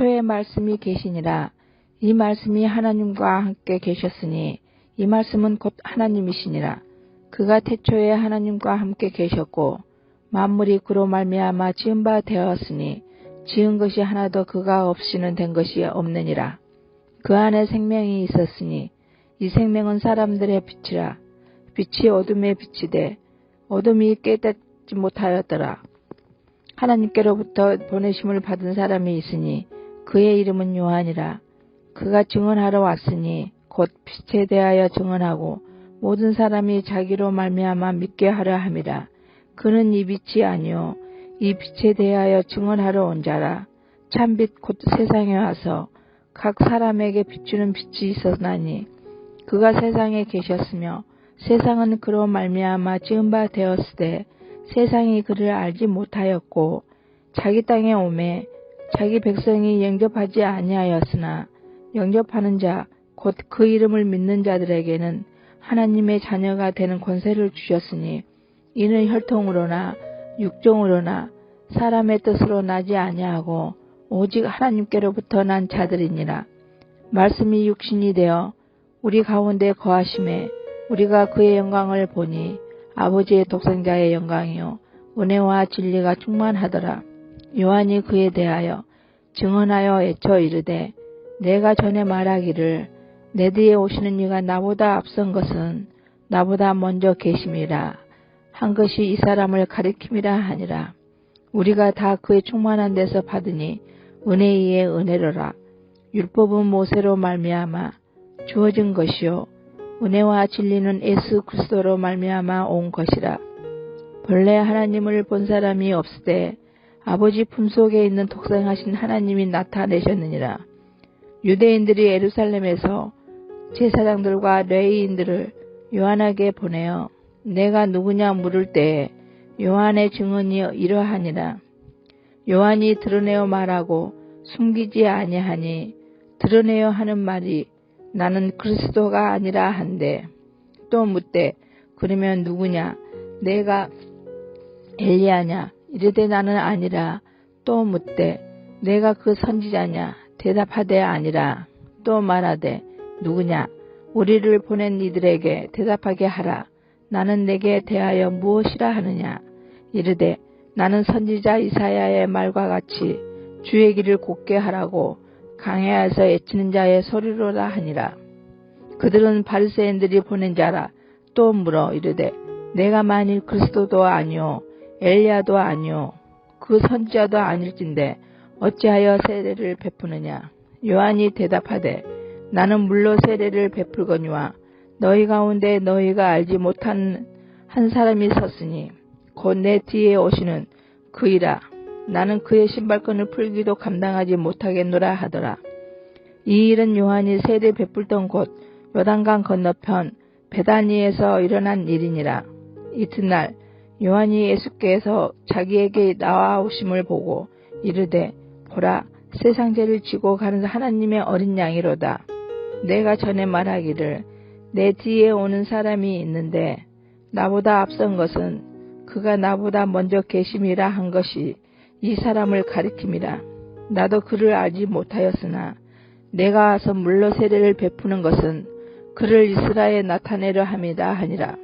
태초에 말씀이 계시니라. 이 말씀이 하나님과 함께 계셨으니 이 말씀은 곧 하나님이시니라. 그가 태초에 하나님과 함께 계셨고 만물이 그로 말미암아 지은 바 되었으니 지은 것이 하나도 그가 없이는 된 것이 없느니라. 그 안에 생명이 있었으니 이 생명은 사람들의 빛이라. 빛이 어둠에 비치되 어둠이 깨닫지 못하였더라. 하나님께로부터 보내심을 받은 사람이 있으니 그의 이름은 요한이라. 그가 증언하러 왔으니 곧 빛에 대하여 증언하고 모든 사람이 자기로 말미암아 믿게 하려 함이라. 그는 이 빛이 아니요 이 빛에 대하여 증언하러 온 자라. 참빛 곧 세상에 와서 각 사람에게 비추는 빛이 있었나니 그가 세상에 계셨으며 세상은 그로 말미암아 지은 바 되었으되 세상이 그를 알지 못하였고 자기 땅에 오매 자기 백성이 영접하지 아니하였으나 영접하는 자 곧 그 이름을 믿는 자들에게는 하나님의 자녀가 되는 권세를 주셨으니 이는 혈통으로나 육종으로나 사람의 뜻으로 나지 아니하고 오직 하나님께로부터 난 자들이니라. 말씀이 육신이 되어 우리 가운데 거하심에 우리가 그의 영광을 보니 아버지의 독생자의 영광이요 은혜와 진리가 충만하더라. 요한이 그에 대하여 증언하여 애쳐 이르되 내가 전에 말하기를 내 뒤에 오시는 이가 나보다 앞선 것은 나보다 먼저 계심이라 한 것이 이 사람을 가리킴이라 하니라. 우리가 다 그의 충만한 데서 받으니 은혜 위에 은혜로라. 율법은 모세로 말미암아 주어진 것이요 은혜와 진리는 예수 그리스도로 말미암아 온 것이라. 본래 하나님을 본 사람이 없으되 아버지 품속에 있는 독생하신 하나님이 나타내셨느니라. 유대인들이 예루살렘에서 제사장들과 레위인들을 요한에게 보내어 내가 누구냐 물을 때에 요한의 증언이 이러하니라. 요한이 드러내어 말하고 숨기지 아니하니 드러내어 하는 말이 나는 그리스도가 아니라 한데 또 묻되 그러면 누구냐 내가 엘리야냐 이르되 나는 아니라 또 묻되 내가 그 선지자냐 대답하되 아니라 또 말하되 누구냐 우리를 보낸 이들에게 대답하게 하라. 나는 내게 대하여 무엇이라 하느냐 이르되 나는 선지자 이사야의 말과 같이 주의 길을 곧게 하라고 강야에서 애치는 자의 소리로라 하니라. 그들은 바리새인들이 보낸 자라. 또 물어 이르되 내가 만일 그리스도도 아니요 엘리야도 아니요 그 선지자도 아닐진데 어찌하여 세례를 베푸느냐. 요한이 대답하되 나는 물로 세례를 베풀거니와 너희 가운데 너희가 알지 못한 한 사람이 섰으니 곧 내 뒤에 오시는 그이라. 나는 그의 신발끈을 풀기도 감당하지 못하겠노라 하더라. 이 일은 요한이 세례 베풀던 곳 요단강 건너편 베다니에서 일어난 일이니라. 이튿날 요한이 예수께서 자기에게 나와오심을 보고 이르되 보라 세상 죄를 지고 가는 하나님의 어린 양이로다. 내가 전에 말하기를 내 뒤에 오는 사람이 있는데 나보다 앞선 것은 그가 나보다 먼저 계심이라 한 것이 이 사람을 가리킴이라. 나도 그를 알지 못하였으나 내가 와서 물로 세례를 베푸는 것은 그를 이스라엘에 나타내려 함이다 하니라.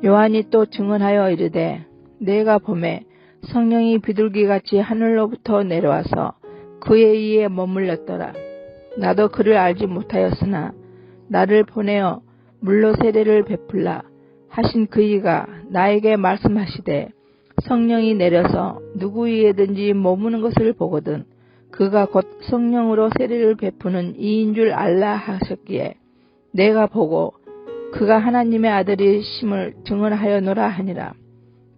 요한이 또 증언하여 이르되 내가 보매 성령이 비둘기같이 하늘로부터 내려와서 그의 위에 머물렀더라. 나도 그를 알지 못하였으나 나를 보내어 물로 세례를 베풀라 하신 그이가 나에게 말씀하시되 성령이 내려서 누구 위에든지 머무는 것을 보거든 그가 곧 성령으로 세례를 베푸는 이인 줄 알라 하셨기에 내가 보고 그가 하나님의 아들이 심을 증언하여노라 하니라.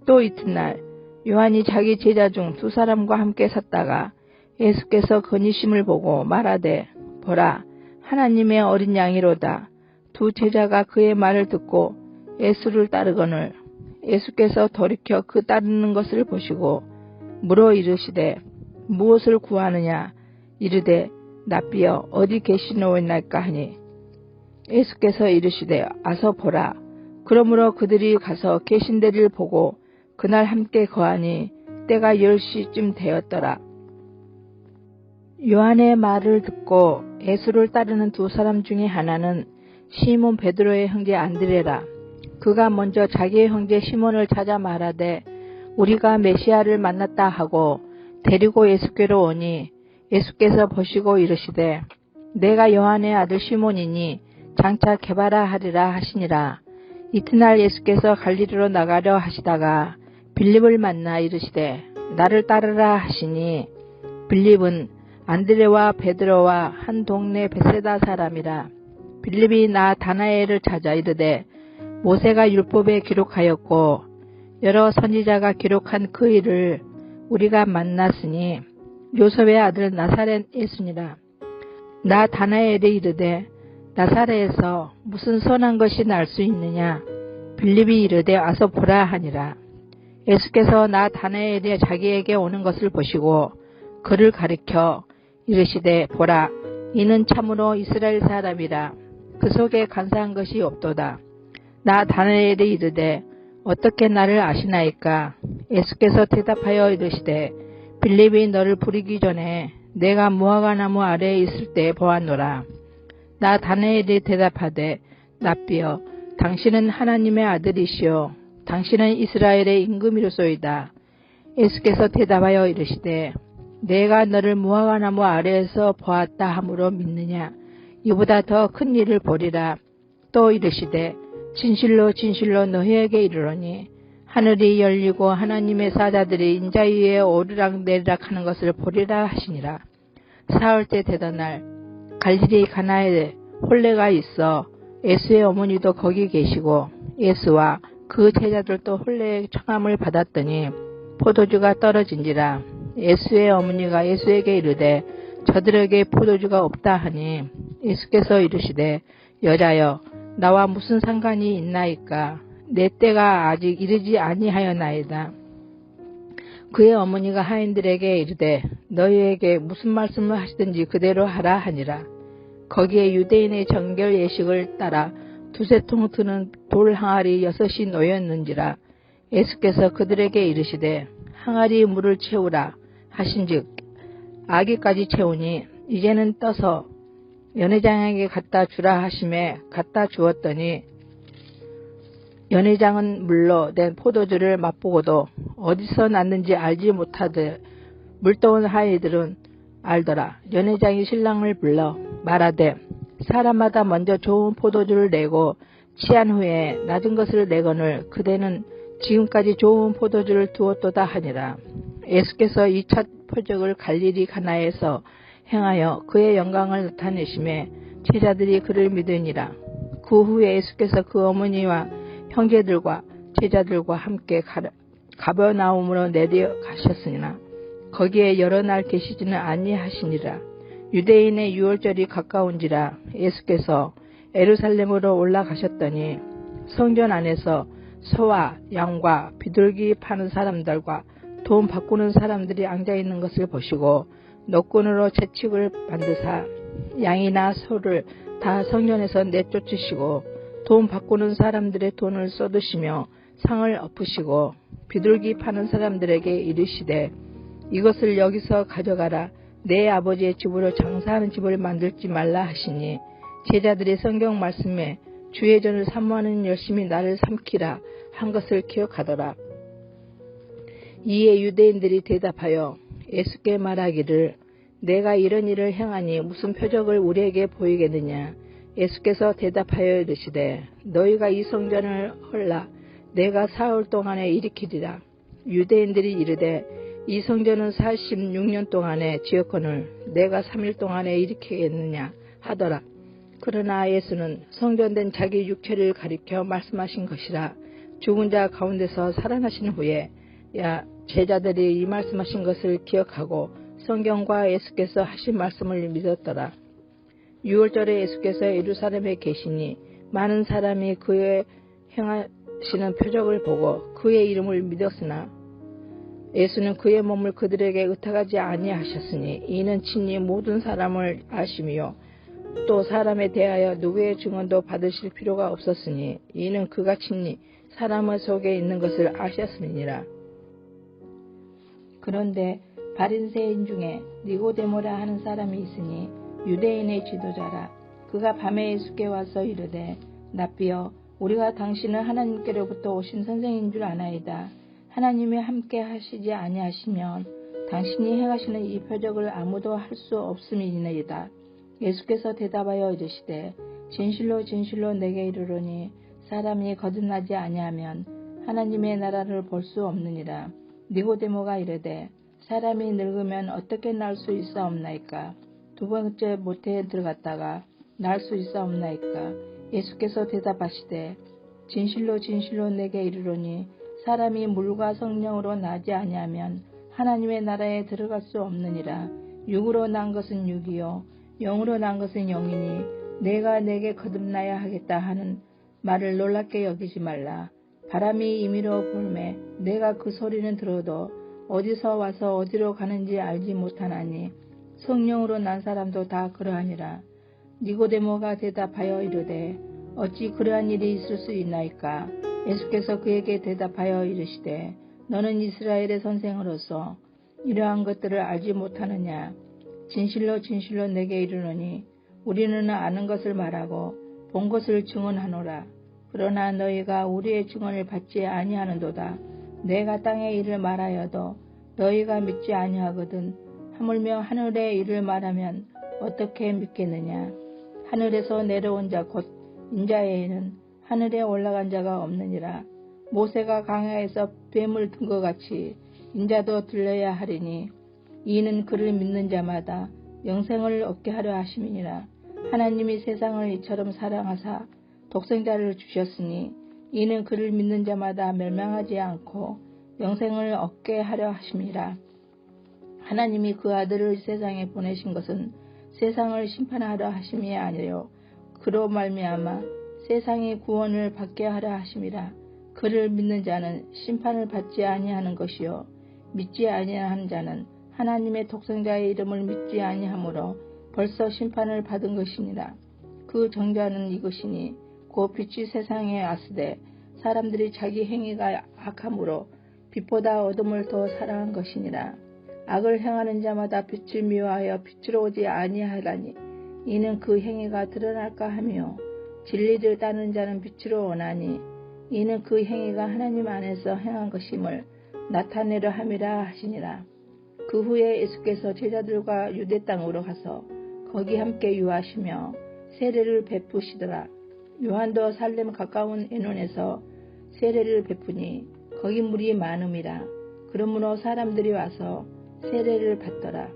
또 이튿날 요한이 자기 제자 중 두 사람과 함께 섰다가 예수께서 건의심을 보고 말하되 보라 하나님의 어린 양이로다. 두 제자가 그의 말을 듣고 예수를 따르거늘 예수께서 돌이켜 그 따르는 것을 보시고 물어 이르시되 무엇을 구하느냐 이르되 랍비여 어디 계시노이나이까 하니 예수께서 이르시되 아서 보라. 그러므로 그들이 가서 계신 데를 보고 그날 함께 거하니 때가 10시쯤 되었더라. 요한의 말을 듣고 예수를 따르는 두 사람 중에 하나는 시몬 베드로의 형제 안드레라. 그가 먼저 자기의 형제 시몬을 찾아 말하되 우리가 메시아를 만났다 하고 데리고 예수께로 오니 예수께서 보시고 이르시되 내가 요한의 아들 시몬이니 장차 게바라 하리라 하시니라. 이튿날 예수께서 갈릴리로 나가려 하시다가 빌립을 만나 이르시되 나를 따르라 하시니 빌립은 안드레와 베드로와 한 동네 베세다 사람이라. 빌립이 나다나엘을 찾아 이르되 모세가 율법에 기록하였고 여러 선지자가 기록한 그 일을 우리가 만났으니 요셉의 아들 나사렛 예수니라. 나다나엘이 이르되 나사렛에서 무슨 선한 것이 날 수 있느냐. 빌립이 이르되 와서 보라 하니라. 예수께서 나다나엘이 자기에게 오는 것을 보시고 그를 가리켜 이르시되 보라 이는 참으로 이스라엘 사람이라. 그 속에 간사한 것이 없도다. 나다나엘이 이르되 어떻게 나를 아시나이까. 예수께서 대답하여 이르시되 빌립이 너를 부르기 전에 내가 무화과나무 아래에 있을 때 보았노라. 나다나엘이 대답하되 랍비여 당신은 하나님의 아들이시오 당신은 이스라엘의 임금이로소이다. 예수께서 대답하여 이르시되 내가 너를 무화과나무 아래에서 보았다 하므로 믿느냐. 이보다 더 큰 일을 보리라. 또 이르시되 진실로 진실로 너희에게 이르노니 하늘이 열리고 하나님의 사자들이 인자 위에 오르락내리락 하는 것을 보리라 하시니라. 사흘째 되던 날 갈릴리 가나에 혼례가 있어 예수의 어머니도 거기 계시고 예수와 그 제자들도 혼례의 청함을 받았더니 포도주가 떨어진지라. 예수의 어머니가 예수에게 이르되 저들에게 포도주가 없다 하니 예수께서 이르시되 여자여 나와 무슨 상관이 있나이까. 내 때가 아직 이르지 아니하였나이다. 그의 어머니가 하인들에게 이르되 너희에게 무슨 말씀을 하시든지 그대로 하라 하니라. 거기에 유대인의 정결 예식을 따라 두세 통 드는 돌 항아리 6이 놓였는지라. 예수께서 그들에게 이르시되 항아리 물을 채우라 하신즉 아기까지 채우니 이제는 떠서 연회장에게 갖다 주라 하심에 갖다 주었더니 연회장은 물로 된 포도주를 맛보고도 어디서 났는지 알지 못하되 물떠온 하인들은 알더라. 연회장이 신랑을 불러 말하되 사람마다 먼저 좋은 포도주를 내고 취한 후에 낮은 것을 내거늘 그대는 지금까지 좋은 포도주를 두었도다 하니라. 예수께서 이 첫 표적을 갈릴리 가나에서 행하여 그의 영광을 나타내심에 제자들이 그를 믿으니라. 그 후에 예수께서 그 어머니와 형제들과 제자들과 함께 가버나움으로 내려가셨으나 거기에 여러 날 계시지는 아니하시니라. 유대인의 유월절이 가까운지라. 예수께서 예루살렘으로 올라가셨더니 성전 안에서 소와 양과 비둘기 파는 사람들과 돈 바꾸는 사람들이 앉아있는 것을 보시고 노끈으로 채찍을 만드사 양이나 소를 다 성전에서 내쫓으시고 돈 바꾸는 사람들의 돈을 쏟으시며 상을 엎으시고 비둘기 파는 사람들에게 이르시되 이것을 여기서 가져가라. 내 아버지의 집으로 장사하는 집을 만들지 말라 하시니 제자들이 성경 말씀에 주의 전을 사모하는 열심히 나를 삼키라 한 것을 기억하더라. 이에 유대인들이 대답하여 예수께 말하기를 내가 이런 일을 행하니 무슨 표적을 우리에게 보이겠느냐. 예수께서 대답하여 이르시되 너희가 이 성전을 헐라 내가 사흘 동안에 일으키리라. 유대인들이 이르되 이 성전은 46년 동안에 지었거늘 내가 3일 동안에 일으키겠느냐 하더라. 그러나 예수는 성전된 자기 육체를 가리켜 말씀하신 것이라. 죽은 자 가운데서 살아나신 후에 제자들이 이 말씀하신 것을 기억하고 성경과 예수께서 하신 말씀을 믿었더라. 유월절에 예수께서 예루살렘에 계시니 많은 사람이 그의 행하시는 표적을 보고 그의 이름을 믿었으나 예수는 그의 몸을 그들에게 의탁하지 아니하셨으니 이는 친히 모든 사람을 아심이요 또 사람에 대하여 누구의 증언도 받으실 필요가 없었으니 이는 그가 친히 사람의 속에 있는 것을 아셨음이니라. 그런데 바리새인 중에 니고데모라 하는 사람이 있으니 유대인의 지도자라. 그가 밤에 예수께 와서 이르되 랍비여, 우리가 당신은 하나님께로부터 오신 선생인 줄 아나이다. 하나님이 함께 하시지 아니하시면 당신이 행하시는 이 표적을 아무도 할 수 없음이니이다. 예수께서 대답하여 이르시되 진실로 진실로 내게 이르노니 사람이 거듭나지 아니하면 하나님의 나라를 볼 수 없느니라. 니고데모가 이르되 사람이 늙으면 어떻게 날 수 있사옵나이까? 두 번째 모태에 들어갔다가 날 수 있사옵나이까? 예수께서 대답하시되 진실로 진실로 내게 이르노니 사람이 물과 성령으로 나지 아니하면 하나님의 나라에 들어갈 수 없느니라. 육으로 난 것은 육이요 영으로 난 것은 영이니 내가 내게 거듭나야 하겠다 하는 말을 놀랍게 여기지 말라. 바람이 임의로 불매 내가 그 소리는 들어도 어디서 와서 어디로 가는지 알지 못하나니 성령으로 난 사람도 다 그러하니라. 니고데모가 대답하여 이르되 어찌 그러한 일이 있을 수 있나이까? 예수께서 그에게 대답하여 이르시되 너는 이스라엘의 선생으로서 이러한 것들을 알지 못하느냐? 진실로 진실로 내게 이르노니 우리는 아는 것을 말하고 본 것을 증언하노라. 그러나 너희가 우리의 증언을 받지 아니하는도다. 내가 땅의 일을 말하여도 너희가 믿지 아니하거든. 하물며 하늘의 일을 말하면 어떻게 믿겠느냐? 하늘에서 내려온 자 곧 인자에는 하늘에 올라간 자가 없느니라. 모세가 광야에서 뱀을 든 것 같이 인자도 들려야 하리니 이는 그를 믿는 자마다 영생을 얻게 하려 하심이니라. 하나님이 세상을 이처럼 사랑하사 독생자를 주셨으니 이는 그를 믿는 자마다 멸망하지 않고 영생을 얻게 하려 하심이라. 하나님이 그 아들을 세상에 보내신 것은 세상을 심판하려 하심이 아니요 그로 말미암아 세상이 구원을 받게 하려 하심이라. 그를 믿는 자는 심판을 받지 아니하는 것이요 믿지 아니하는 자는 하나님의 독생자의 이름을 믿지 아니하므로 벌써 심판을 받은 것이니라. 그 정죄는 이것이니 곧 빛이 세상에 왔으되 사람들이 자기 행위가 악함으로 빛보다 어둠을 더 사랑한 것이니라. 악을 행하는 자마다 빛을 미워하여 빛으로 오지 아니하라니 이는 그 행위가 드러날까 하며 진리를 따르는 자는 빛으로 오나니 이는 그 행위가 하나님 안에서 행한 것임을 나타내려 함이라 하시니라. 그 후에 예수께서 제자들과 유대 땅으로 가서 거기 함께 유하시며 세례를 베푸시더라. 요한도 살렘 가까운 에논에서 세례를 베푸니 거기 물이 많음이라. 그러므로 사람들이 와서 세례를 받더라.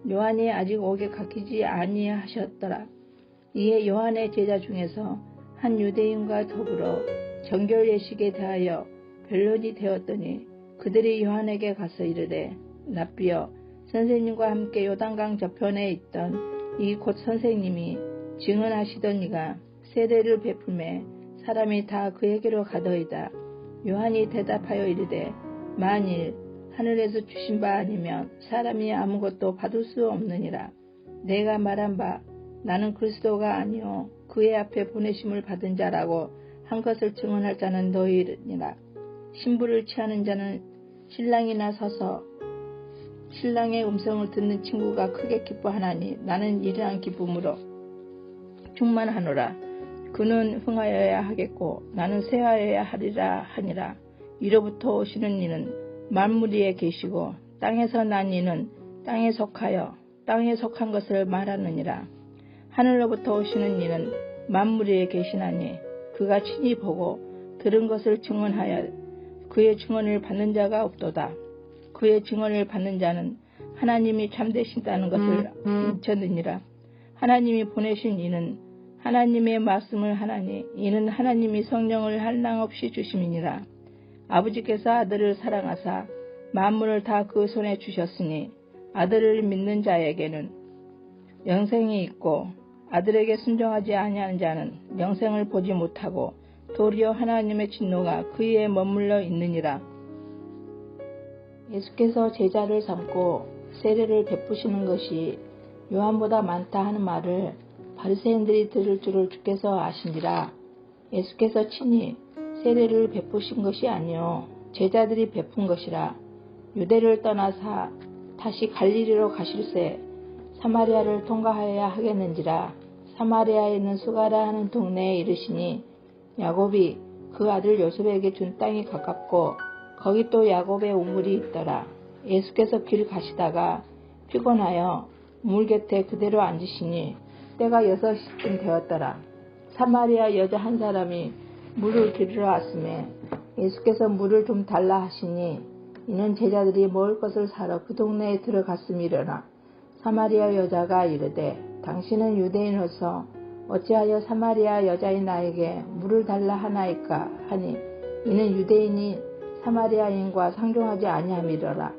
요한이 아직 옥에 갇히지 아니하셨더라. 이에 요한의 제자 중에서 한 유대인과 더불어 정결 예식에 대하여 변론이 되었더니 그들이 요한에게 가서 이르되 랍비여, 선생님과 함께 요단강 저편에 있던 이 곧 선생님이 증언하시던 이가 세례를 베풀매 사람이 다 그에게로 가더이다. 요한이 대답하여 이르되 만일 하늘에서 주신 바 아니면 사람이 아무것도 받을 수 없느니라. 내가 말한 바 나는 그리스도가 아니요 그의 앞에 보내심을 받은 자라고 한 것을 증언할 자는 너희니라. 신부를 취하는 자는 신랑이나 서서 신랑의 음성을 듣는 친구가 크게 기뻐하나니 나는 이러한 기쁨으로 충만하노라. 그는 흥하여야 하겠고 나는 쇠하여야 하리라 하니라. 이로부터 오시는 이는 만물 위에 계시고 땅에서 난 이는 땅에 속하여 땅에 속한 것을 말하느니라. 하늘로부터 오시는 이는 만물 위에 계시나니 그가 친히 보고 들은 것을 증언하여 그의 증언을 받는 자가 없도다. 그의 증언을 받는 자는 하나님이 참되신다는 것을 인쳤느니라. 하나님이 보내신 이는 하나님의 말씀을 하나니 이는 하나님이 성령을 한량없이 주심이니라. 아버지께서 아들을 사랑하사 만물을 다 그 손에 주셨으니 아들을 믿는 자에게는 영생이 있고 아들에게 순종하지 아니하는 자는 영생을 보지 못하고 도리어 하나님의 진노가 그에게 머물러 있느니라. 예수께서 제자를 삼고 세례를 베푸시는 것이 요한보다 많다 하는 말을 바리새인들이 들을 줄을 주께서 아시니라. 예수께서 친히 세례를 베푸신 것이 아니요 제자들이 베푼 것이라. 유대를 떠나사 다시 갈릴리로 가실새 사마리아를 통과하여야 하겠는지라. 사마리아에 있는 수가라 하는 동네에 이르시니 야곱이 그 아들 요셉에게 준 땅이 가깝고 거기 또 야곱의 우물이 있더라. 예수께서 길 가시다가 피곤하여 우물 곁에 그대로 앉으시니 때가 6시쯤 되었더라. 사마리아 여자 한 사람이 물을 기르러 왔으며 예수께서 물을 좀 달라 하시니 이는 제자들이 먹을 것을 사러 그 동네에 들어갔음이려나. 사마리아 여자가 이르되 당신은 유대인으로서 어찌하여 사마리아 여자인 나에게 물을 달라 하나이까 하니 이는 유대인이 사마리아인과 상종하지 아니함이로라.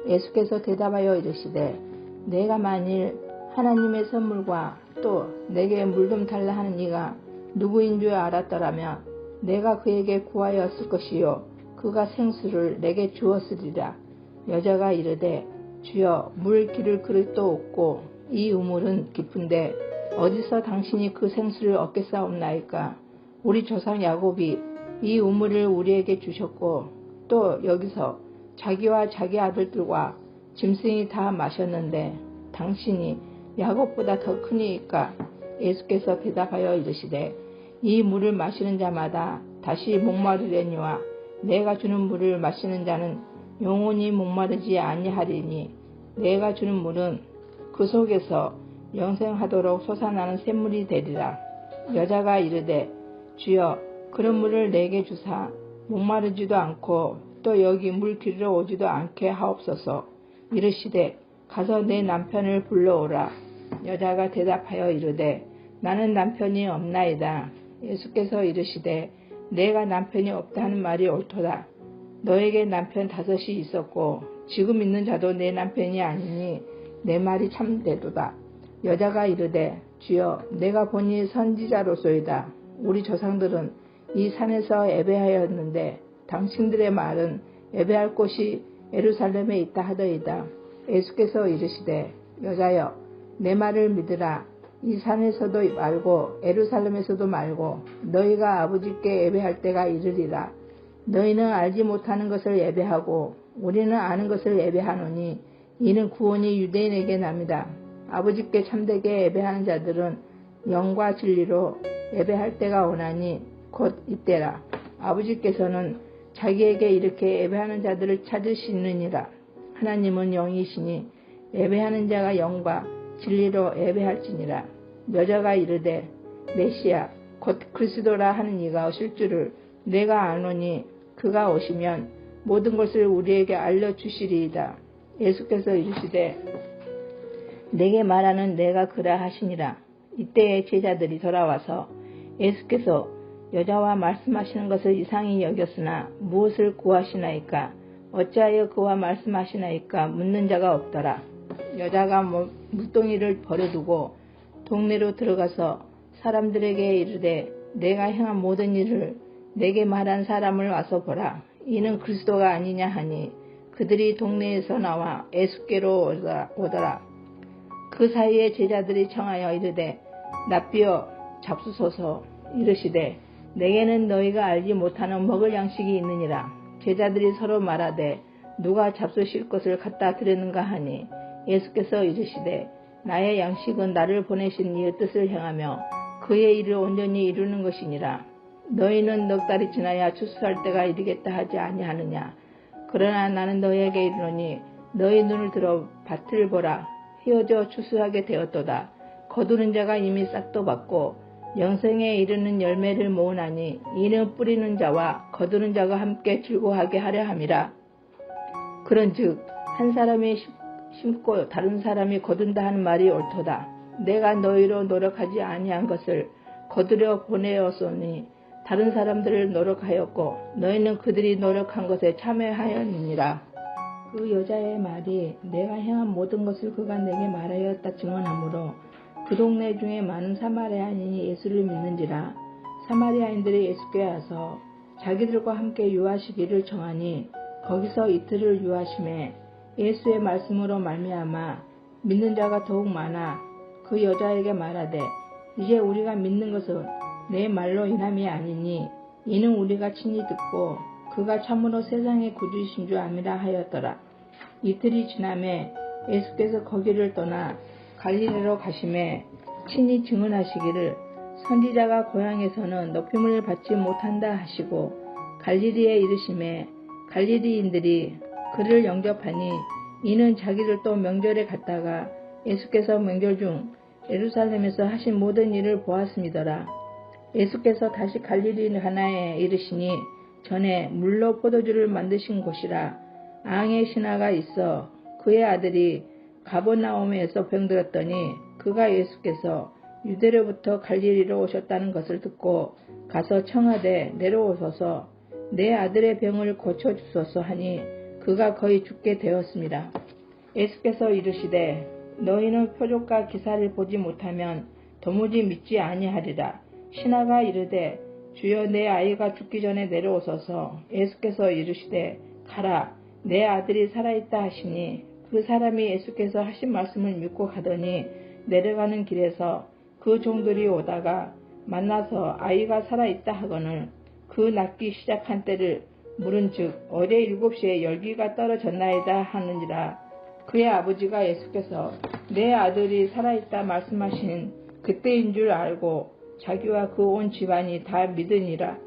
예수께서 대답하여 이르시되 내가 만일 하나님의 선물과 또 내게 물 좀 달라 하는 이가 누구인 줄 알았더라면 내가 그에게 구하였을 것이요 그가 생수를 내게 주었으리라. 여자가 이르되 주여 물 기를 그릇도 없고 이 우물은 깊은데 어디서 당신이 그 생수를 얻겠사옵나이까. 우리 조상 야곱이 이 우물을 우리에게 주셨고 또 여기서 자기와 자기 아들들과 짐승이 다 마셨는데 당신이 야곱보다 더 크니까. 예수께서 대답하여 이르시되 이 물을 마시는 자마다 다시 목마르려니와 내가 주는 물을 마시는 자는 영원히 목마르지 아니하리니 내가 주는 물은 그 속에서 영생하도록 솟아나는 샘물이 되리라. 여자가 이르되 주여 그런 물을 내게 주사 목마르지도 않고 또 여기 물 기르러 오지도 않게 하옵소서. 이르시되 가서 내 남편을 불러오라. 여자가 대답하여 이르되 나는 남편이 없나이다. 예수께서 이르시되 내가 남편이 없다 하는 말이 옳도다. 너에게 남편 5이 있었고 지금 있는 자도 내 남편이 아니니 내 말이 참되도다. 여자가 이르되 주여 내가 보니 선지자로소이다. 우리 조상들은 이 산에서 예배하였는데 당신들의 말은 예배할 곳이 예루살렘에 있다 하더이다. 예수께서 이르시되 여자여 내 말을 믿으라. 이 산에서도 말고 예루살렘에서도 말고 너희가 아버지께 예배할 때가 이르리라. 너희는 알지 못하는 것을 예배하고 우리는 아는 것을 예배하노니 이는 구원이 유대인에게 납니다. 아버지께 참되게 예배하는 자들은 영과 진리로 예배할 때가 오나니 곧 이때라. 아버지께서는 자기에게 이렇게 예배하는 자들을 찾으시느니라. 하나님은 영이시니 예배하는 자가 영과 진리로 예배할지니라. 여자가 이르되 메시아 곧 그리스도라 하는 이가 오실 줄을 내가 아노니 그가 오시면 모든 것을 우리에게 알려주시리이다. 예수께서 이르시되 내게 말하는 내가 그라 하시니라. 이때에 제자들이 돌아와서 예수께서 여자와 말씀하시는 것을 이상히 여겼으나 무엇을 구하시나이까 어찌하여 그와 말씀하시나이까 묻는 자가 없더라. 여자가 물동이를 버려두고 동네로 들어가서 사람들에게 이르되 내가 행한 모든 일을 내게 말한 사람을 와서 보라. 이는 그리스도가 아니냐 하니 그들이 동네에서 나와 예수께로 오더라. 그 사이에 제자들이 청하여 이르되 랍비여 잡수소서. 이르시되 내게는 너희가 알지 못하는 먹을 양식이 있느니라. 제자들이 서로 말하되 누가 잡수실 것을 갖다 드렸는가 하니 예수께서 이르시되 나의 양식은 나를 보내신 이의 뜻을 행하며 그의 일을 온전히 이루는 것이니라. 너희는 넉 달이 지나야 추수할 때가 이르겠다 하지 아니하느냐. 그러나 나는 너희에게 이르노니 너희 눈을 들어 밭을 보라. 휘어져 추수하게 되었도다. 거두는 자가 이미 싹도 받고 영생에 이르는 열매를 모으나니 이는 뿌리는 자와 거두는 자가 함께 즐거워하게 하려 함이라. 그런즉 한 사람이 심고 다른 사람이 거둔다 하는 말이 옳도다. 내가 너희로 노력하지 아니한 것을 거두려 보내었으니 다른 사람들을 노력하였고 너희는 그들이 노력한 것에 참여하였느니라. 그 여자의 말이 내가 행한 모든 것을 그가 내게 말하였다 증언하므로 그 동네 중에 많은 사마리아인이 예수를 믿는지라. 사마리아인들이 예수께 와서 자기들과 함께 유하시기를 청하니 거기서 이틀을 유하심에 예수의 말씀으로 말미암아 믿는 자가 더욱 많아 그 여자에게 말하되 이제 우리가 믿는 것은 내 말로 인함이 아니니 이는 우리가 친히 듣고 그가 참으로 세상의 구주이신 줄 압니다 하였더라. 이틀이 지남에 예수께서 거기를 떠나 갈릴리로 가심에 친히 증언하시기를 선지자가 고향에서는 높임을 받지 못한다 하시고 갈릴리에 이르심에 갈릴리인들이 그를 영접하니 이는 자기를 또 명절에 갔다가 예수께서 명절 중 예루살렘에서 하신 모든 일을 보았음이더라. 예수께서 다시 갈릴리 가나에 이르시니 전에 물로 포도주를 만드신 곳이라. 앙의 신하가 있어 그의 아들이 가버나움에서 병들었더니 그가 예수께서 유대로부터 갈릴리로 오셨다는 것을 듣고 가서 청하되 내려오소서 내 아들의 병을 고쳐주소서 하니 그가 거의 죽게 되었습니다. 예수께서 이르시되 너희는 표적과 기사를 보지 못하면 도무지 믿지 아니하리라. 신하가 이르되 주여 내 아이가 죽기 전에 내려오소서. 예수께서 이르시되 가라 내 아들이 살아있다 하시니 그 사람이 예수께서 하신 말씀을 믿고 가더니 내려가는 길에서 그 종들이 오다가 만나서 아이가 살아있다 하거늘 그 낫기 시작한 때를 물은즉 어제 7시에 열기가 떨어졌나이다 하느니라. 그의 아버지가 예수께서 내 아들이 살아있다 말씀하신 그때인 줄 알고 자기와 그 온 집안이 다 믿으니라.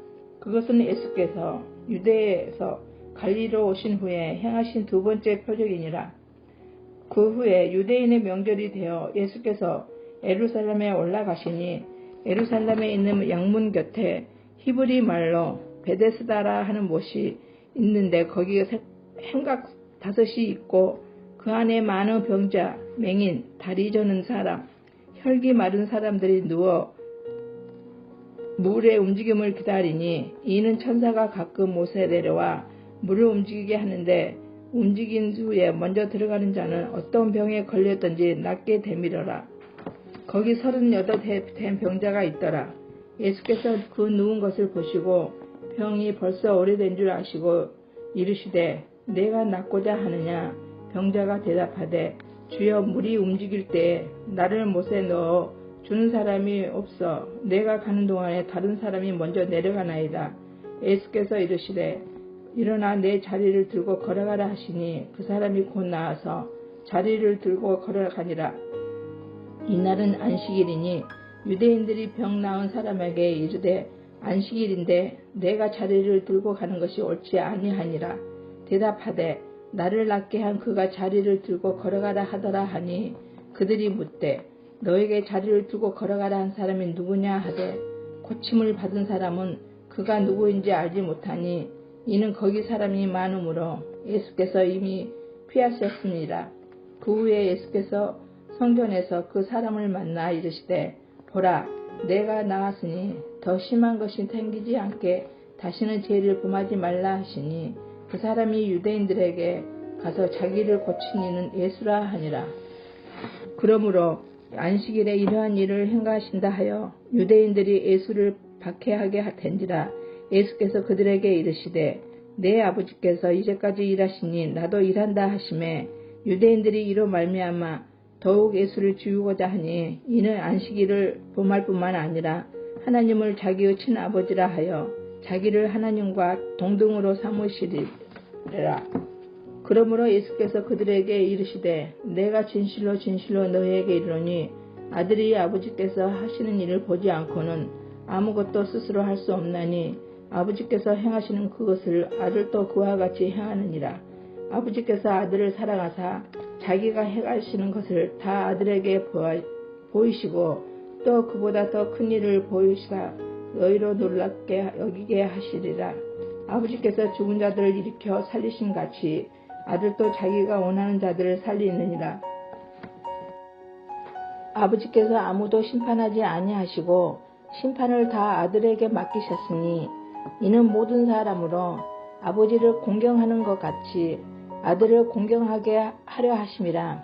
그것은 예수께서 유대에서 갈릴리로 오신 후에 행하신 두 번째 표적이니라. 그 후에 유대인의 명절이 되어 예수께서 예루살렘에 올라가시니 예루살렘에 있는 양문 곁에 히브리 말로 베데스다라 하는 못이 있는데 거기에 행각 5이 있고 그 안에 많은 병자, 맹인, 다리 저는 사람, 혈기 마른 사람들이 누워 물의 움직임을 기다리니 이는 천사가 가끔 못에 내려와 물을 움직이게 하는데 움직인 후에 먼저 들어가는 자는 어떤 병에 걸렸든지 낫게 되밀어라. 거기 38 된 병자가 있더라. 예수께서 그 누운 것을 보시고 병이 벌써 오래된 줄 아시고 이르시되 내가 낫고자 하느냐. 병자가 대답하되 주여 물이 움직일 때에 나를 못에 넣어 주는 사람이 없어 내가 가는 동안에 다른 사람이 먼저 내려가나이다. 예수께서 이르시되 일어나 내 자리를 들고 걸어가라 하시니 그 사람이 곧 나와서 자리를 들고 걸어가니라. 이날은 안식일이니 유대인들이 병 나은 사람에게 이르되 안식일인데 내가 자리를 들고 가는 것이 옳지 아니하니라. 대답하되 나를 낫게 한 그가 자리를 들고 걸어가라 하더라 하니 그들이 묻되 너에게 자리를 들고 걸어가라 한 사람이 누구냐 하되 고침을 받은 사람은 그가 누구인지 알지 못하니 이는 거기 사람이 많으므로 예수께서 이미 피하셨습니다. 그 후에 예수께서 성전에서 그 사람을 만나 이르시되 보라 내가 나왔으니 더 심한 것이 생기지 않게 다시는 죄를 범하지 말라 하시니 그 사람이 유대인들에게 가서 자기를 고친 이는 예수라 하니라. 그러므로 안식일에 이러한 일을 행하신다 하여 유대인들이 예수를 박해하게 된지라. 예수께서 그들에게 이르시되 내 아버지께서 이제까지 일하시니 나도 일한다 하시매 유대인들이 이로 말미암아 더욱 예수를 죽이고자 하니 이는 안식일을 범할 뿐만 아니라 하나님을 자기의 친아버지라 하여 자기를 하나님과 동등으로 삼으시리라. 그러므로 예수께서 그들에게 이르시되 내가 진실로 진실로 너희에게 이르노니 아들이 아버지께서 하시는 일을 보지 않고는 아무것도 스스로 할 수 없나니 아버지께서 행하시는 그것을 아들도 그와 같이 행하느니라. 아버지께서 아들을 사랑하사 자기가 행하시는 것을 다 아들에게 보이시고 또 그보다 더 큰 일을 보이시사 너희로 놀랍게 여기게 하시리라. 아버지께서 죽은 자들을 일으켜 살리신 같이 아들도 자기가 원하는 자들을 살리느니라. 아버지께서 아무도 심판하지 아니하시고 심판을 다 아들에게 맡기셨으니 이는 모든 사람으로 아버지를 공경하는 것 같이 아들을 공경하게 하려 하심이라.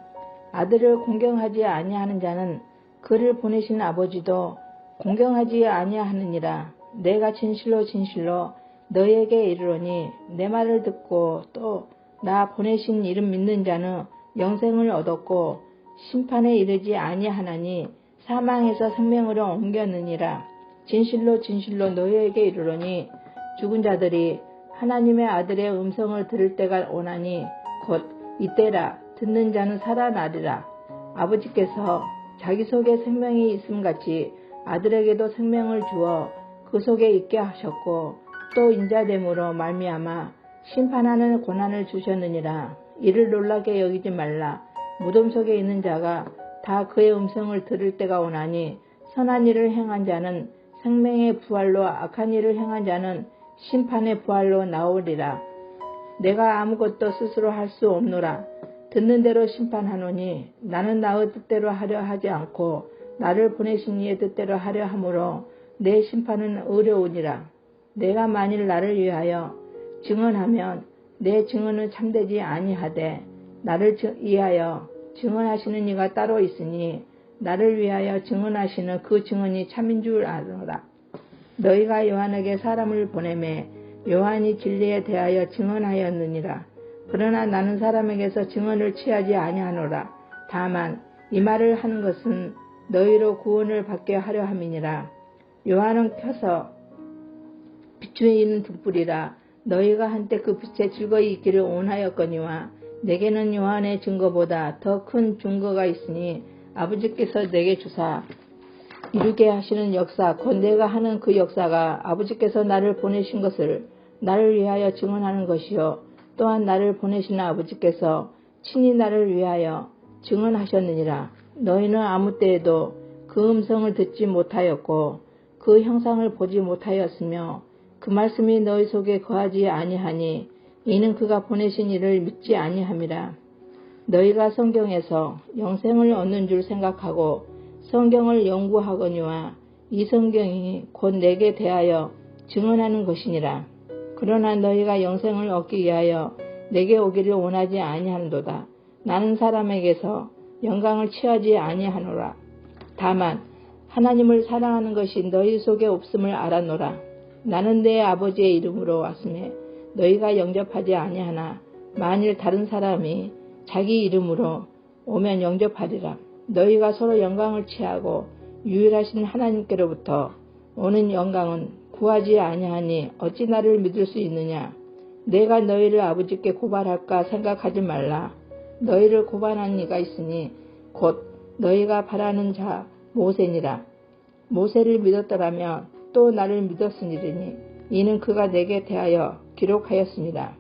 아들을 공경하지 아니하는 자는 그를 보내신 아버지도 공경하지 아니하느니라. 내가 진실로 진실로 너희에게 이르노니 내 말을 듣고 또 나 보내신 이름 믿는 자는 영생을 얻었고 심판에 이르지 아니하나니 사망에서 생명으로 옮겼느니라. 진실로 진실로 너희에게 이르노니 죽은 자들이 하나님의 아들의 음성을 들을 때가 오나니 곧 이때라. 듣는 자는 살아나리라. 아버지께서 자기 속에 생명이 있음같이 아들에게도 생명을 주어 그 속에 있게 하셨고 또 인자됨으로 말미암아 심판하는 고난을 주셨느니라. 이를 놀라게 여기지 말라. 무덤 속에 있는 자가 다 그의 음성을 들을 때가 오나니 선한 일을 행한 자는 생명의 부활로 악한 일을 행한 자는 심판의 부활로 나오리라. 내가 아무것도 스스로 할 수 없노라. 듣는 대로 심판하노니 나는 나의 뜻대로 하려 하지 않고 나를 보내신 이의 뜻대로 하려 하므로 내 심판은 어려우니라. 내가 만일 나를 위하여 증언하면 내 증언은 참되지 아니하되 나를 위하여 증언하시는 이가 따로 있으니 나를 위하여 증언하시는 그 증언이 참인 줄 아노라. 너희가 요한에게 사람을 보내매 요한이 진리에 대하여 증언하였느니라. 그러나 나는 사람에게서 증언을 취하지 아니하노라. 다만 이 말을 하는 것은 너희로 구원을 받게 하려 함이니라. 요한은 켜서 빛 위에 있는 등불이라. 너희가 한때 그 빛에 즐거이 있기를 원하였거니와 내게는 요한의 증거보다 더 큰 증거가 있으니 아버지께서 내게 주사 이루게 하시는 역사 곧 내가 하는 그 역사가 아버지께서 나를 보내신 것을 나를 위하여 증언하는 것이요 또한 나를 보내신 아버지께서 친히 나를 위하여 증언하셨느니라. 너희는 아무 때에도 그 음성을 듣지 못하였고 그 형상을 보지 못하였으며 그 말씀이 너희 속에 거하지 아니하니 이는 그가 보내신 이를 믿지 아니함이라. 너희가 성경에서 영생을 얻는 줄 생각하고 성경을 연구하거니와 이 성경이 곧 내게 대하여 증언하는 것이니라. 그러나 너희가 영생을 얻기 위하여 내게 오기를 원하지 아니하는도다. 나는 사람에게서 영광을 취하지 아니하노라. 다만 하나님을 사랑하는 것이 너희 속에 없음을 알아노라. 나는 내 아버지의 이름으로 왔음에 너희가 영접하지 아니하나 만일 다른 사람이 자기 이름으로 오면 영접하리라. 너희가 서로 영광을 취하고 유일하신 하나님께로부터 오는 영광은 구하지 아니하니 어찌 나를 믿을 수 있느냐. 내가 너희를 아버지께 고발할까 생각하지 말라. 너희를 고발한 이가 있으니 곧 너희가 바라는 자 모세니라. 모세를 믿었더라면 또 나를 믿었으리니 이는 그가 내게 대하여 기록하였습니다.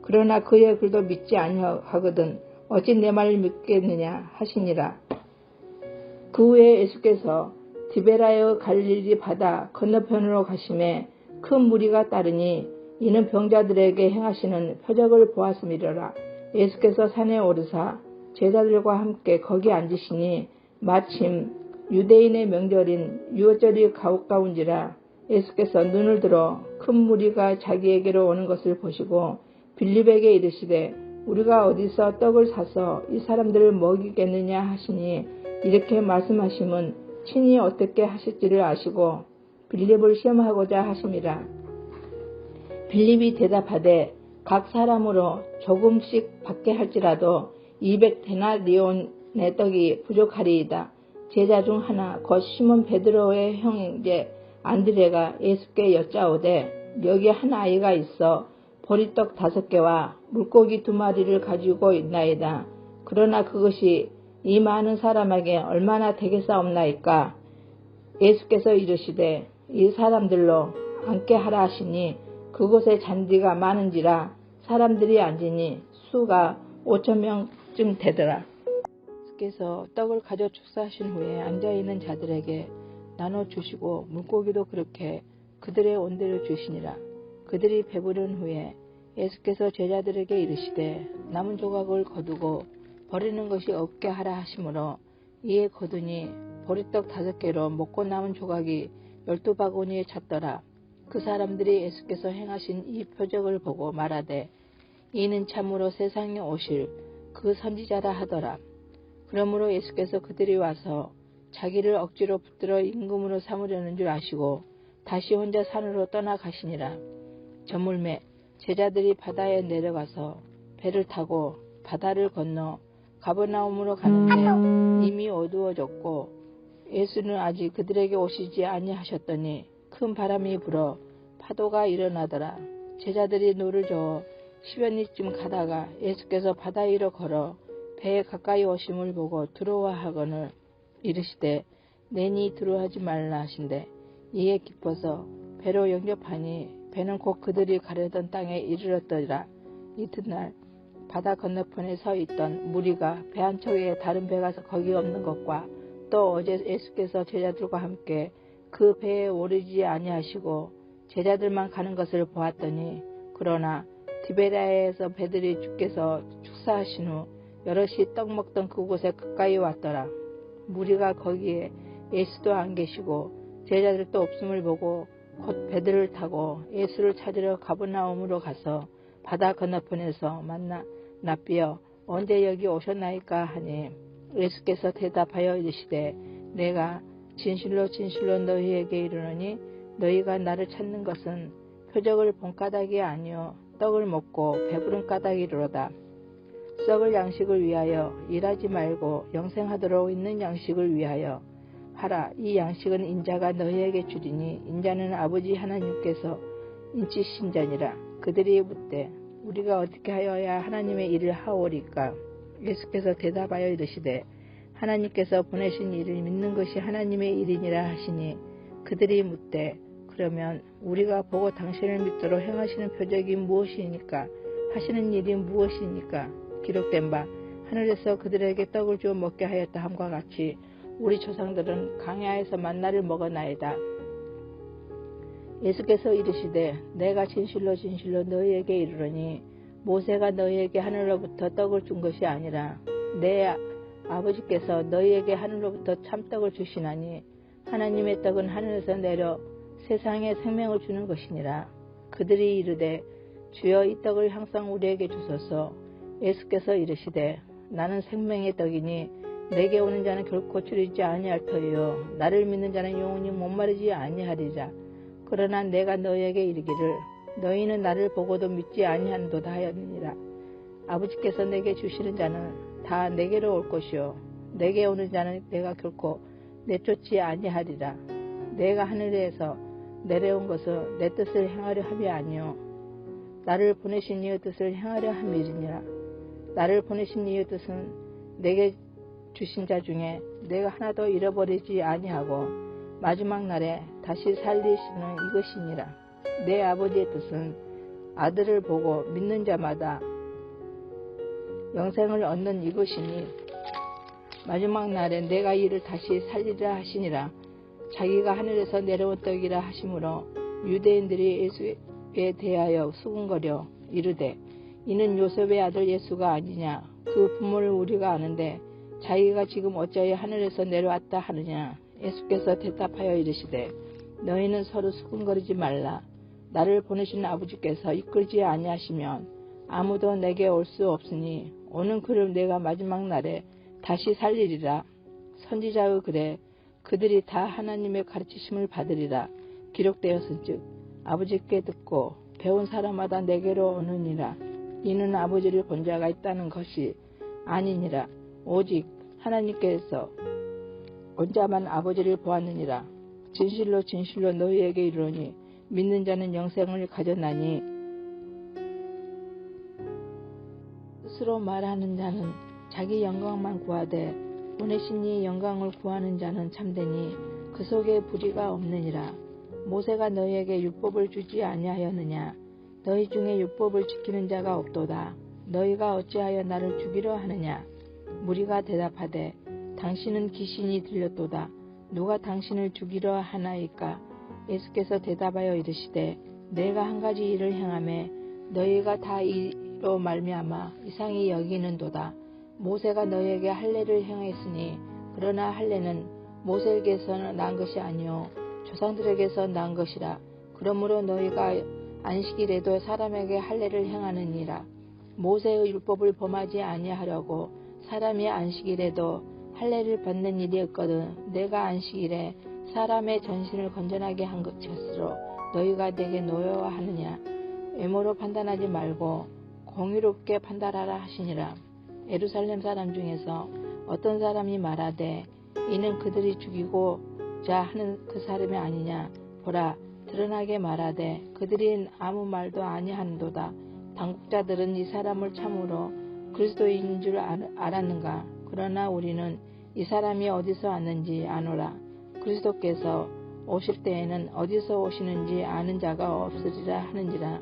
그러나 그의 글도 믿지 아니하거든 어찌 내 말을 믿겠느냐 하시니라. 그 후에 예수께서 디베라의 갈릴리 바다 건너편으로 가심에 큰 무리가 따르니 이는 병자들에게 행하시는 표적을 보았음이로라. 예수께서 산에 오르사 제자들과 함께 거기 앉으시니 마침 유대인의 명절인 유월절이 가까운지라. 예수께서 눈을 들어 큰 무리가 자기에게로 오는 것을 보시고 빌립에게 이르시되 우리가 어디서 떡을 사서 이 사람들을 먹이겠느냐 하시니 이렇게 말씀하심은 친히 어떻게 하실지를 아시고 빌립을 시험하고자 하심이라. 빌립이 대답하되 각 사람으로 조금씩 받게 할지라도 200데나리온의 떡이 부족하리이다. 제자 중 하나 곧 시몬 베드로의 형제 안드레가 예수께 여짜오되 여기 한 아이가 있어 보리떡 5개와 물고기 2마리를 가지고 있나이다. 그러나 그것이 이 많은 사람에게 얼마나 되겠사옵나이까. 예수께서 이르시되 이 사람들로 앉게 하라 하시니 그곳에 잔디가 많은지라 사람들이 앉으니 수가 5,000명쯤 되더라. 예수께서 떡을 가져 축사하신 후에 앉아있는 자들에게 나눠주시고 물고기도 그렇게 그들의 온대로 주시니라. 그들이 배부른 후에 예수께서 제자들에게 이르시되 남은 조각을 거두고 버리는 것이 없게 하라 하시므로 이에 거두니 보리떡 5개로 먹고 남은 조각이 12바구니에 찼더라. 그 사람들이 예수께서 행하신 이 표적을 보고 말하되 이는 참으로 세상에 오실 그 선지자라 하더라. 그러므로 예수께서 그들이 와서 자기를 억지로 붙들어 임금으로 삼으려는 줄 아시고 다시 혼자 산으로 떠나가시니라. 저물매 제자들이 바다에 내려가서 배를 타고 바다를 건너 가버나움으로 가는데 이미 어두워졌고 예수는 아직 그들에게 오시지 아니하셨더니 큰 바람이 불어 파도가 일어나더라. 제자들이 노를 저어 10여 리쯤 가다가 예수께서 바다 위로 걸어 배에 가까이 오심을 보고 두려워 하거늘 이르시되 내니 두려워하지 말라 하신대 이에 기뻐서 배로 영접하니 배는 곧 그들이 가려던 땅에 이르렀더라. 이튿날 바다 건너편에 서 있던 무리가 배 한 척에 다른 배가 거기 없는 것과 또 어제 예수께서 제자들과 함께 그 배에 오르지 아니하시고 제자들만 가는 것을 보았더니 그러나 디베랴에서 배들이 주께서 축사하신 후 여럿이 떡 먹던 그곳에 가까이 왔더라. 무리가 거기에 예수도 안 계시고 제자들도 없음을 보고 곧 배들을 타고 예수를 찾으러 가버나움으로 가서 바다 건너편에서 만나 납비여 언제 여기 오셨나이까 하니 예수께서 대답하여 이르시되 내가 진실로 진실로 너희에게 이르노니 너희가 나를 찾는 것은 표적을 본 까닭이 아니요 떡을 먹고 배부른 까닭이로다. 썩을 양식을 위하여 일하지 말고 영생하도록 있는 양식을 위하여 하라. 이 양식은 인자가 너희에게 주리니 인자는 아버지 하나님께서 인치신 자니라. 그들이 묻되 우리가 어떻게 하여야 하나님의 일을 하오리까? 예수께서 대답하여 이르시되 하나님께서 보내신 일을 믿는 것이 하나님의 일이니라 하시니 그들이 묻되 그러면 우리가 보고 당신을 믿도록 행하시는 표적이 무엇이니까 하시는 일이 무엇이니까 기록된 바 하늘에서 그들에게 떡을 주어 먹게 하였다 함과 같이 우리 조상들은 광야에서 만나를 먹었나이다. 예수께서 이르시되 내가 진실로 진실로 너희에게 이르노니 모세가 너희에게 하늘로부터 떡을 준 것이 아니라 내 아버지께서 너희에게 하늘로부터 참떡을 주시나니 하나님의 떡은 하늘에서 내려 세상에 생명을 주는 것이니라. 그들이 이르되 주여 이 떡을 항상 우리에게 주소서. 예수께서 이르시되 나는 생명의 떡이니 내게 오는 자는 결코 줄이지 아니할 터이요 나를 믿는 자는 영원히 목마르지 아니하리라. 그러나 내가 너희에게 이르기를 너희는 나를 보고도 믿지 아니한도다 하였느니라. 아버지께서 내게 주시는 자는 다 내게로 올 것이요 내게 오는 자는 내가 결코 내쫓지 아니하리라. 내가 하늘에서 내려온 것은 내 뜻을 행하려 함이 아니요 나를 보내신 이의 뜻을 행하려 함이니라. 나를 보내신 이의 뜻은 내게 주신 자 중에 내가 하나도 잃어버리지 아니하고 마지막 날에 다시 살리시는 이것이니라. 내 아버지의 뜻은 아들을 보고 믿는 자마다 영생을 얻는 이것이니 마지막 날에 내가 이를 다시 살리라 하시니라. 자기가 하늘에서 내려온 떡이라 하시므로 유대인들이 예수에 대하여 수군거려 이르되 이는 요셉의 아들 예수가 아니냐. 그 부모를 우리가 아는데 자기가 지금 어찌하여 하늘에서 내려왔다 하느냐. 예수께서 대답하여 이르시되 너희는 서로 수군거리지 말라. 나를 보내신 아버지께서 이끌지 아니하시면 아무도 내게 올 수 없으니 오는 그를 내가 마지막 날에 다시 살리리라. 선지자의 글에 그들이 다 하나님의 가르치심을 받으리라 기록되었은즉 아버지께 듣고 배운 사람마다 내게로 오느니라. 이는 아버지를 본 자가 있다는 것이 아니니라. 오직 하나님께서 온 자만 아버지를 보았느니라. 진실로 진실로 너희에게 이르노니 믿는 자는 영생을 가졌나니 스스로 말하는 자는 자기 영광만 구하되 보내신 이의 영광을 구하는 자는 참되니 그 속에 불의가 없느니라. 모세가 너희에게 율법을 주지 아니하였느냐. 너희 중에 율법을 지키는 자가 없도다. 너희가 어찌하여 나를 죽이려 하느냐. 무리가 대답하되 당신은 귀신이 들렸도다. 누가 당신을 죽이려 하나이까. 예수께서 대답하여 이르시되 내가 한 가지 일을 행하매 너희가 다 이로 말미암아 이상히 여기는도다. 모세가 너희에게 할례를 행했으니 그러나 할례는 모세에게서 난 것이 아니요 조상들에게서 난 것이라. 그러므로 너희가 안식일에도 사람에게 할례를 행하느니라. 모세의 율법을 범하지 아니하려고 사람이 안식일에도 할례를 받는 일이 없거든 내가 안식일에 사람의 전신을 건전하게 한 것으로 너희가 내게 노여워하느냐. 외모로 판단하지 말고 공의롭게 판단하라 하시니라. 예루살렘 사람 중에서 어떤 사람이 말하되 이는 그들이 죽이고자 하는 그 사람이 아니냐. 보라 드러나게 말하되 그들이 아무 말도 아니하는도다. 당국자들은 이 사람을 참으로 그리스도인 줄 알았는가? 그러나 우리는 이 사람이 어디서 왔는지 아노라. 그리스도께서 오실 때에는 어디서 오시는지 아는 자가 없으리라 하는지라.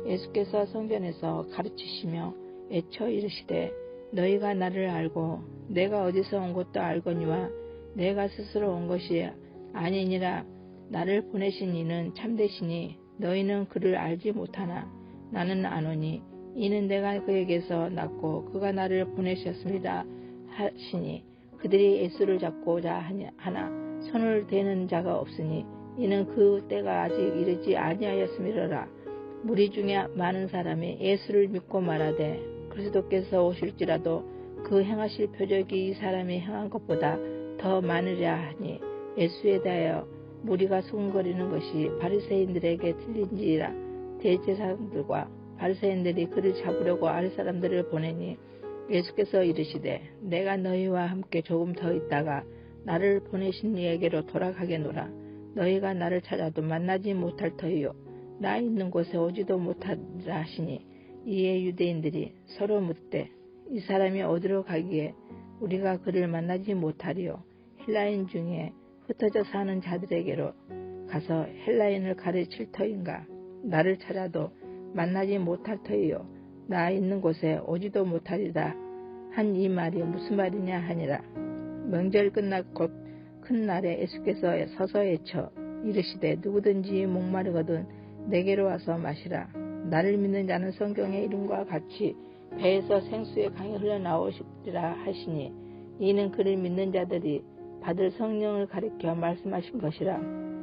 예수께서 성전에서 가르치시며 애쳐 이르시되 너희가 나를 알고 내가 어디서 온 것도 알거니와 내가 스스로 온 것이 아니니라. 나를 보내신 이는 참되시니 너희는 그를 알지 못하나 나는 아노니 이는 내가 그에게서 났고 그가 나를 보내셨습니다 하시니 그들이 예수를 잡고자 하나 손을 대는 자가 없으니 이는 그 때가 아직 이르지 아니하였음이로라. 무리 중에 많은 사람이 예수를 믿고 말하되 그리스도께서 오실지라도 그 행하실 표적이 이 사람이 행한 것보다 더 많으랴 하니 예수에 대하여 무리가 수군거리는 것이 바리새인들에게 틀린지라. 대제사장들과 바리새인들이 그를 잡으려고 아랫사람들을 보내니 예수께서 이르시되 내가 너희와 함께 조금 더 있다가 나를 보내신 이에게로 돌아가게노라. 너희가 나를 찾아도 만나지 못할 터이요 나 있는 곳에 오지도 못하리라 하시니 이에 유대인들이 서로 묻되 이 사람이 어디로 가기에 우리가 그를 만나지 못하리요. 헬라인 중에 흩어져 사는 자들에게로 가서 헬라인을 가르칠 터인가? 나를 찾아도 만나지 못할 터이요 나 있는 곳에 오지도 못하리라 한 이 말이 무슨 말이냐 하니라. 명절 끝나 곧 큰 날에 예수께서 서서 외쳐 이르시되 누구든지 목마르거든 내게로 와서 마시라. 나를 믿는 자는 성경의 이름과 같이 배에서 생수의 강이 흘러나오시리라 하시니 이는 그를 믿는 자들이 받을 성령을 가리켜 말씀하신 것이라.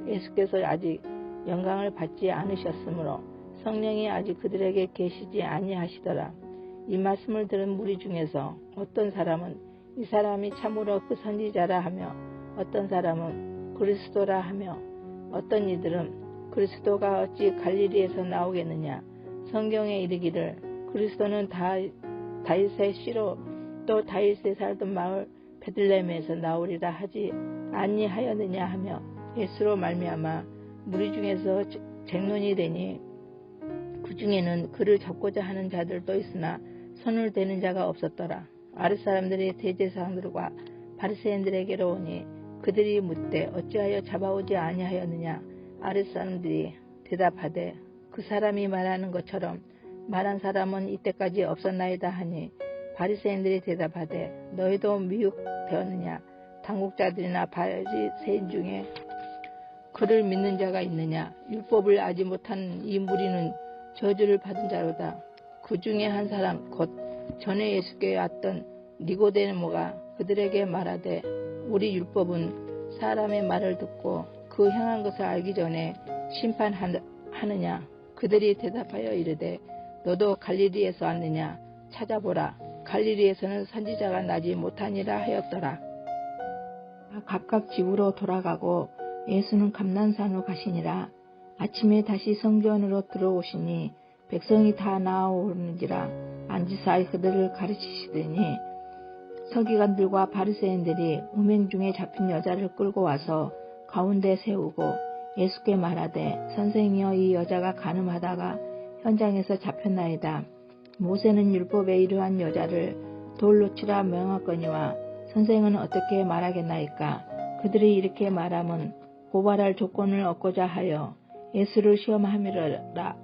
예수께서 아직 영광을 받지 않으셨으므로 성령이 아직 그들에게 계시지 아니하시더라. 이 말씀을 들은 무리 중에서 어떤 사람은 이 사람이 참으로 그 선지자라 하며 어떤 사람은 그리스도라 하며 어떤 이들은 그리스도가 어찌 갈릴리에서 나오겠느냐. 성경에 이르기를 그리스도는 다윗의 씨로 또 다윗에 살던 마을 베들레헴에서 나오리라 하지 아니하였느냐 하며 예수로 말미암아 무리 중에서 쟁론이 되니 그 중에는 그를 잡고자 하는 자들도 있으나 손을 대는 자가 없었더라. 아랫사람들이 대제사장들과 바리새인들에게로 오니 그들이 묻되 어찌하여 잡아오지 아니하였느냐. 아랫사람들이 대답하되 그 사람이 말하는 것처럼 말한 사람은 이때까지 없었나이다 하니 바리새인들이 대답하되 너희도 미혹되었느냐. 당국자들이나 바리새인 중에 그를 믿는 자가 있느냐. 율법을 알지 못하는 이 무리는 저주를 받은 자로다. 그 중에 한 사람 곧 전에 예수께 왔던 니고데모가 그들에게 말하되 우리 율법은 사람의 말을 듣고 그 행한 것을 알기 전에 심판하느냐. 그들이 대답하여 이르되 너도 갈릴리에서 왔느냐. 찾아보라. 갈릴리에서는 선지자가 나지 못하니라 하였더라. 각각 집으로 돌아가고 예수는 감난산으로 가시니라. 아침에 다시 성전으로 들어오시니 백성이 다 나아오는지라. 앉으사 그들을 가르치시더니 서기관들과 바리새인들이 음행 중에 잡힌 여자를 끌고 와서 가운데 세우고 예수께 말하되 선생이여 이 여자가 간음하다가 현장에서 잡혔나이다. 모세는 율법에 이러한 여자를 돌로 치라 명하거니와 선생은 어떻게 말하겠나이까. 그들이 이렇게 말함은 고발할 조건을 얻고자 하여 예수를 시험함이라.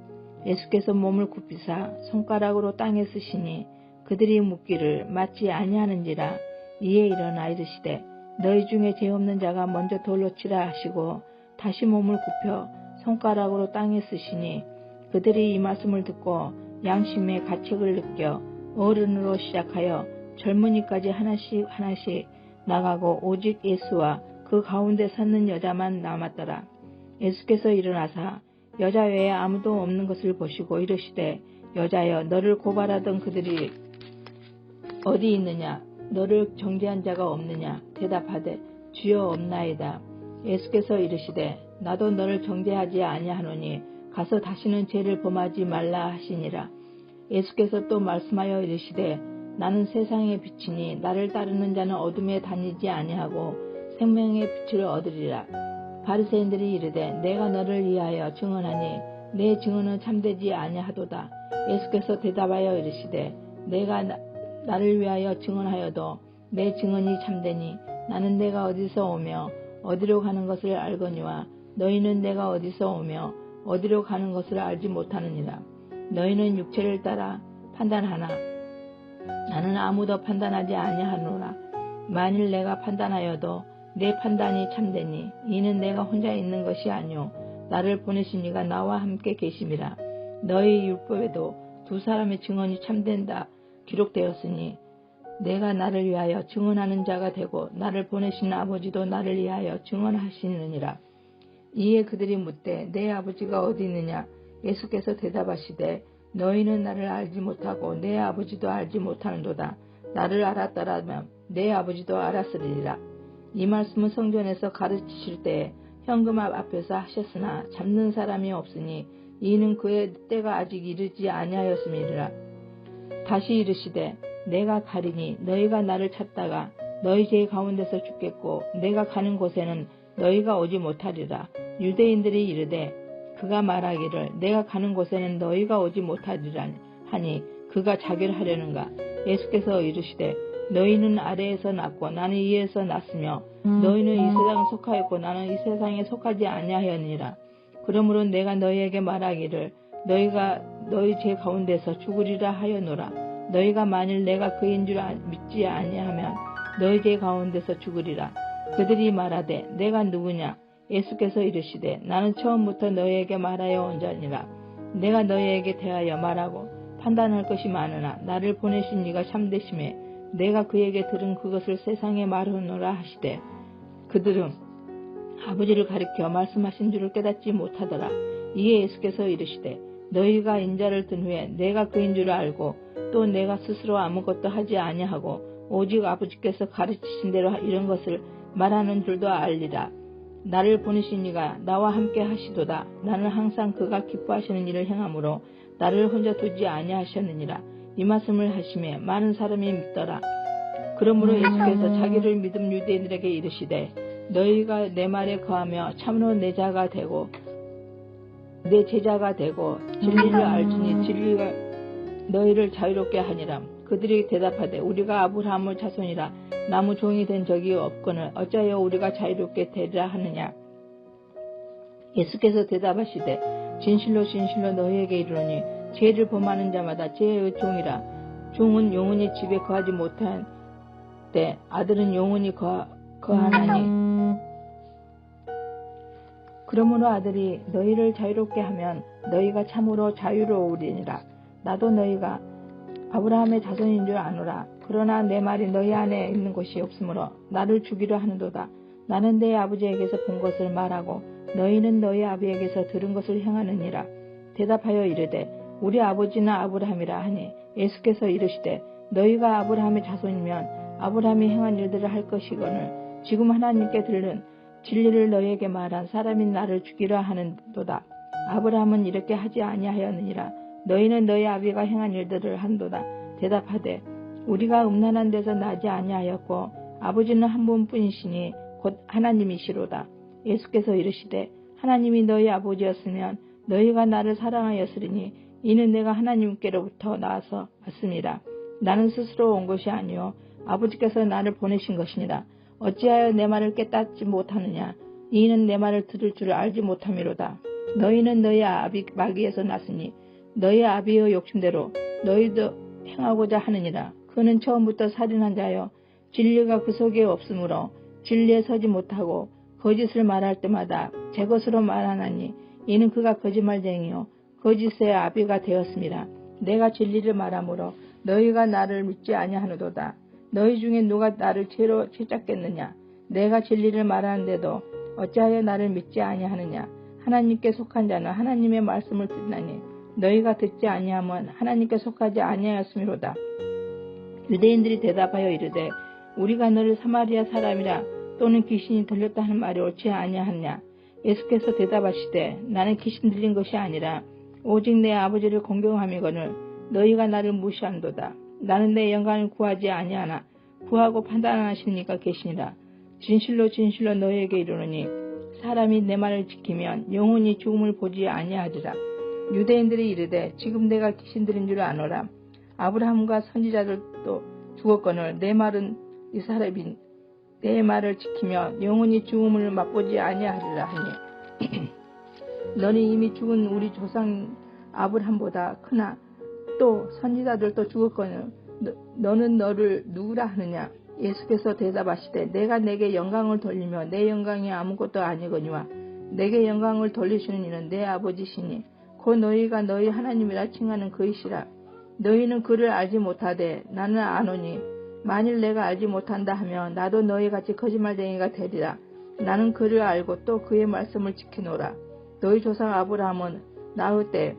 예수께서 몸을 굽히사 손가락으로 땅에 쓰시니 그들이 묻기를 맞지 아니하는지라. 이에 일어나 이르시되 너희 중에 죄 없는 자가 먼저 돌로 치라 하시고 다시 몸을 굽혀 손가락으로 땅에 쓰시니 그들이 이 말씀을 듣고 양심의 가책을 느껴 어른으로 시작하여 젊은이까지 하나씩 나가고 오직 예수와 그 가운데 섰는 여자만 남았더라. 예수께서 일어나사 여자 외에 아무도 없는 것을 보시고 이르시되 여자여 너를 고발하던 그들이 어디 있느냐. 너를 정죄한 자가 없느냐. 대답하되 주여 없나이다. 예수께서 이르시되 나도 너를 정죄하지 아니하노니 가서 다시는 죄를 범하지 말라 하시니라. 예수께서 또 말씀하여 이르시되 나는 세상의 빛이니 나를 따르는 자는 어둠에 다니지 아니하고 생명의 빛을 얻으리라. 바리새인들이 이르되 내가 너를 위하여 증언하니 내 증언은 참되지 아니하도다. 예수께서 대답하여 이르시되 내가 나를 위하여 증언하여도 내 증언이 참되니 나는 내가 어디서 오며 어디로 가는 것을 알거니와 너희는 내가 어디서 오며 어디로 가는 것을 알지 못하느니라. 너희는 육체를 따라 판단하나 나는 아무도 판단하지 아니하노라. 만일 내가 판단하여도 내 판단이 참되니 이는 내가 혼자 있는 것이 아니오 나를 보내신 이가 나와 함께 계심이라. 너희 율법에도 두 사람의 증언이 참된다 기록되었으니 내가 나를 위하여 증언하는 자가 되고 나를 보내신 아버지도 나를 위하여 증언하시느니라. 이에 그들이 묻되 내 아버지가 어디 있느냐? 예수께서 대답하시되 너희는 나를 알지 못하고 내 아버지도 알지 못하는도다. 나를 알았더라면 내 아버지도 알았으리라. 이 말씀은 성전에서 가르치실 때에 현금 앞에서 하셨으나 잡는 사람이 없으니 이는 그의 때가 아직 이르지 아니하였음이니라. 다시 이르시되 내가 가리니 너희가 나를 찾다가 너희 죄 가운데서 죽겠고 내가 가는 곳에는 너희가 오지 못하리라. 유대인들이 이르되 그가 말하기를 내가 가는 곳에는 너희가 오지 못하리라 하니 그가 자기를 하려는가. 예수께서 이르시되 너희는 아래에서 났고 나는 위에서 났으며 너희는 이 세상에 속하였고 나는 이 세상에 속하지 아니하였느니라. 그러므로 내가 너희에게 말하기를 너희가 너희 죄 가운데서 죽으리라 하였노라. 너희가 만일 내가 그인 줄 믿지 아니하면 너희 죄 가운데서 죽으리라. 그들이 말하되 내가 누구냐? 예수께서 이르시되 나는 처음부터 너희에게 말하여 온 자니라. 내가 너희에게 대하여 말하고 판단할 것이 많으나 나를 보내신 이가 참되심에 내가 그에게 들은 그것을 세상에 말하노라 하시되 그들은 아버지를 가리켜 말씀하신 줄을 깨닫지 못하더라. 이에 예수께서 이르시되 너희가 인자를 든 후에 내가 그인 줄을 알고 또 내가 스스로 아무것도 하지 아니하고 오직 아버지께서 가르치신 대로 이런 것을 말하는 줄도 알리라. 나를 보내신 이가 나와 함께 하시도다. 나는 항상 그가 기뻐하시는 일을 행함으로 나를 혼자 두지 아니하셨느니라. 이 말씀을 하시매 많은 사람이 믿더라. 그러므로 예수께서 자기를 믿은 유대인들에게 이르시되 너희가 내 말에 거하며 참으로 내 자가 되고 내 제자가 되고 진리를 알지니 진리가 너희를 자유롭게 하니라. 그들이 대답하되 우리가 아브라함의 자손이라 나무 종이 된 적이 없거늘 어찌하여 우리가 자유롭게 되리라 하느냐. 예수께서 대답하시되 진실로 진실로 너희에게 이르노니 죄를 범하는 자마다 죄의 종이라. 종은 영원히 집에 거하지 못한 때 아들은 영원히 거하나니 그러므로 아들이 너희를 자유롭게 하면 너희가 참으로 자유로우리니라. 나도 너희가 아브라함의 자손인 줄 아노라. 그러나 내 말이 너희 안에 있는 것이 없으므로 나를 죽이려 하는도다. 나는 내 아버지에게서 본 것을 말하고 너희는 너희 아비에게서 들은 것을 행하느니라. 대답하여 이르되 우리 아버지는 아브라함이라 하니 예수께서 이르시되 너희가 아브라함의 자손이면 아브라함이 행한 일들을 할 것이거늘 지금 하나님께 들은 진리를 너희에게 말한 사람이 나를 죽이려 하는도다. 아브라함은 이렇게 하지 아니하였느니라. 너희는 너희 아비가 행한 일들을 한도다. 대답하되 우리가 음란한 데서 나지 아니하였고 아버지는 한 분뿐이시니 곧 하나님이시로다. 예수께서 이르시되 하나님이 너희 아버지였으면 너희가 나를 사랑하였으리니 이는 내가 하나님께로부터 나와서 왔습니다. 나는 스스로 온 것이 아니요 아버지께서 나를 보내신 것이니라. 어찌하여 내 말을 깨닫지 못하느냐. 이는 내 말을 들을 줄 알지 못함이로다. 너희는 너희 아비 마귀에서 났으니 너희 아비의 욕심대로 너희도 행하고자 하느니라. 그는 처음부터 살인한 자여 진리가 그 속에 없으므로 진리에 서지 못하고 거짓을 말할 때마다 제 것으로 말하나니 이는 그가 거짓말쟁이요 거짓의 아비가 되었습니다. 내가 진리를 말하므로 너희가 나를 믿지 아니하노도다. 너희 중에 누가 나를 죄로 채잡겠느냐. 내가 진리를 말하는데도 어찌하여 나를 믿지 아니하느냐. 하나님께 속한 자는 하나님의 말씀을 듣나니 너희가 듣지 아니하면 하나님께 속하지 아니하였음이로다. 유대인들이 대답하여 이르되 우리가 너를 사마리아 사람이라 또는 귀신이 들렸다 하는 말이 옳지 아니하느냐. 예수께서 대답하시되 나는 귀신 들린 것이 아니라 오직 내 아버지를 공경함이거늘 너희가 나를 무시한도다. 나는 내 영광을 구하지 아니하나 구하고 판단하시는 이가 계시니라. 진실로 진실로 너희에게 이르노니 사람이 내 말을 지키면 영원히 죽음을 보지 아니하리라. 유대인들이 이르되 지금 내가 귀신 들린 줄 아노라. 아브라함과 선지자들도 죽었거늘 내 말은 이 사람이 내 말을 지키며 영원히 죽음을 맛보지 아니하리라 하니 너는 이미 죽은 우리 조상 아브라함보다 크나 또 선지자들도 죽었거늘 너는 너를 누구라 하느냐. 예수께서 대답하시되 내가 내게 영광을 돌리며 내 영광이 아무것도 아니거니와 내게 영광을 돌리시는 이는 내 아버지시니 곧 너희가 너희 하나님이라 칭하는 그이시라. 너희는 그를 알지 못하되 나는 아노니 만일 내가 알지 못한다 하면 나도 너희같이 거짓말쟁이가 되리라. 나는 그를 알고 또 그의 말씀을 지키노라. 너희 조상 아브라함은 나흘 때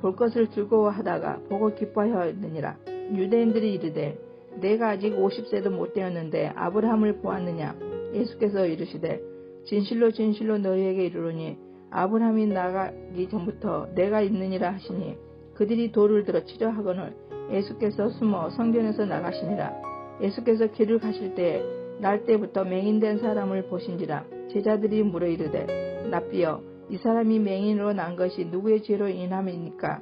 볼 것을 즐거워하다가 보고 기뻐하였느니라. 유대인들이 이르되 내가 아직 50세도 못 되었는데 아브라함을 보았느냐. 예수께서 이르시되 진실로 진실로 너희에게 이르노니 아브라함이 나가기 전부터 내가 있느니라 하시니 그들이 돌을 들어 치려 하거늘 예수께서 숨어 성전에서 나가시니라. 예수께서 길을 가실 때 날 때부터 맹인된 사람을 보신지라. 제자들이 물어 이르되 랍비여 이 사람이 맹인으로 난 것이 누구의 죄로 인함이니까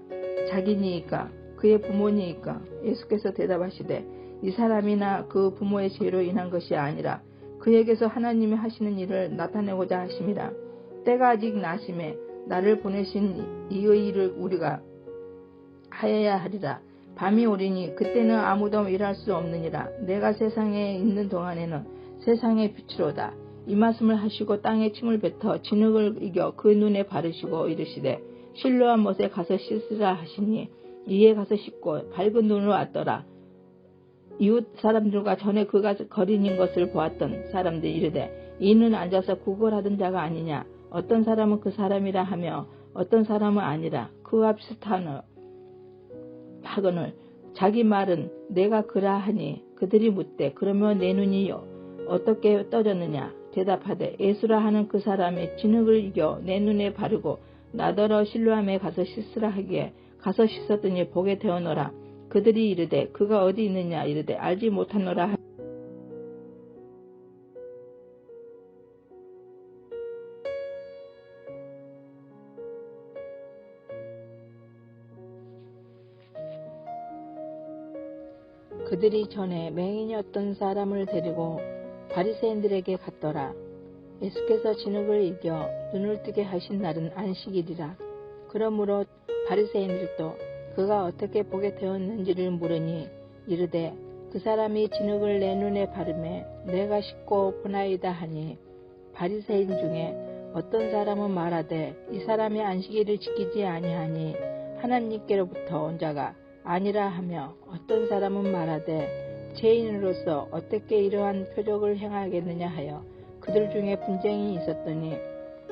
자기니이까 그의 부모니이까. 예수께서 대답하시되 이 사람이나 그 부모의 죄로 인한 것이 아니라 그에게서 하나님이 하시는 일을 나타내고자 하심이라. 때가 아직 나심에 나를 보내신 이의 일을 우리가 하여야 하리라. 밤이 오리니 그때는 아무도 일할 수 없느니라. 내가 세상에 있는 동안에는 세상의 빛이로다. 이 말씀을 하시고 땅에 침을 뱉어 진흙을 이겨 그 눈에 바르시고 이르시되 실로암 못에 가서 씻으라 하시니 이에 가서 씻고 밝은 눈으로 왔더라. 이웃 사람들과 전에 그가 거린인 것을 보았던 사람들이 이르되 이는 앉아서 구걸하던 자가 아니냐. 어떤 사람은 그 사람이라 하며 어떤 사람은 아니라 그와 비슷하거늘 자기 말은 내가 그라 하니 그들이 묻되 그러면 내 눈이 어떻게 떠졌느냐. 대답하되 예수라 하는 그 사람이 진흙을 이겨 내 눈에 바르고 나더러 실로암에 가서 씻으라 하기에 가서 씻었더니 보게 되었노라. 그들이 이르되 그가 어디 있느냐. 이르되 알지 못하노라. 그들이 전에 맹인이었던 사람을 데리고 바리새인들에게 갔더라. 예수께서 진흙을 이겨 눈을 뜨게 하신 날은 안식일이라. 그러므로 바리새인들도 그가 어떻게 보게 되었는지를 물으니 이르되 그 사람이 진흙을 내 눈에 바르매 내가 씻고 보나이다 하니 바리새인 중에 어떤 사람은 말하되 이 사람이 안식일을 지키지 아니하니 하나님께로부터 온 자가 아니라 하며 어떤 사람은 말하되 죄인으로서 어떻게 이러한 표적을 행하겠느냐 하여 그들 중에 분쟁이 있었더니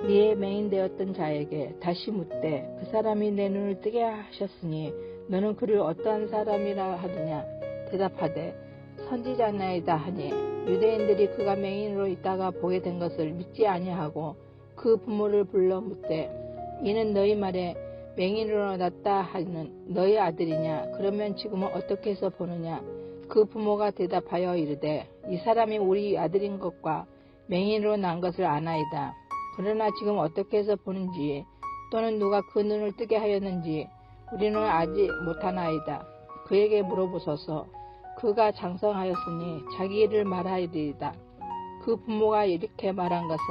이에 맹인되었던 자에게 다시 묻되 그 사람이 내 눈을 뜨게 하셨으니 너는 그를 어떠한 사람이라 하느냐. 대답하되 선지자나이다 하니 유대인들이 그가 맹인으로 있다가 보게 된 것을 믿지 아니하고 그 부모를 불러 묻되 이는 너희 말에 맹인으로 났다 하는 너희 아들이냐. 그러면 지금은 어떻게 해서 보느냐. 그 부모가 대답하여 이르되 이 사람이 우리 아들인 것과 맹인으로 난 것을 아나이다. 그러나 지금 어떻게 해서 보는지 또는 누가 그 눈을 뜨게 하였는지 우리는 알지 못하나이다. 그에게 물어보소서. 그가 장성하였으니 자기 일을 말하리이다. 그 부모가 이렇게 말한 것은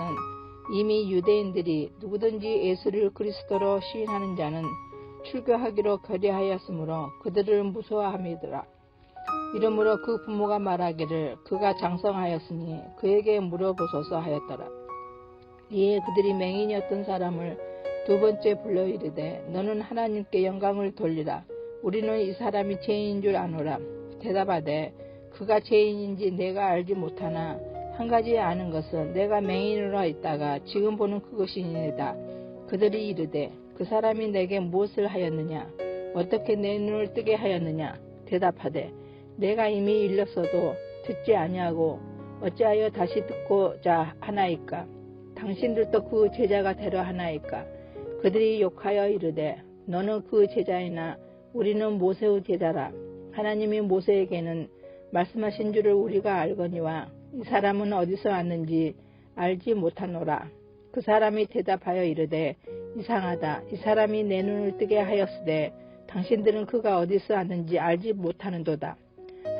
이미 유대인들이 누구든지 예수를 그리스도로 시인하는 자는 출교하기로 결의하였으므로 그들을 무서워함이더라. 이러므로 그 부모가 말하기를 그가 장성하였으니 그에게 물어보소서 하였더라. 이에 그들이 맹인이었던 사람을 두 번째 불러 이르되 너는 하나님께 영광을 돌리라. 우리는 이 사람이 죄인인 줄 아노라. 대답하되 그가 죄인인지 내가 알지 못하나 한 가지 아는 것은 내가 맹인으로 있다가 지금 보는 그것이니이다. 그들이 이르되 그 사람이 내게 무엇을 하였느냐. 어떻게 내 눈을 뜨게 하였느냐. 대답하되 내가 이미 일렀어도 듣지 아니하고 어찌하여 다시 듣고자 하나이까. 당신들도 그 제자가 되려 하나이까. 그들이 욕하여 이르되 너는 그 제자이나 우리는 모세의 제자라. 하나님이 모세에게는 말씀하신 줄을 우리가 알거니와 이 사람은 어디서 왔는지 알지 못하노라. 그 사람이 대답하여 이르되 이상하다. 이 사람이 내 눈을 뜨게 하였으되 당신들은 그가 어디서 왔는지 알지 못하는도다.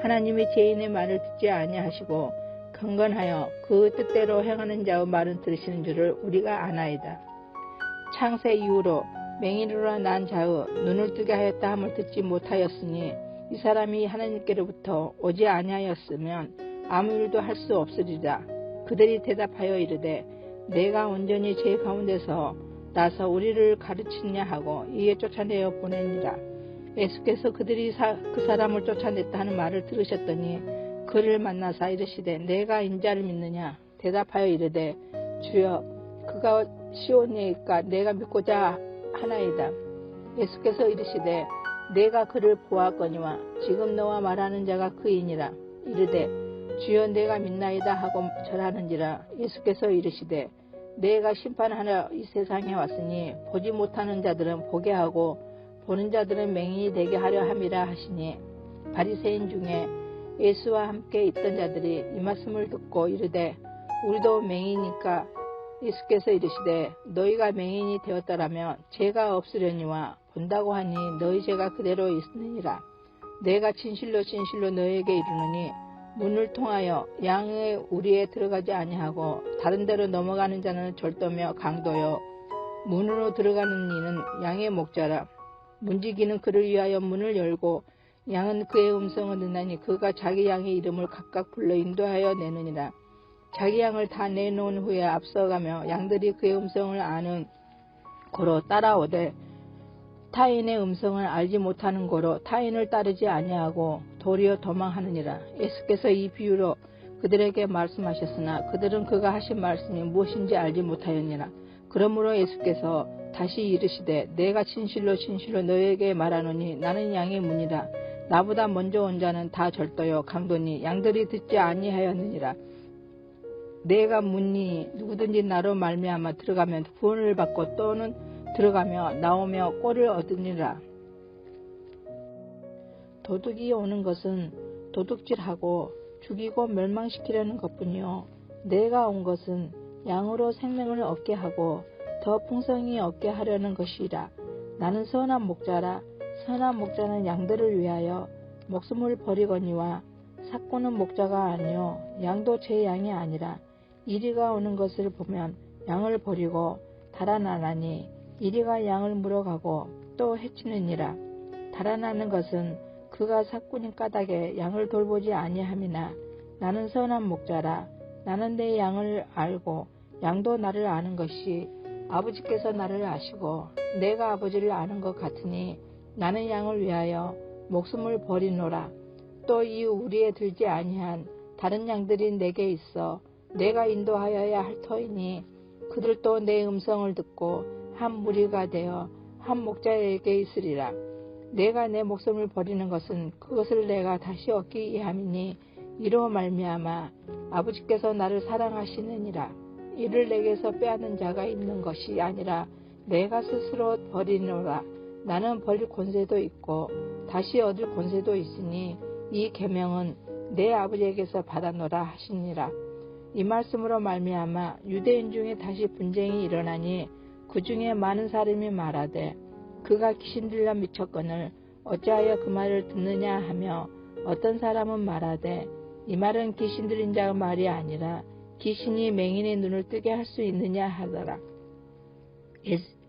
하나님이 죄인의 말을 듣지 아니하시고 경건하여 그 뜻대로 행하는 자의 말은 들으시는 줄을 우리가 아나이다. 창세 이후로 맹인으로 난 자의 눈을 뜨게 하였다 함을 듣지 못하였으니 이 사람이 하나님께로부터 오지 아니하였으면 아무 일도 할 수 없으리라. 그들이 대답하여 이르되 내가 온전히 죄 가운데서 나서 우리를 가르치냐 하고 이에 쫓아내어 보내니라. 예수께서 그들이 그 사람을 쫓아냈다 하는 말을 들으셨더니 그를 만나사 이르시되 내가 인자를 믿느냐. 대답하여 이르되 주여 그가 시온이니까 내가 믿고자 하나이다. 예수께서 이르시되 내가 그를 보았거니와 지금 너와 말하는 자가 그이니라. 이르되 주여 내가 믿나이다 하고 절하는지라. 예수께서 이르시되 내가 심판하러 이 세상에 왔으니 보지 못하는 자들은 보게 하고 보는 자들은 맹인이 되게 하려 함이라 하시니 바리새인 중에 예수와 함께 있던 자들이 이 말씀을 듣고 이르되 우리도 맹인이니까. 예수께서 이르시되 너희가 맹인이 되었더라면 죄가 없으려니와 본다고 하니 너희 죄가 그대로 있느니라. 내가 진실로 진실로 너희에게 이르노니 문을 통하여 양의 우리에 들어가지 아니하고 다른 데로 넘어가는 자는 절도며 강도요 문으로 들어가는 이는 양의 목자라. 문지기는 그를 위하여 문을 열고 양은 그의 음성을 듣나니 그가 자기 양의 이름을 각각 불러 인도하여 내느니라. 자기 양을 다 내놓은 후에 앞서가며 양들이 그의 음성을 아는 고로 따라오되 타인의 음성을 알지 못하는 고로 타인을 따르지 아니하고 도리어 도망하느니라. 예수께서 이 비유로 그들에게 말씀하셨으나 그들은 그가 하신 말씀이 무엇인지 알지 못하였니라. 그러므로 예수께서 다시 이르시되 내가 진실로 진실로 너희에게 말하노니 나는 양의 문이라. 나보다 먼저 온 자는 다 절도요 강도니 양들이 듣지 아니하였느니라. 내가 문이니 누구든지 나로 말미암아 들어가면 구원을 받고 또는 들어가며 나오며 꼴을 얻으니라. 도둑이 오는 것은 도둑질하고 죽이고 멸망시키려는 것뿐이요 내가 온 것은 양으로 생명을 얻게 하고 더 풍성히 얻게 하려는 것이라. 나는 선한 목자라. 선한 목자는 양들을 위하여 목숨을 버리거니와 삭고는 목자가 아니요 양도 제 양이 아니라. 이리가 오는 것을 보면 양을 버리고 달아나나니 이리가 양을 물어가고 또 해치느니라. 달아나는 것은 그가 삭고는 까닭에 양을 돌보지 아니함이나 나는 선한 목자라. 나는 내 양을 알고 양도 나를 아는 것이 아버지께서 나를 아시고 내가 아버지를 아는 것 같으니 나는 양을 위하여 목숨을 버리노라. 또 이 우리에 들지 아니한 다른 양들이 내게 있어 내가 인도하여야 할 터이니 그들도 내 음성을 듣고 한 무리가 되어 한 목자에게 있으리라. 내가 내 목숨을 버리는 것은 그것을 내가 다시 얻기 위함이니 이로 말미암아 아버지께서 나를 사랑하시느니라. 이를 내게서 빼앗는 자가 있는 것이 아니라 내가 스스로 버리노라. 나는 버릴 권세도 있고 다시 얻을 권세도 있으니 이 계명은 내 아버지에게서 받아노라 하시니라. 이 말씀으로 말미암아 유대인 중에 다시 분쟁이 일어나니 그 중에 많은 사람이 말하되 그가 귀신 들려 미쳤거늘 어찌하여 그 말을 듣느냐 하며 어떤 사람은 말하되 이 말은 귀신 들린 자의 말이 아니라 귀신이 맹인의 눈을 뜨게 할 수 있느냐 하더라.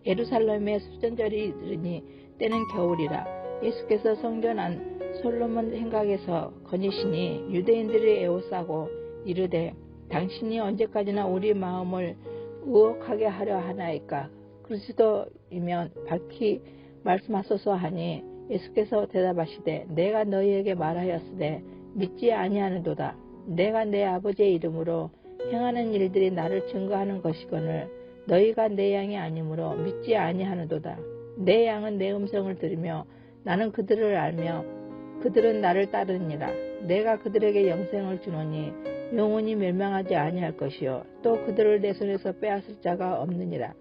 예루살렘에 수전절이 이르니 때는 겨울이라. 예수께서 성전 안 솔로몬 행각에서 거니시니 유대인들이 애워싸고 이르되 당신이 언제까지나 우리 마음을 의혹하게 하려 하나이까. 그리스도이면 밝히 말씀하소서 하니 예수께서 대답하시되 내가 너희에게 말하였으되 믿지 아니하는도다. 내가 내 아버지의 이름으로 행하는 일들이 나를 증거하는 것이거늘 너희가 내 양이 아니므로 믿지 아니하는도다. 내 양은 내 음성을 들으며 나는 그들을 알며 그들은 나를 따르니라. 내가 그들에게 영생을 주노니 영원히 멸망하지 아니할 것이요 또 그들을 내 손에서 빼앗을 자가 없느니라.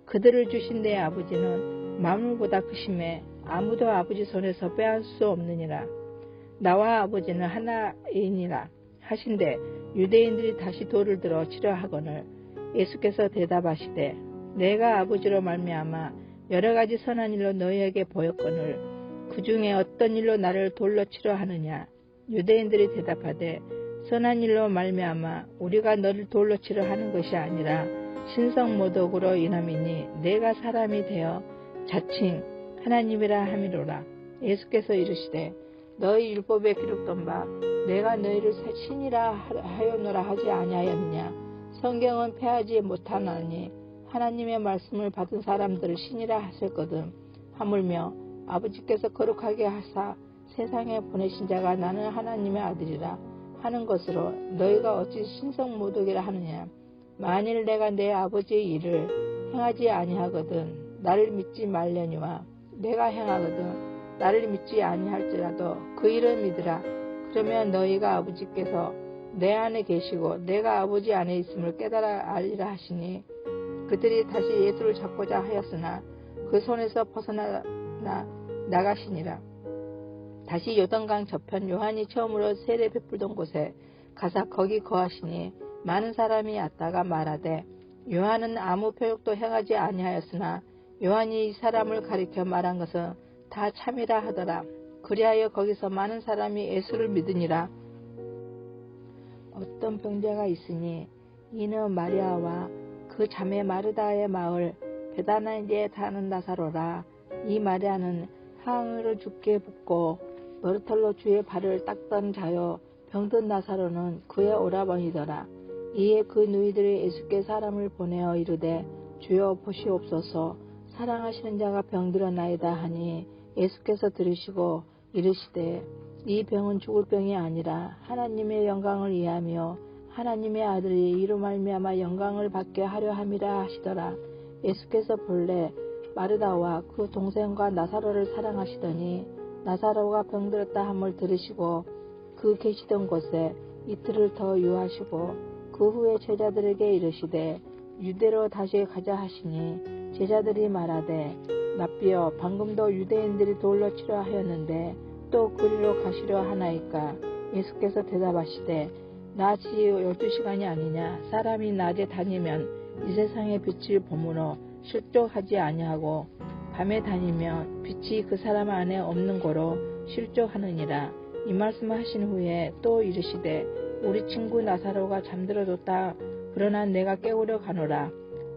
그들을 주신 내 아버지는 만물보다 크심에 아무도 아버지 손에서 빼앗을 수 없느니라. 나와 아버지는 하나이니라 하신대 유대인들이 다시 돌을 들어 치려 하거늘 예수께서 대답하시되 내가 아버지로 말미암아 여러 가지 선한 일로 너희에게 보였거늘 그 중에 어떤 일로 나를 돌로 치려 하느냐. 유대인들이 대답하되 선한 일로 말미암아 우리가 너를 돌로 치려 하는 것이 아니라 신성모독으로 인함이니 내가 사람이 되어 자칭 하나님이라 함이로라. 예수께서 이르시되 너희 율법에 기록된 바 내가 너희를 신이라 하였노라 하지 아니하였느냐. 성경은 패하지 못하나니 하나님의 말씀을 받은 사람들을 신이라 하셨거든. 하물며 아버지께서 거룩하게 하사 세상에 보내신 자가 나는 하나님의 아들이라 하는 것으로 너희가 어찌 신성모독이라 하느냐. 만일 내가 내 아버지의 일을 행하지 아니하거든 나를 믿지 말려니와 내가 행하거든 나를 믿지 아니할지라도 그 일을 믿으라. 그러면 너희가 아버지께서 내 안에 계시고 내가 아버지 안에 있음을 깨달아 알리라 하시니 그들이 다시 예수를 잡고자 하였으나 그 손에서 벗어나 나가시니라. 다시 요단강 저편 요한이 처음으로 세례 베풀던 곳에 가사 거기 거하시니 많은 사람이 왔다가 말하되 요한은 아무 표적도 행하지 아니하였으나 요한이 이 사람을 가리켜 말한 것은 다 참이라 하더라. 그리하여 거기서 많은 사람이 예수를 믿으니라. 어떤 병자가 있으니 이는 마리아와 그 자매 마르다의 마을 베다니에 사는 나사로라. 이 마리아는 향으로 죽게 붓고 머리털로 주의 발을 닦던 자요 병든 나사로는 그의 오라버니더라. 이에 그 누이들이 예수께 사람을 보내어 이르되 주여 보시옵소서 사랑하시는 자가 병들었나이다 하니 예수께서 들으시고 이르시되 이 병은 죽을 병이 아니라 하나님의 영광을 위하며 하나님의 아들이 이로 말미암아 영광을 받게 하려 함이라 하시더라. 예수께서 본래 마르다와 그 동생과 나사로를 사랑하시더니 나사로가 병들었다 함을 들으시고 그 계시던 곳에 이틀을 더 유하시고 그 후에 제자들에게 이르시되 유대로 다시 가자 하시니 제자들이 말하되 랍비여 방금도 유대인들이 돌로 치려 하였는데 또 그리로 가시려 하나이까. 예수께서 대답하시되 낮이 12시간이 아니냐. 사람이 낮에 다니면 이 세상의 빛을 보므로 실족하지 아니하고 밤에 다니면 빛이 그 사람 안에 없는 고로 실족하느니라. 이 말씀을 하신 후에 또 이르시되 우리 친구 나사로가 잠들어졌다. 그러나 내가 깨우려 가노라.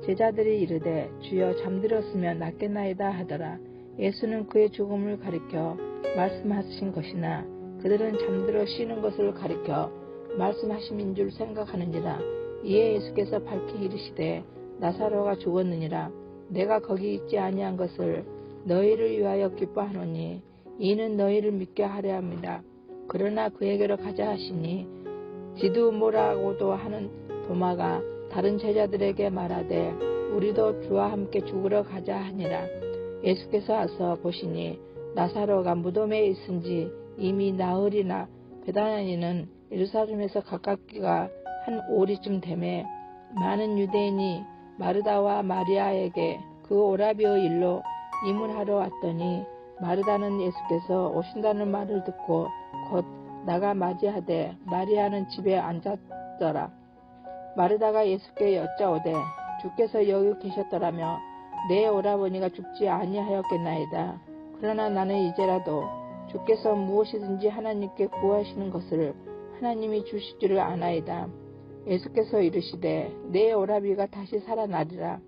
제자들이 이르되 주여 잠들었으면 낫겠나이다 하더라. 예수는 그의 죽음을 가리켜 말씀하신 것이나 그들은 잠들어 쉬는 것을 가리켜 말씀하심인 줄 생각하느니라. 이에 예수께서 밝히 이르시되 나사로가 죽었느니라. 내가 거기 있지 아니한 것을 너희를 위하여 기뻐하노니 이는 너희를 믿게 하려 함이라. 그러나 그에게로 가자 하시니 디두모라고도 하는 도마가 다른 제자들에게 말하되 우리도 주와 함께 죽으러 가자 하니라. 예수께서 와서 보시니 나사로가 무덤에 있은지 이미 나흘이나 베다니는 예루살렘에서 가깝기가 한 오리쯤 되매 많은 유대인이 마르다와 마리아에게 그 오라비의 일로 이문하러 왔더니 마르다는 예수께서 오신다는 말을 듣고 곧 나가 맞이하되 마리아는 집에 앉았더라. 마르다가 예수께 여짜오되 주께서 여기 계셨더라며 내 오라버니가 죽지 아니하였겠나이다. 그러나 나는 이제라도 주께서 무엇이든지 하나님께 구하시는 것을 하나님이 주실 줄을 아나이다. 예수께서 이르시되 내 오라비가 다시 살아나리라.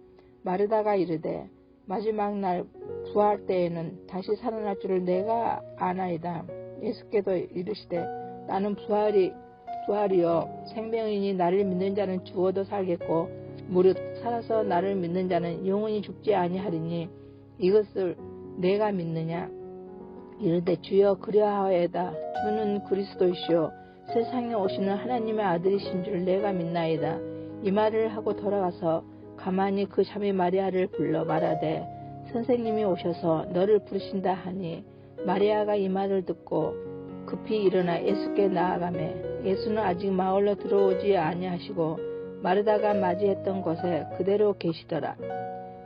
마르다가 이르되 마지막 날 부활 때에는 다시 살아날 줄을 내가 아나이다. 예수께서 이르시되 나는 부활이요 생명이니 나를 믿는 자는 죽어도 살겠고 무릇 살아서 나를 믿는 자는 영원히 죽지 아니하리니 이것을 내가 믿느냐. 이르되 주여 그리하오이다. 주는 그리스도이시오 세상에 오시는 하나님의 아들이신 줄 내가 믿나이다. 이 말을 하고 돌아가서 가만히 그 자매 마리아를 불러 말하되 선생님이 오셔서 너를 부르신다 하니 마리아가 이 말을 듣고 급히 일어나 예수께 나아가매 예수는 아직 마을로 들어오지 아니하시고 마르다가 맞이했던 곳에 그대로 계시더라.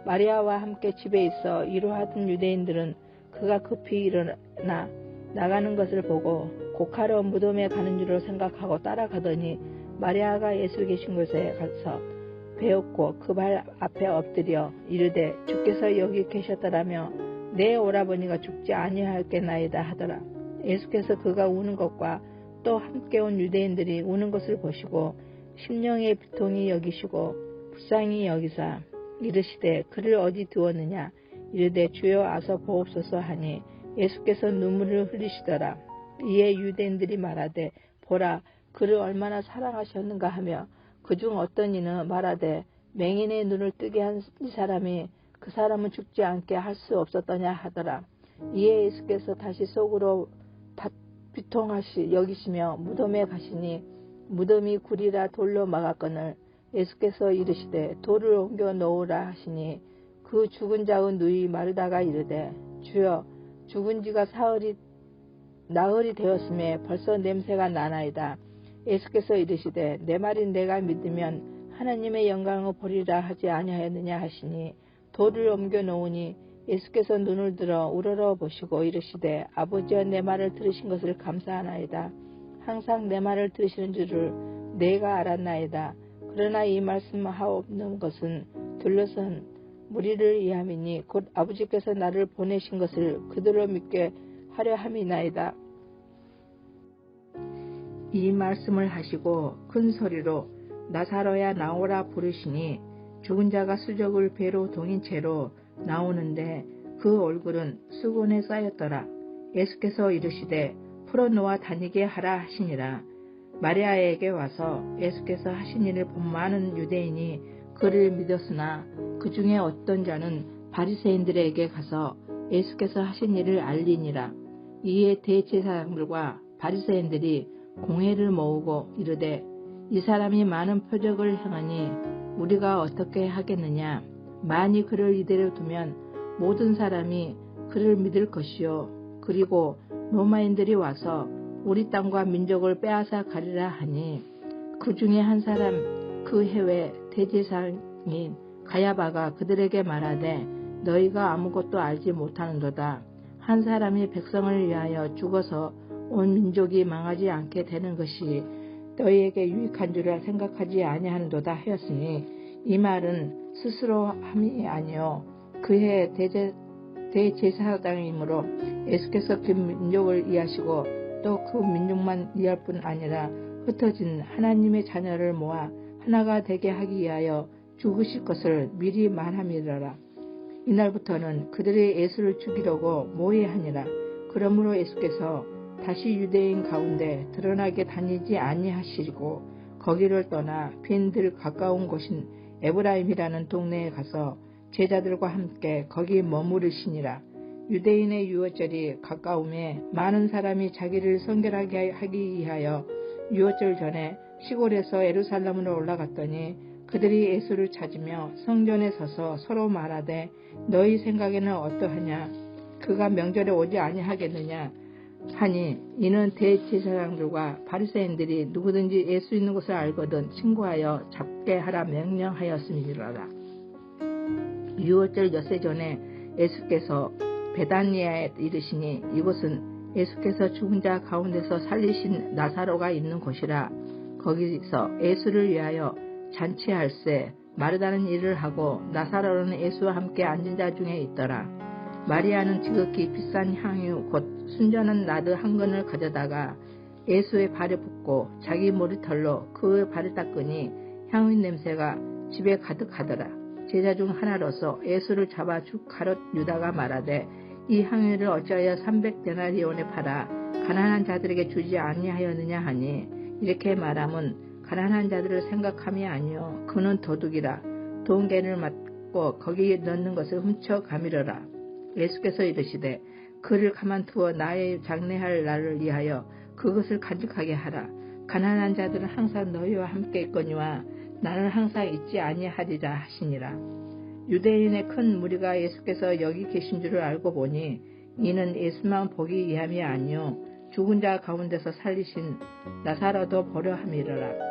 마리아와 함께 집에 있어 이루하던 유대인들은 그가 급히 일어나 나가는 것을 보고 곡하러 무덤에 가는 줄로 생각하고 따라가더니 마리아가 예수 계신 곳에 가서 배웠고 그 발 앞에 엎드려 이르되 주께서 여기 계셨더라며 내 오라버니가 죽지 아니하였겠나이다 하더라. 예수께서 그가 우는 것과 또 함께 온 유대인들이 우는 것을 보시고 심령의 비통이 여기시고 불쌍히 여기사 이르시되 그를 어디 두었느냐 이르되 주여 아서 보옵소서 하니 예수께서 눈물을 흘리시더라. 이에 유대인들이 말하되 보라 그를 얼마나 사랑하셨는가 하며 그중 어떤 이는 말하되 맹인의 눈을 뜨게 한 이 사람이 그 사람은 죽지 않게 할 수 없었더냐 하더라. 이에 예수께서 다시 속으로 비통하시 여기시며 무덤에 가시니 무덤이 굴이라 돌로 막았거늘 예수께서 이르시되 돌을 옮겨 놓으라 하시니 그 죽은 자의 누이 마르다가 이르되 주여 죽은 지가 나흘이 되었음에 벌써 냄새가 나나이다. 예수께서 이르시되 내 말이 내가 믿으면 하나님의 영광을 보리라 하지 아니하였느냐 하시니 돌을 옮겨 놓으니 예수께서 눈을 들어 우러러 보시고 이르시되 아버지여 내 말을 들으신 것을 감사하나이다. 항상 내 말을 들으시는 줄을 내가 알았나이다. 그러나 이 말씀하옵는 것은 둘러선 무리를 위함이니 곧 아버지께서 나를 보내신 것을 그대로 믿게 하려 함이나이다. 이 말씀을 하시고 큰 소리로 나사로야 나오라 부르시니 죽은 자가 수족을 배로 동인 채로 나오는데 그 얼굴은 수건에 쌓였더라. 예수께서 이르시되 풀어놓아 다니게 하라 하시니라. 마리아에게 와서 예수께서 하신 일을 본 많은 유대인이 그를 믿었으나 그 중에 어떤 자는 바리새인들에게 가서 예수께서 하신 일을 알리니라. 이에 대제사장들과 바리새인들이 공회를 모으고 이르되 이 사람이 많은 표적을 행하니 우리가 어떻게 하겠느냐. 만일 그를 이대로 두면 모든 사람이 그를 믿을 것이요. 그리고 로마인들이 와서 우리 땅과 민족을 빼앗아 가리라 하니 그 중에 한 사람 그 해외 대제사장인 가야바가 그들에게 말하되 너희가 아무것도 알지 못하는도다. 한 사람이 백성을 위하여 죽어서 온 민족이 망하지 않게 되는 것이 너희에게 유익한 줄을 생각하지 아니하는도다 하였으니 이 말은 스스로 함이 아니요 그해 대제사장이므로 예수께서 그 민족을 이해하시고 또 그 민족만 이해할 뿐 아니라 흩어진 하나님의 자녀를 모아 하나가 되게 하기 위하여 죽으실 것을 미리 말함이더라. 이날부터는 그들이 예수를 죽이려고 모의하니라. 그러므로 예수께서 다시 유대인 가운데 드러나게 다니지 아니하시고 거기를 떠나 빈들 가까운 곳인 에브라임이라는 동네에 가서 제자들과 함께 거기 머무르시니라. 유대인의 유월절이 가까움에 많은 사람이 자기를 성결하게 하기 위하여 유월절 전에 시골에서 예루살렘으로 올라갔더니 그들이 예수를 찾으며 성전에 서서 서로 말하되 너희 생각에는 어떠하냐. 그가 명절에 오지 아니하겠느냐 하니 이는 대제사장들과 바리새인들이 누구든지 예수 있는 것을 알거든 신고하여 잡게 하라 명령하였음이니라. 유월절 엿새 전에 예수께서 베다니아에 이르시니 이곳은 예수께서 죽은 자 가운데서 살리신 나사로가 있는 곳이라. 거기서 예수를 위하여 잔치할세 마르다는 일을 하고 나사로는 예수와 함께 앉은 자 중에 있더라. 마리아는 지극히 비싼 향유 곧 순전한 나드 한 근을 가져다가 예수의 발에 붓고 자기 머리털로 그 발을 닦으니 향유 냄새가 집에 가득하더라. 제자 중 하나로서 예수를 잡아 주 가롯 유다가 말하되 이 향유를 어찌하여 300데나리온에 팔아 가난한 자들에게 주지 아니하였느냐 하니 이렇게 말함은 가난한 자들을 생각함이 아니요 그는 도둑이라. 돈개를 맞고 거기에 넣는 것을 훔쳐 가미러라. 예수께서 이르시되 그를 가만두어 나의 장례할 날을 위하여 그것을 간직하게 하라. 가난한 자들은 항상 너희와 함께 있거니와 나는 항상 있지 아니하리라 하시니라. 유대인의 큰 무리가 예수께서 여기 계신 줄을 알고 보니 이는 예수만 보기 위함이 아니요 죽은 자 가운데서 살리신 나사로도 보려 함이로라.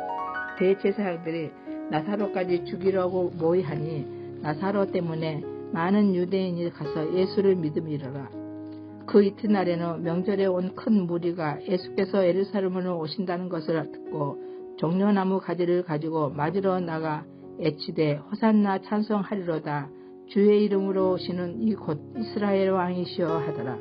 대제사장들이 나사로까지 죽이려고 모의하니 나사로 때문에 많은 유대인이 가서 예수를 믿음이로라. 그 이튿날에는 명절에 온 큰 무리가 예수께서 예루살렘으로 오신다는 것을 듣고 종려나무 가지를 가지고 맞으러 나가 애치되 호산나 찬송하리로다. 주의 이름으로 오시는 이 곧 이스라엘 왕이시여 하더라.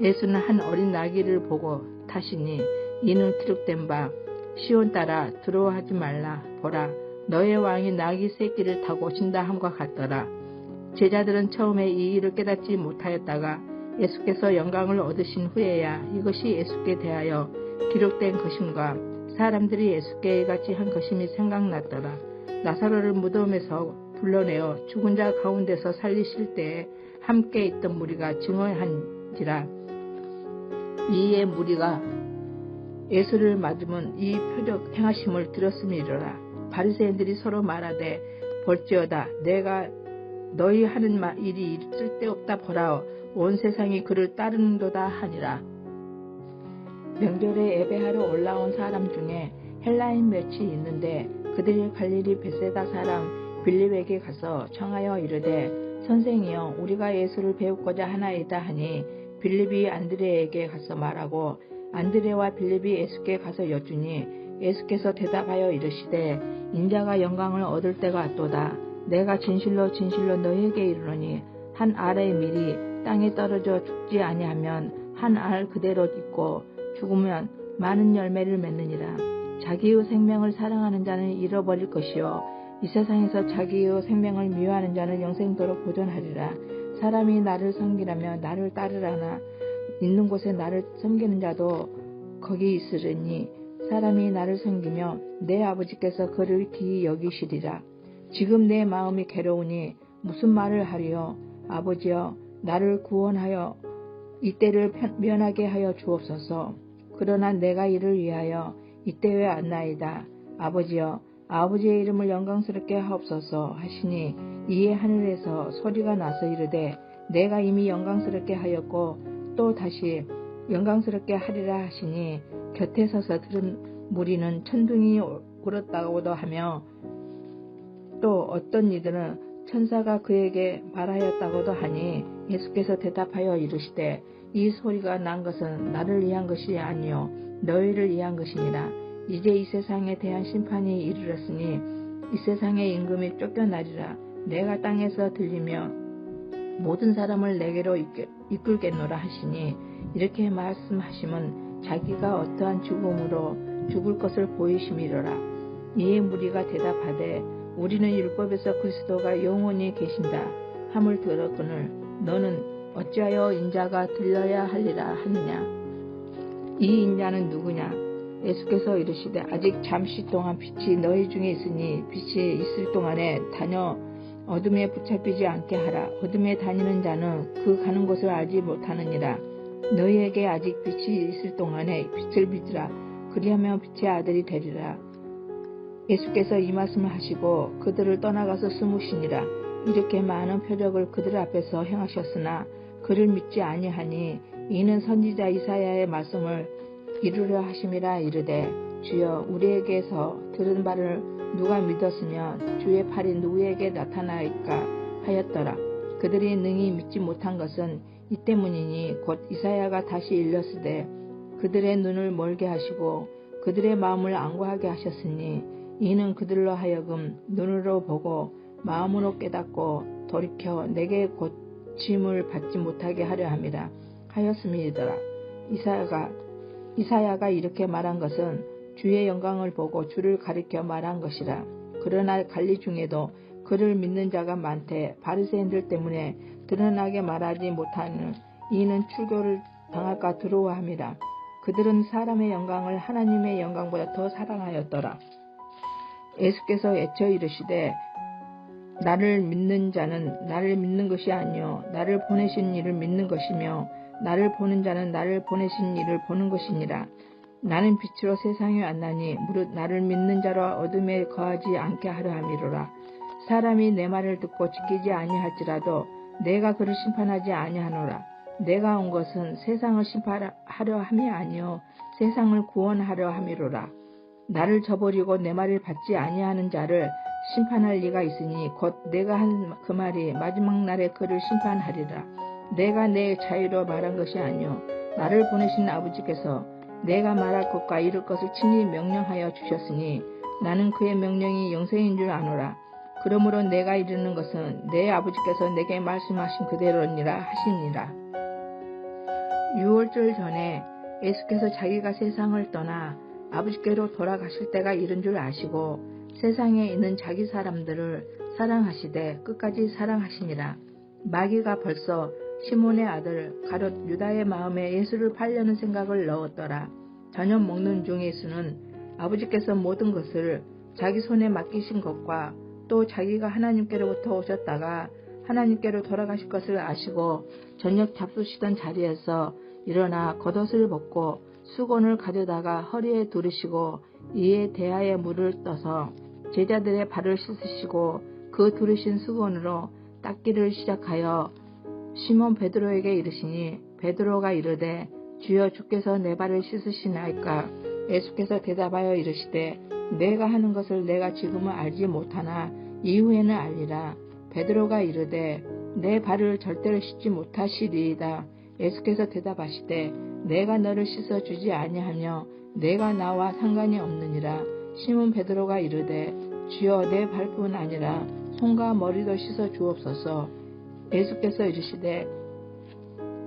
예수는 한 어린 나귀를 보고 타시니 이는 기록된 바 시온 따라 두려워하지 말라. 보라, 너의 왕이 나귀 새끼를 타고 오신다 함과 같더라. 제자들은 처음에 이 일을 깨닫지 못하였다가 예수께서 영광을 얻으신 후에야 이것이 예수께 대하여 기록된 것임과 사람들이 예수께 이같이 한 것임이 생각났더라. 나사로를 무덤에서 불러내어 죽은 자 가운데서 살리실 때에 함께 있던 무리가 증언한지라. 이에 무리가 예수를 맞으면 이 표적 행하심을 들었음이로라. 바리새인들이 서로 말하되 볼지어다 내가 너희 하는 일이 쓸데없다. 보라, 온 세상이 그를 따르는도다 하니라. 명절에 예배하러 올라온 사람 중에 헬라인 몇이 있는데 그들이 갈릴리 벳세다 사람 빌립에게 가서 청하여 이르되 선생이여, 우리가 예수를 배우고자 하나이다 하니 빌립이 안드레에게 가서 말하고 안드레와 빌립이 예수께 가서 여쭈니 예수께서 대답하여 이르시되 인자가 영광을 얻을 때가 왔도다. 내가 진실로 진실로 너희에게 이르노니 한 알의 밀이 땅에 떨어져 죽지 아니하면 한 알 그대로 있고 죽으면 많은 열매를 맺느니라. 자기의 생명을 사랑하는 자는 잃어버릴 것이요 이 세상에서 자기의 생명을 미워하는 자는 영생토록 보존하리라. 사람이 나를 섬기라면 나를 따르라나 있는 곳에 나를 섬기는 자도 거기 있으리니 사람이 나를 섬기며 내 아버지께서 그를 기히 여기시리라. 지금 내 마음이 괴로우니 무슨 말을 하리요. 아버지여, 나를 구원하여 이때를 면하게 하여 주옵소서. 그러나 내가 이를 위하여 이때에 왔나이다. 아버지여, 아버지의 이름을 영광스럽게 하옵소서 하시니 이에 하늘에서 소리가 나서 이르되 내가 이미 영광스럽게 하였고 또 다시 영광스럽게 하리라 하시니 곁에 서서 들은 무리는 천둥이 울었다고도 하며 또 어떤 이들은 천사가 그에게 말하였다고도 하니 예수께서 대답하여 이르시되 이 소리가 난 것은 나를 위한 것이 아니요 너희를 위한 것이니라. 이제 이 세상에 대한 심판이 이르렀으니 이 세상의 임금이 쫓겨나리라. 내가 땅에서 들리며 모든 사람을 내게로 이끌겠노라 하시니 이렇게 말씀하심은 자기가 어떠한 죽음으로 죽을 것을 보이심이로라. 이에 무리가 대답하되 우리는 율법에서 그리스도가 영원히 계신다 함을 들었거늘 너는 어찌하여 인자가 들려야 할리라 하느냐. 이 인자는 누구냐. 예수께서 이르시되 아직 잠시 동안 빛이 너희 중에 있으니 빛이 있을 동안에 다녀 어둠에 붙잡히지 않게 하라. 어둠에 다니는 자는 그 가는 곳을 알지 못하느니라. 너희에게 아직 빛이 있을 동안에 빛을 비추라. 그리하면 빛의 아들이 되리라. 예수께서 이 말씀을 하시고 그들을 떠나가서 숨으시니라. 이렇게 많은 표적을 그들 앞에서 행하셨으나 그를 믿지 아니하니 이는 선지자 이사야의 말씀을 이루려 하심이라. 이르되 주여, 우리에게서 들은 바를 누가 믿었으면 주의 팔이 누구에게 나타나일까 하였더라. 그들이 능히 믿지 못한 것은 이 때문이니 곧 이사야가 다시 일렀으되 그들의 눈을 멀게 하시고 그들의 마음을 앙고하게 하셨으니 이는 그들로 하여금 눈으로 보고 마음으로 깨닫고 돌이켜 내게 고침을 받지 못하게 하려 함이라 하였음이더라. 이사야가 이렇게 말한 것은 주의 영광을 보고 주를 가리켜 말한 것이라. 그러나 관리 중에도 그를 믿는 자가 많되 바리새인들 때문에 드러나게 말하지 못하는 이는 출교를 당할까 두려워함이라. 그들은 사람의 영광을 하나님의 영광보다 더 사랑하였더라. 예수께서 애쳐 이르시되 나를 믿는 자는 나를 믿는 것이 아니요 나를 보내신 이를 믿는 것이며 나를 보는 자는 나를 보내신 이를 보는 것이니라. 나는 빛으로 세상에 왔나니 무릇 나를 믿는 자로 어둠에 거하지 않게 하려 함이로라. 사람이 내 말을 듣고 지키지 아니할지라도 내가 그를 심판하지 아니하노라. 내가 온 것은 세상을 심판하려 함이 아니요 세상을 구원하려 함이로라. 나를 저버리고 내 말을 받지 아니하는 자를 심판할 리가 있으니 곧 내가 한 그 말이 마지막 날에 그를 심판하리라. 내가 내 자유로 말한 것이 아니요 나를 보내신 아버지께서 내가 말할 것과 이룰 것을 친히 명령하여 주셨으니 나는 그의 명령이 영생인 줄 아노라. 그러므로 내가 이르는 것은 내 아버지께서 내게 말씀하신 그대로니라 하시니라. 6월절 전에 예수께서 자기가 세상을 떠나 아버지께로 돌아가실 때가 이른 줄 아시고 세상에 있는 자기 사람들을 사랑하시되 끝까지 사랑하시니라. 마귀가 벌써 시몬의 아들 가롯 유다의 마음에 예수를 팔려는 생각을 넣었더라. 저녁 먹는 중 예수는 아버지께서 모든 것을 자기 손에 맡기신 것과 또 자기가 하나님께로부터 오셨다가 하나님께로 돌아가실 것을 아시고 저녁 잡수시던 자리에서 일어나 겉옷을 벗고 수건을 가져다가 허리에 두르시고 이에 대야에 물을 떠서 제자들의 발을 씻으시고 그 두르신 수건으로 닦기를 시작하여 시몬 베드로에게 이르시니 베드로가 이르되 주여 주께서 내 발을 씻으시나이까. 예수께서 대답하여 이르시되 내가 하는 것을 내가 지금은 알지 못하나 이후에는 알리라. 베드로가 이르되 내 발을 절대로 씻지 못하시리이다. 예수께서 대답하시되 내가 너를 씻어주지 아니하며 내가 나와 상관이 없느니라. 시몬 베드로가 이르되 주여 내 발뿐 아니라 손과 머리도 씻어 주옵소서. 예수께서 이르시되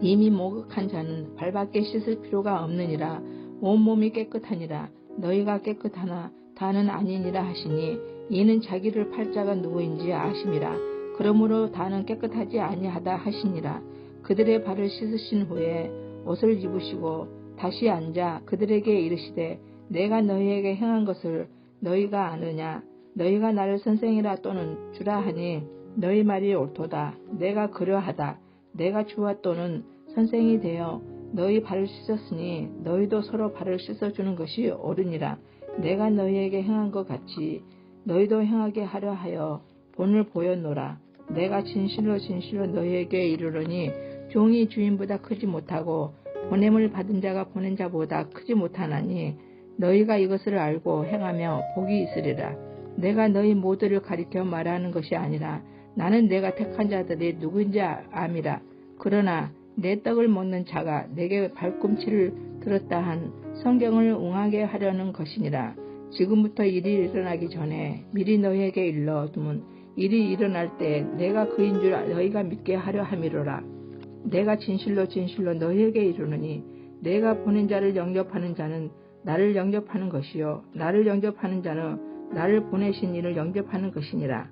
이미 목욕한 자는 발밖에 씻을 필요가 없느니라. 온몸이 깨끗하니라. 너희가 깨끗하나 다는 아니니라 하시니 이는 자기를 팔 자가 누구인지 아심이라. 그러므로 다는 깨끗하지 아니하다 하시니라. 그들의 발을 씻으신 후에 옷을 입으시고 다시 앉아 그들에게 이르시되 내가 너희에게 행한 것을 너희가 아느냐. 너희가 나를 선생이라 또는 주라 하니 너희 말이 옳도다. 내가 그러하다. 내가 주와 또는 선생이 되어 너희 발을 씻었으니 너희도 서로 발을 씻어주는 것이 옳으니라. 내가 너희에게 행한 것 같이 너희도 행하게 하려 하여 본을 보였노라. 내가 진실로 진실로 너희에게 이르노니 종이 주인보다 크지 못하고 보냄을 받은 자가 보낸 자보다 크지 못하나니 너희가 이것을 알고 행하며 복이 있으리라. 내가 너희 모두를 가리켜 말하는 것이 아니라 나는 내가 택한 자들이 누구인지 암이라. 그러나 내 떡을 먹는 자가 내게 발꿈치를 들었다 한 성경을 응하게 하려는 것이니라. 지금부터 일이 일어나기 전에 미리 너희에게 일러두면 일이 일어날 때 내가 그인 줄 너희가 믿게 하려 함이로라. 내가 진실로 진실로 너희에게 이르노니 내가 보낸 자를 영접하는 자는 나를 영접하는 것이요 나를 영접하는 자는 나를 보내신 이를 영접하는 것이니라.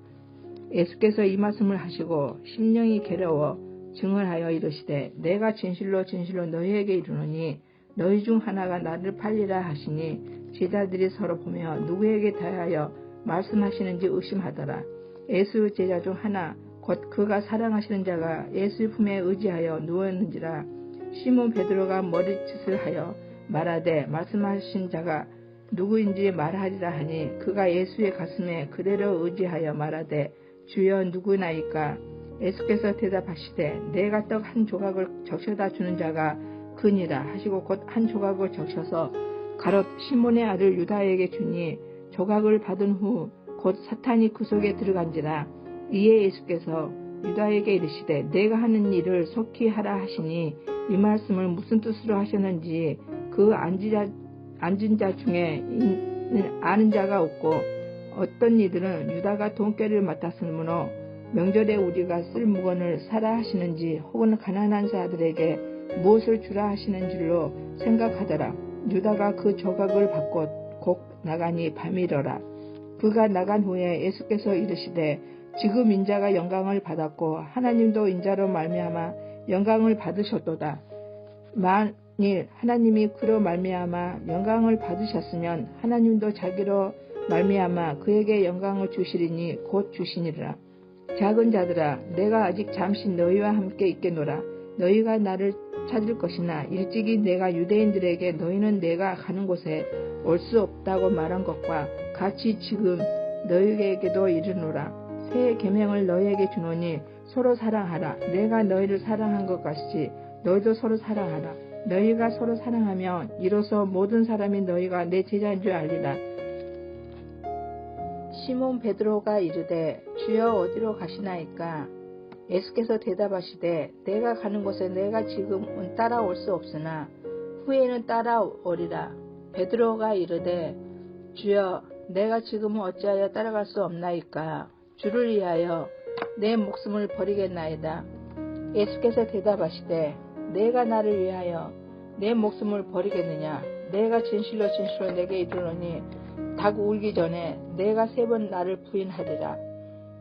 예수께서 이 말씀을 하시고 심령이 괴로워 증언하여 이르시되 내가 진실로 진실로 너희에게 이르노니 너희 중 하나가 나를 팔리라 하시니 제자들이 서로 보며 누구에게 대하여 말씀하시는지 의심하더라. 예수 제자 중 하나 곧 그가 사랑하시는 자가 예수의 품에 의지하여 누웠는지라. 시몬 베드로가 머리짓을 하여 말하되 말씀하신 자가 누구인지 말하리라 하니 그가 예수의 가슴에 그대로 의지하여 말하되 주여 누구나이까. 예수께서 대답하시되 내가 떡 한 조각을 적셔다 주는 자가 그니라 하시고 곧 한 조각을 적셔서 가롯 시몬의 아들 유다에게 주니 조각을 받은 후 곧 사탄이 그 속에 들어간지라. 이에 예수께서 유다에게 이르시되 내가 하는 일을 속히 하라 하시니 이 말씀을 무슨 뜻으로 하셨는지 그 앉은 자 중에 아는 자가 없고 어떤 이들은 유다가 돈꾀를 맡았으므로 명절에 우리가 쓸 물건을 사라 하시는지 혹은 가난한 자들에게 무엇을 주라 하시는 줄로 생각하더라. 유다가 그 조각을 받고 곧 나가니 밤이러라. 그가 나간 후에 예수께서 이르시되 지금 인자가 영광을 받았고 하나님도 인자로 말미암아 영광을 받으셨도다. 만일 하나님이 그로 말미암아 영광을 받으셨으면 하나님도 자기로 말미암아 그에게 영광을 주시리니 곧 주시니라. 작은 자들아 내가 아직 잠시 너희와 함께 있겠노라. 너희가 나를 찾을 것이나 일찍이 내가 유대인들에게 너희는 내가 가는 곳에 올 수 없다고 말한 것과 같이 지금 너희에게도 이르노라. 새 계명을 너희에게 주노니 서로 사랑하라. 내가 너희를 사랑한 것 같이 너희도 서로 사랑하라. 너희가 서로 사랑하면 이로써 모든 사람이 너희가 내 제자인 줄 알리라. 시몬 베드로가 이르되 주여 어디로 가시나이까. 예수께서 대답하시되 내가 가는 곳에 내가 지금은 따라올 수 없으나 후에는 따라오리라. 베드로가 이르되 주여 내가 지금은 어찌하여 따라갈 수 없나이까. 주를 위하여 내 목숨을 버리겠나이다. 예수께서 대답하시되 내가 나를 위하여 내 목숨을 버리겠느냐? 내가 진실로 진실로 내게 이르노니 닭 울기 전에 내가 3번 나를 부인하리라.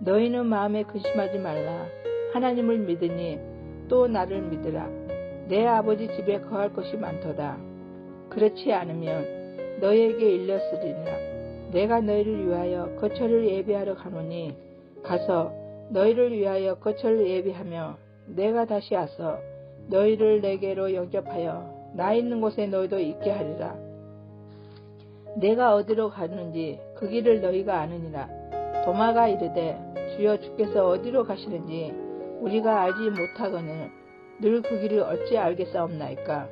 너희는 마음에 근심하지 말라. 하나님을 믿으니 또 나를 믿으라. 내 아버지 집에 거할 것이 많도다. 그렇지 않으면 너희에게 일렀으리라. 내가 너희를 위하여 거처를 예비하러 가노니 가서 너희를 위하여 거처를 예비하며 내가 다시 와서 너희를 내게로 영접하여 나 있는 곳에 너희도 있게 하리라. 내가 어디로 가는지 그 길을 너희가 아느니라. 도마가 이르되 주여 주께서 어디로 가시는지 우리가 알지 못하거늘 늘 그 길을 어찌 알겠사옵나이까.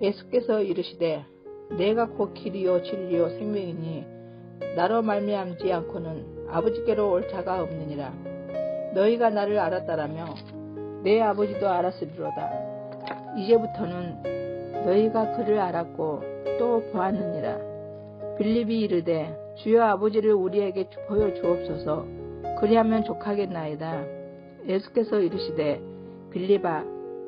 예수께서 이르시되 내가 곧 길이요 진리요 생명이니 나로 말미암지 않고는 아버지께로 올 자가 없느니라. 너희가 나를 알았다라며 내 아버지도 알았으리로다. 이제부터는 너희가 그를 알았고 또 보았느니라. 빌립이 이르되 주여 아버지를 우리에게 보여주옵소서. 그리하면 족하겠나이다. 예수께서 이르시되 빌립아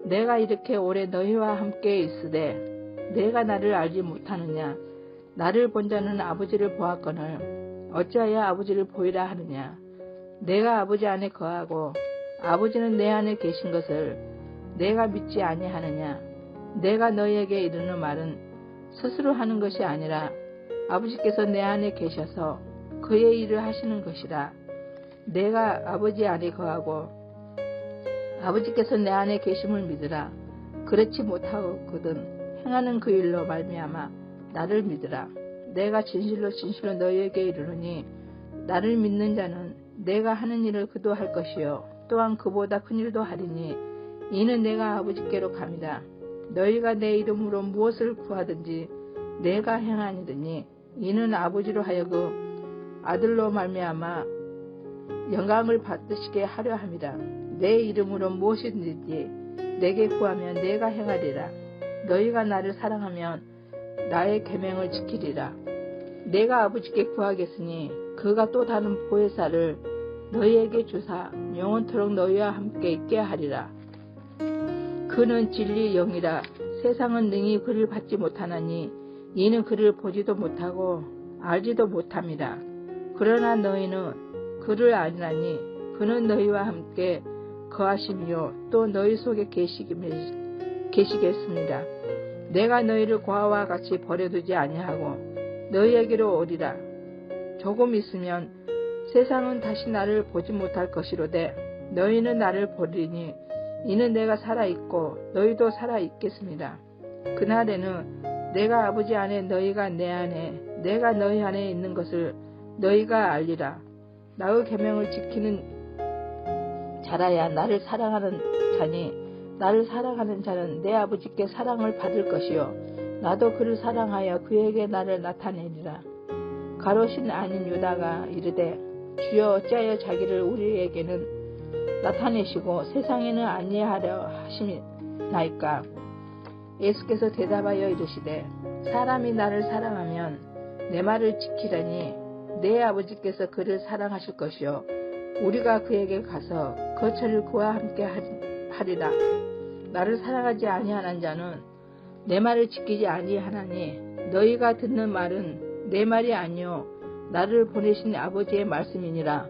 내가 이렇게 오래 너희와 함께 있으되 내가 나를 알지 못하느냐? 나를 본 자는 아버지를 보았거늘 어찌하여 아버지를 보이라 하느냐? 내가 아버지 안에 거하고 아버지는 내 안에 계신 것을 내가 믿지 아니하느냐? 내가 너희에게 이르는 말은 스스로 하는 것이 아니라 아버지께서 내 안에 계셔서 그의 일을 하시는 것이라. 내가 아버지 안에 거하고 아버지께서 내 안에 계심을 믿으라. 그렇지 못하거든 행하는 그 일로 말미암아 나를 믿으라. 내가 진실로 진실로 너희에게 이르노니 나를 믿는 자는 내가 하는 일을 그도 할 것이요 또한 그보다 큰 일도 하리니 이는 내가 아버지께로 감이라. 너희가 내 이름으로 무엇을 구하든지 내가 행하니더니 이는 아버지로 하여금 아들로 말미암아 영광을 받으시게 하려 함이라. 내 이름으로 무엇이든지 내게 구하면 내가 행하리라. 너희가 나를 사랑하면 나의 계명을 지키리라. 내가 아버지께 구하겠으니 그가 또 다른 보혜사를 너희에게 주사 영원토록 너희와 함께 있게 하리라. 그는 진리의 영이라. 세상은 능히 그를 받지 못하나니 이는 그를 보지도 못하고 알지도 못함이라. 그러나 너희는 그를 아니라니 그는 너희와 함께 거하시며 또 너희 속에 계시겠습니다. 내가 너희를 고아와 같이 버려두지 아니하고 너희에게로 오리라. 조금 있으면 세상은 다시 나를 보지 못할 것이로되 너희는 나를 보리니 이는 내가 살아있고 너희도 살아있겠습니다. 그날에는 내가 아버지 안에 너희가 내 안에 내가 너희 안에 있는 것을 너희가 알리라. 나의 계명을 지키는 자라야 나를 사랑하는 자니 나를 사랑하는 자는 내 아버지께 사랑을 받을 것이요 나도 그를 사랑하여 그에게 나를 나타내리라. 가롯인 아닌 유다가 이르되 주여 어찌하여 자기를 우리에게는 나타내시고 세상에는 아니하려 하시나이까. 예수께서 대답하여 이르시되 사람이 나를 사랑하면 내 말을 지키려니 내 아버지께서 그를 사랑하실 것이요 우리가 그에게 가서 거처를 그와 함께 하리라. 나를 사랑하지 아니하는 자는 내 말을 지키지 아니하나니 너희가 듣는 말은 내 말이 아니요 나를 보내신 아버지의 말씀이니라.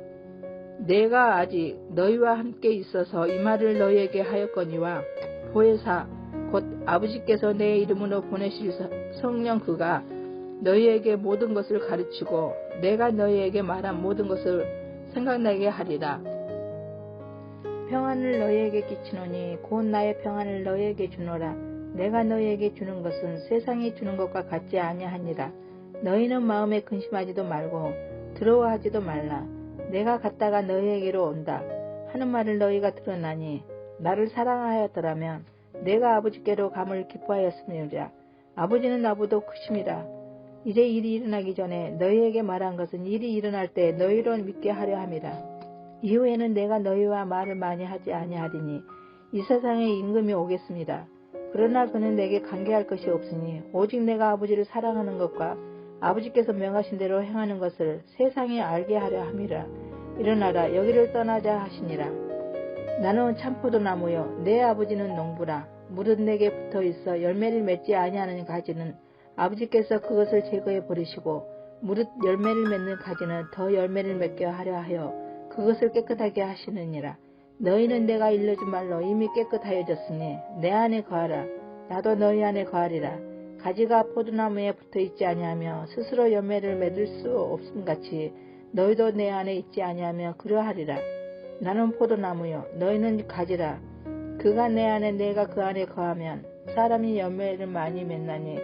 내가 아직 너희와 함께 있어서 이 말을 너희에게 하였거니와 보혜사 곧 아버지께서 내 이름으로 보내실 성령 그가 너희에게 모든 것을 가르치고 내가 너희에게 말한 모든 것을 생각나게 하리라. 평안을 너희에게 끼치노니 곧 나의 평안을 너희에게 주노라. 내가 너희에게 주는 것은 세상이 주는 것과 같지 아니하니라. 너희는 마음에 근심하지도 말고 두려워하지도 말라. 내가 갔다가 너희에게로 온다 하는 말을 너희가 들었나니 나를 사랑하였더라면 내가 아버지께로 감을 기뻐하였음이라. 아버지는 나보다 크심이라. 이제 일이 일어나기 전에 너희에게 말한 것은 일이 일어날 때 너희로 믿게 하려 함이라. 이후에는 내가 너희와 말을 많이 하지 아니하리니 이 세상에 임금이 오겠습니다. 그러나 그는 내게 관계할 것이 없으니 오직 내가 아버지를 사랑하는 것과 아버지께서 명하신 대로 행하는 것을 세상에 알게 하려 함이라. 일어나라 여기를 떠나자 하시니라. 나는 참포도나무요 내 아버지는 농부라. 무릇 내게 붙어 있어 열매를 맺지 아니하는 가지는 아버지께서 그것을 제거해 버리시고 무릇 열매를 맺는 가지는 더 열매를 맺게 하려 하여 그것을 깨끗하게 하시느니라. 너희는 내가 일러준 말로 이미 깨끗하여졌으니 내 안에 거하라. 나도 너희 안에 거하리라. 가지가 포도나무에 붙어 있지 아니하며 스스로 열매를 맺을 수 없음같이 너희도 내 안에 있지 아니하며 그러하리라. 나는 포도나무요 너희는 가지라. 그가 내 안에 내가 그 안에 거하면 사람이 열매를 많이 맺나니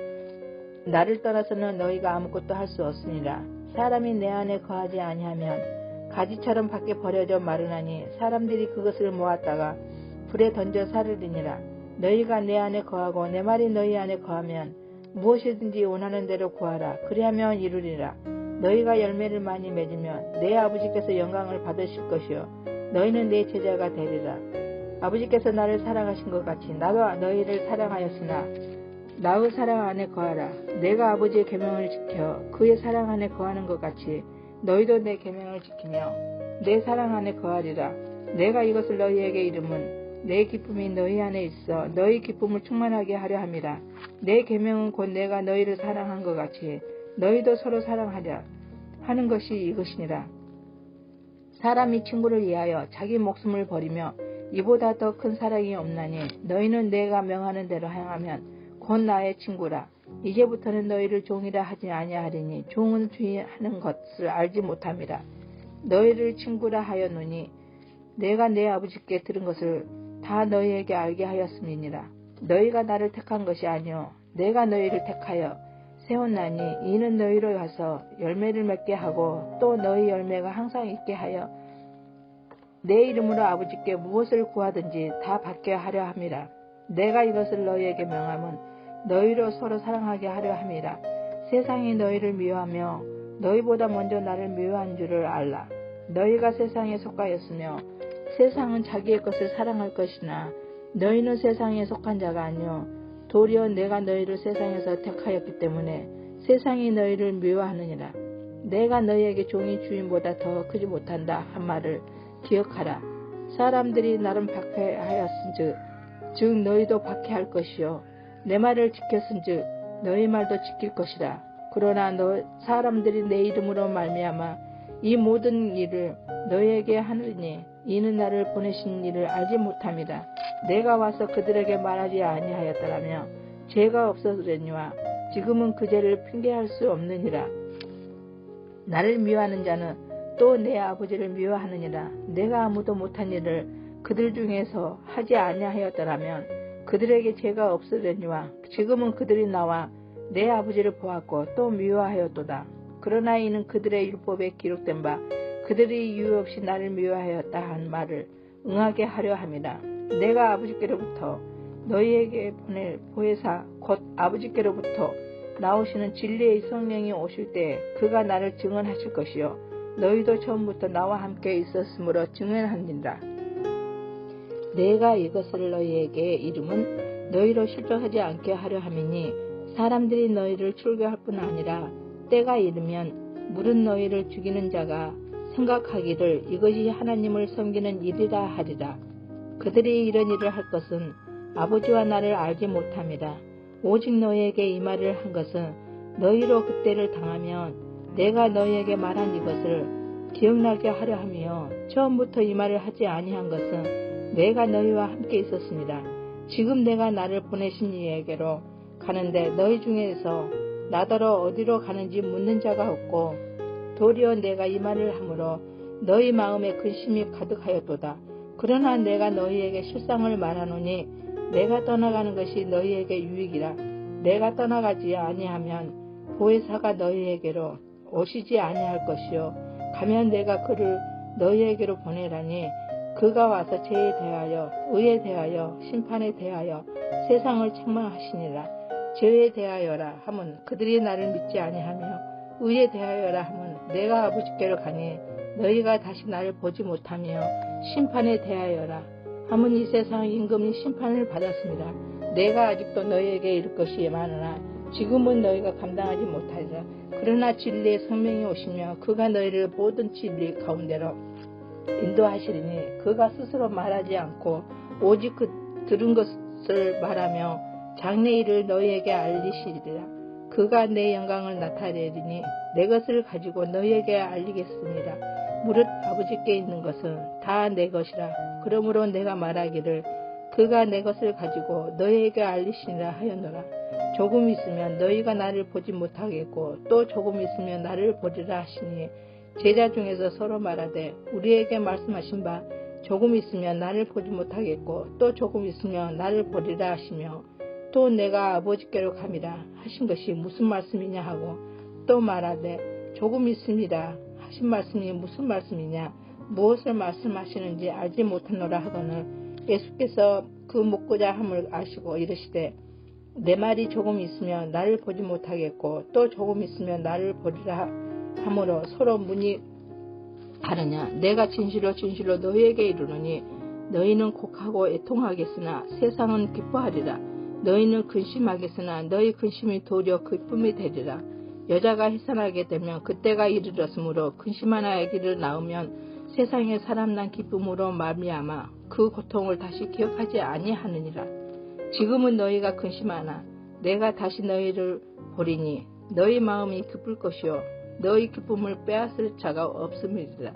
나를 떠나서는 너희가 아무것도 할 수 없으니라. 사람이 내 안에 거하지 아니하면 가지처럼 밖에 버려져 마르나니 사람들이 그것을 모았다가 불에 던져 사르리니라. 너희가 내 안에 거하고 내 말이 너희 안에 거하면 무엇이든지 원하는 대로 구하라. 그리하면 이루리라. 너희가 열매를 많이 맺으면 내 아버지께서 영광을 받으실 것이요 너희는 내 제자가 되리라. 아버지께서 나를 사랑하신 것 같이 나도 너희를 사랑하였으나 나의 사랑 안에 거하라. 내가 아버지의 계명을 지켜 그의 사랑 안에 거하는 것 같이 너희도 내 계명을 지키며 내 사랑 안에 거하리라. 내가 이것을 너희에게 이름은 내 기쁨이 너희 안에 있어 너희 기쁨을 충만하게 하려 함이라. 내 계명은 곧 내가 너희를 사랑한 것 같이 너희도 서로 사랑하려 하는 것이 이것이니라. 사람이 친구를 위하여 자기 목숨을 버리며 이보다 더 큰 사랑이 없나니 너희는 내가 명하는 대로 행하면 곧 나의 친구라. 이제부터는 너희를 종이라 하지 아니하리니 종은 주인하는 것을 알지 못함이라. 너희를 친구라 하였노니 내가 내 아버지께 들은 것을 다 너희에게 알게 하였음이니라. 너희가 나를 택한 것이 아니요 내가 너희를 택하여 세웠나니 이는 너희로 가서 열매를 맺게 하고 또 너희 열매가 항상 있게 하여 내 이름으로 아버지께 무엇을 구하든지 다 받게 하려 함이라. 내가 이것을 너희에게 명함은 너희로 서로 사랑하게 하려 함이라. 세상이 너희를 미워하며 너희보다 먼저 나를 미워한 줄을 알라. 너희가 세상에 속하였으며 세상은 자기의 것을 사랑할 것이나 너희는 세상에 속한 자가 아니요 도리어 내가 너희를 세상에서 택하였기 때문에 세상이 너희를 미워하느니라. 내가 너희에게 종이 주인보다 더 크지 못한다 한 말을 기억하라. 사람들이 나름 박해하였은즉 즉 너희도 박해할 것이요 내 말을 지켰은즉 너희 말도 지킬 것이라. 그러나 사람들이 내 이름으로 말미암아 이 모든 일을 너희에게 하느니 이는 나를 보내신 이를 알지 못함이라. 내가 와서 그들에게 말하지 아니하였더라며 죄가 없어졌느니와 지금은 그 죄를 핑계할 수 없느니라. 나를 미워하는 자는 또 내 아버지를 미워하느니라. 내가 아무도 못한 일을 그들 중에서 하지 아니하였더라면 그들에게 죄가 없으려니와 지금은 그들이 나와 내 아버지를 보았고 또 미워하였도다. 그러나 이는 그들의 율법에 기록된 바 그들이 이유 없이 나를 미워하였다 한 말을 응하게 하려 함이라. 내가 아버지께로부터 너희에게 보낼 보혜사 곧 아버지께로부터 나오시는 진리의 성령이 오실 때 그가 나를 증언하실 것이요 너희도 처음부터 나와 함께 있었으므로 증언하니라. 내가 이것을 너희에게 이름은 너희로 실족하지 않게 하려 함이니 사람들이 너희를 출교할 뿐 아니라 때가 이르면 무릇 너희를 죽이는 자가 생각하기를 이것이 하나님을 섬기는 일이라 하리라. 그들이 이런 일을 할 것은 아버지와 나를 알지 못함이라. 오직 너희에게 이 말을 한 것은 너희로 그때를 당하면 내가 너희에게 말한 이것을 기억나게 하려 하며 처음부터 이 말을 하지 아니한 것은 내가 너희와 함께 있었습니다. 지금 내가 나를 보내신 이에게로 가는데 너희 중에서 나더러 어디로 가는지 묻는 자가 없고 도리어 내가 이 말을 함으로 너희 마음에 근심이 가득하였도다. 그러나 내가 너희에게 실상을 말하노니 내가 떠나가는 것이 너희에게 유익이라. 내가 떠나가지 아니하면 보혜사가 너희에게로 오시지 아니할 것이요 가면 내가 그를 너희에게로 보내라니 그가 와서 죄에 대하여 의에 대하여 심판에 대하여 세상을 책망하시니라. 죄에 대하여라 함은 그들이 나를 믿지 아니하며 의에 대하여라 함은 내가 아버지께로 가니 너희가 다시 나를 보지 못하며 심판에 대하여라 함은 이 세상 임금이 심판을 받았습니다. 내가 아직도 너희에게 이를 것이 많으나 지금은 너희가 감당하지 못하리라. 그러나 진리의 성령이 오시며 그가 너희를 모든 진리 가운데로 인도하시리니 그가 스스로 말하지 않고 오직 그 들은 것을 말하며 장래 일을 너희에게 알리시리라. 그가 내 영광을 나타내리니 내 것을 가지고 너희에게 알리겠습니다. 무릇 아버지께 있는 것은 다 내 것이라. 그러므로 내가 말하기를 그가 내 것을 가지고 너희에게 알리시니라 하였노라. 조금 있으면 너희가 나를 보지 못하겠고 또 조금 있으면 나를 보리라 하시니 제자 중에서 서로 말하되 우리에게 말씀하신 바 조금 있으면 나를 보지 못하겠고 또 조금 있으면 나를 보리라 하시며 또 내가 아버지께로 감이라 하신 것이 무슨 말씀이냐 하고 또 말하되 조금 있음이라 하신 말씀이 무슨 말씀이냐 무엇을 말씀하시는지 알지 못하노라 하거늘 예수께서 그 묻고자 함을 아시고 이르시되 내 말이 조금 있으면 나를 보지 못하겠고 또 조금 있으면 나를 보리라 하므로 서로 문이 다르냐. 내가 진실로 진실로 너희에게 이르노니 너희는 곡하고 애통하겠으나 세상은 기뻐하리라. 너희는 근심하겠으나 너희 근심이 도리어 기쁨이 되리라. 여자가 해산하게 되면 그때가 이르렀으므로 근심하나 아기를 낳으면 세상에 사람 난 기쁨으로 말미암아 그 고통을 다시 기억하지 아니하느니라. 지금은 너희가 근심하나 내가 다시 너희를 보리니 너희 마음이 기쁠 것이요 너희 기쁨을 빼앗을 자가 없음이리라.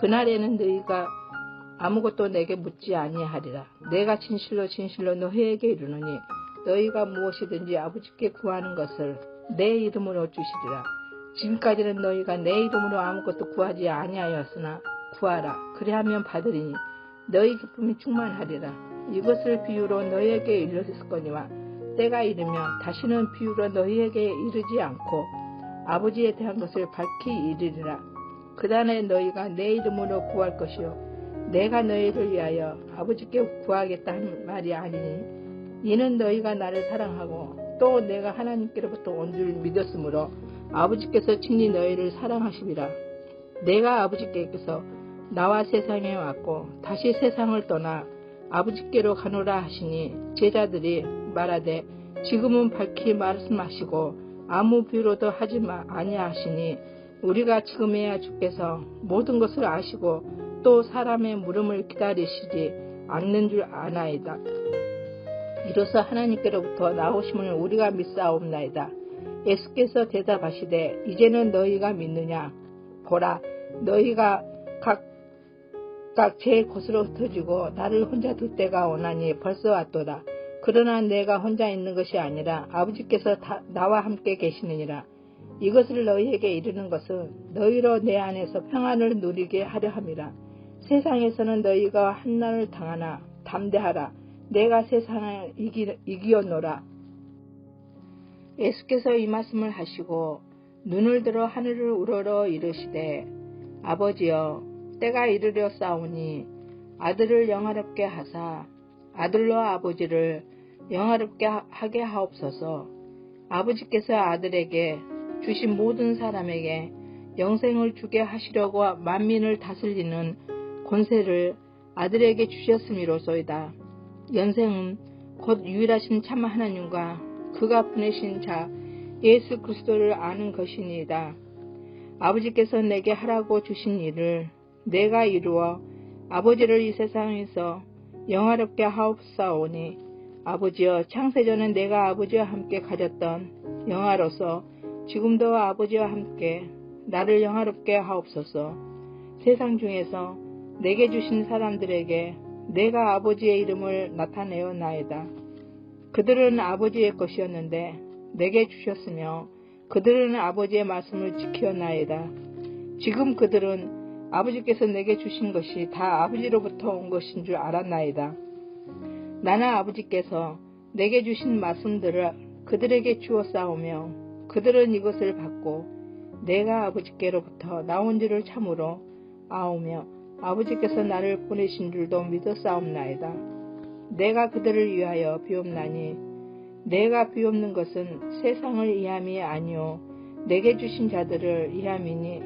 그날에는 너희가 아무것도 내게 묻지 아니하리라. 내가 진실로 진실로 너희에게 이르노니 너희가 무엇이든지 아버지께 구하는 것을 내 이름으로 주시리라. 지금까지는 너희가 내 이름으로 아무것도 구하지 아니하였으나 구하라. 그리하면 받으리니 너희 기쁨이 충만하리라. 이것을 비유로 너희에게 이르렀거니와 때가 이르면 다시는 비유로 너희에게 이르지 않고 아버지에 대한 것을 밝히 이르리라. 그날에 너희가 내 이름으로 구할 것이요 내가 너희를 위하여 아버지께 구하겠다 한 말이 아니니 이는 너희가 나를 사랑하고 또 내가 하나님께로부터 온 줄 믿었으므로 아버지께서 친히 너희를 사랑하심이라. 내가 아버지께서 나와 세상에 왔고 다시 세상을 떠나 아버지께로 가노라 하시니 제자들이 말하되 지금은 밝히 말씀하시고 아무 비유로도 하지 아니하시니 우리가 지금에야 주께서 모든 것을 아시고 또 사람의 물음을 기다리시지 않는 줄 아나이다. 이로써 하나님께로부터 나오심을 우리가 믿사옵나이다. 예수께서 대답하시되 이제는 너희가 믿느냐. 보라 너희가 각각 제 곳으로 흩어지고 나를 혼자 둘 때가 오나니 벌써 왔도다. 그러나 내가 혼자 있는 것이 아니라 아버지께서 나와 함께 계시느니라. 이것을 너희에게 이르는 것은 너희로 내 안에서 평안을 누리게 하려 함이라. 세상에서는 너희가 환난을 당하나 담대하라. 내가 세상을 이기었노라. 예수께서 이 말씀을 하시고 눈을 들어 하늘을 우러러 이르시되 아버지여 때가 이르려 싸우니 아들을 영화롭게 하사 아들로 아버지를 영화롭게 하게 하옵소서. 아버지께서 아들에게 주신 모든 사람에게 영생을 주게 하시려고 만민을 다스리는 권세를 아들에게 주셨음이로소이다. 영생은 곧 유일하신 참 하나님과 그가 보내신 자 예수 그리스도를 아는 것이니이다. 아버지께서 내게 하라고 주신 일을 내가 이루어 아버지를 이 세상에서 영화롭게 하옵사오니 아버지여 창세전에 내가 아버지와 함께 가졌던 영화로서 지금도 아버지와 함께 나를 영화롭게 하옵소서. 세상 중에서 내게 주신 사람들에게 내가 아버지의 이름을 나타내었나이다. 그들은 아버지의 것이었는데 내게 주셨으며 그들은 아버지의 말씀을 지켰나이다. 지금 그들은 아버지께서 내게 주신 것이 다 아버지로부터 온 것인 줄 알았나이다. 나는 아버지께서 내게 주신 말씀들을 그들에게 주었사오며 그들은 이것을 받고 내가 아버지께로부터 나온 줄을 참으로 아오며 아버지께서 나를 보내신 줄도 믿었사옵나이다. 내가 그들을 위하여 비옵나니 내가 비옵는 것은 세상을 위함이 아니요 내게 주신 자들을 위함이니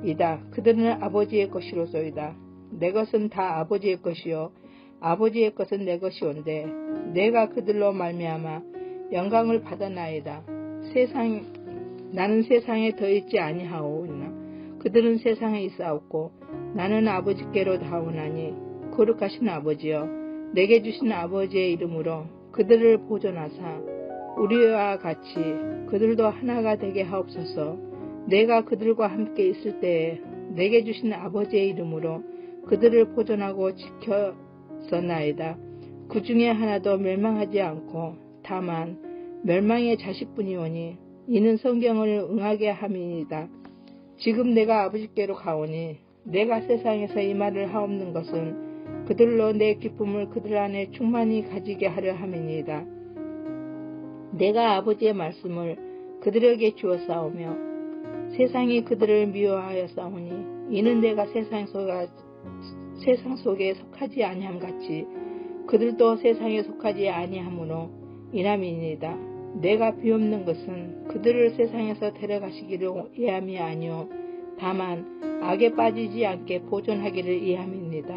이다. 그들은 아버지의 것이로소이다. 내 것은 다 아버지의 것이요 아버지의 것은 내 것이온데 내가 그들로 말미암아 영광을 받았나이다. 나는 세상에 더 있지 아니하오나 그들은 세상에 있사옵고 나는 아버지께로 다오나니 거룩하신 아버지여 내게 주신 아버지의 이름으로 그들을 보존하사 우리와 같이 그들도 하나가 되게 하옵소서. 내가 그들과 함께 있을 때에 내게 주신 아버지의 이름으로 그들을 보존하고 지켰었나이다. 그 중에 하나도 멸망하지 않고 다만 멸망의 자식뿐이오니 이는 성경을 응하게 함이니이다. 지금 내가 아버지께로 가오니 내가 세상에서 이 말을 하옵는 것은 그들로 내 기쁨을 그들 안에 충만히 가지게 하려 함이니이다. 내가 아버지의 말씀을 그들에게 주었사오며 세상이 그들을 미워하였사오니 이는 내가 세상 속에 속하지 아니함같이 그들도 세상에 속하지 아니하므로 이남이니이다. 내가 비옵는 것은 그들을 세상에서 데려가시기를 이함이 아니오 다만 악에 빠지지 않게 보존하기를 이함입니다.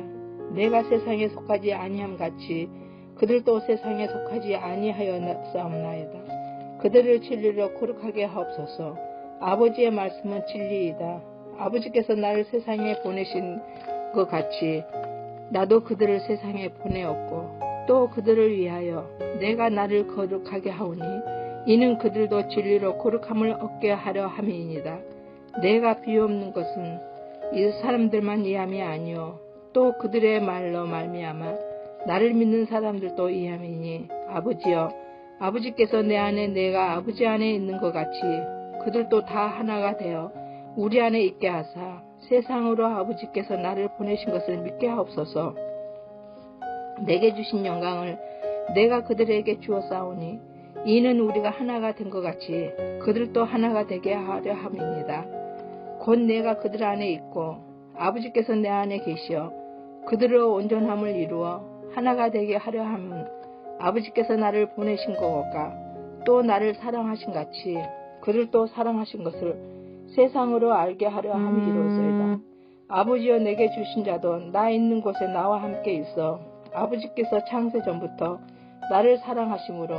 내가 세상에 속하지 아니함같이 그들도 세상에 속하지 아니하였사옵나이다. 그들을 진리로 거룩하게 하옵소서. 아버지의 말씀은 진리이다. 아버지께서 나를 세상에 보내신 것 같이 나도 그들을 세상에 보내었고 또 그들을 위하여 내가 나를 거룩하게 하오니 이는 그들도 진리로 거룩함을 얻게 하려 함이니이다. 내가 비옵는 것은 이 사람들만 이함이 아니오 또 그들의 말로 말미암아 나를 믿는 사람들도 이함이니 아버지여 아버지께서 내 안에 내가 아버지 안에 있는 것 같이 그들도 다 하나가 되어 우리 안에 있게 하사 세상으로 아버지께서 나를 보내신 것을 믿게 하옵소서. 내게 주신 영광을 내가 그들에게 주었사오니 이는 우리가 하나가 된 것 같이 그들도 하나가 되게 하려 함입니다. 곧 내가 그들 안에 있고 아버지께서 내 안에 계시어 그들로 온전함을 이루어 하나가 되게 하려 함은 아버지께서 나를 보내신 것과 또 나를 사랑하신 같이 그들도 사랑하신 것을 세상으로 알게 하려 함이로소이다. 아버지여 내게 주신 자도 나 있는 곳에 나와 함께 있어 아버지께서 창세 전부터 나를 사랑하심으로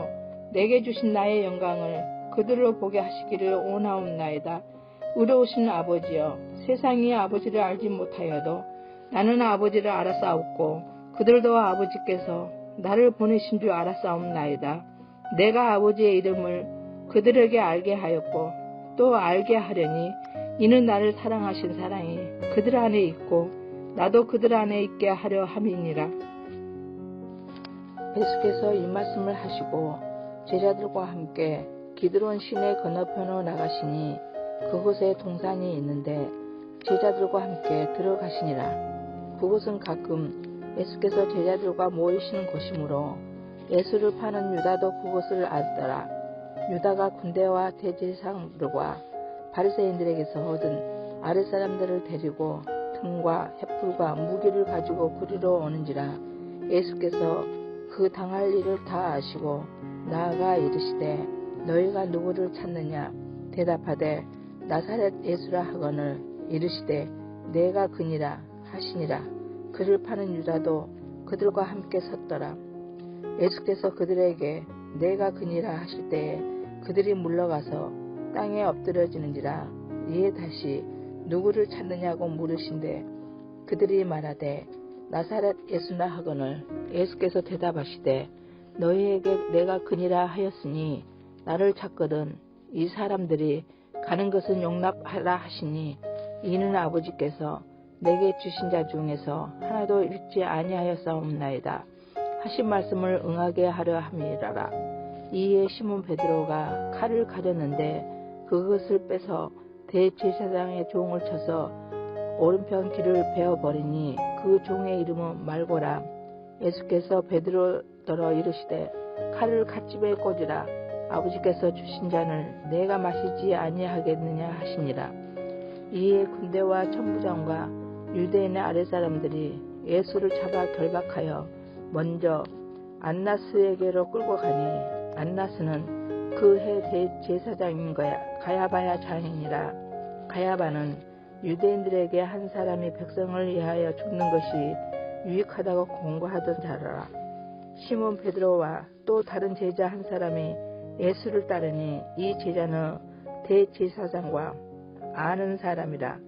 내게 주신 나의 영광을 그들로 보게 하시기를 원하옵나이다. 의로우신 아버지여 세상이 아버지를 알지 못하여도 나는 아버지를 알았사옵고 그들도 아버지께서 나를 보내신 줄 알았사옵나이다. 내가 아버지의 이름을 그들에게 알게 하였고 또 알게 하려니 이는 나를 사랑하신 사랑이 그들 안에 있고 나도 그들 안에 있게 하려 함이니라. 예수께서 이 말씀을 하시고 제자들과 함께 기드론 시내 건너편으로 나가시니 그곳에 동산이 있는데 제자들과 함께 들어가시니라. 그곳은 가끔 예수께서 제자들과 모이시는 곳이므로 예수를 파는 유다도 그곳을 알더라. 유다가 군대와 대제사장들과 바리새인들에게서 얻은 아랫사람들을 데리고 등과 횃불과 무기를 가지고 그리로 오는지라. 예수께서 그 당할 일을 다 아시고 나아가 이르시되 너희가 누구를 찾느냐 대답하되 나사렛 예수라 하거늘 이르시되 내가 그니라 하시니라. 그를 파는 유다도 그들과 함께 섰더라. 예수께서 그들에게 내가 그니라 하실 때에 그들이 물러가서 땅에 엎드려지는지라. 이에 다시 누구를 찾느냐고 물으신대 그들이 말하되 나사렛 예수나 하거늘 예수께서 대답하시되 너희에게 내가 그니라 하였으니 나를 찾거든 이 사람들이 가는 것은 용납하라 하시니 이는 아버지께서 내게 주신 자 중에서 하나도 잃지 아니하였사옵나이다 하신 말씀을 응하게 하려 함이라라. 이에 시몬 베드로가 칼을 가졌는데 그것을 빼서 대제사장의 종을 쳐서 오른편 귀를 베어버리니 그 종의 이름은 말고라. 예수께서 베드로더러 이르시되 칼을 갓집에 꽂으라. 아버지께서 주신 잔을 내가 마시지 아니하겠느냐 하시니라. 이에 군대와 천부장과 유대인의 아랫사람들이 예수를 잡아 결박하여 먼저 안나스에게로 끌고 가니 안나스는 그 해 대제사장인 가야바야 자손이라. 가야바는 유대인들에게 한 사람이 백성을 위하여 죽는 것이 유익하다고 공고하던 자라. 시몬 베드로와 또 다른 제자 한 사람이 예수를 따르니 이 제자는 대제사장과 아는 사람이라.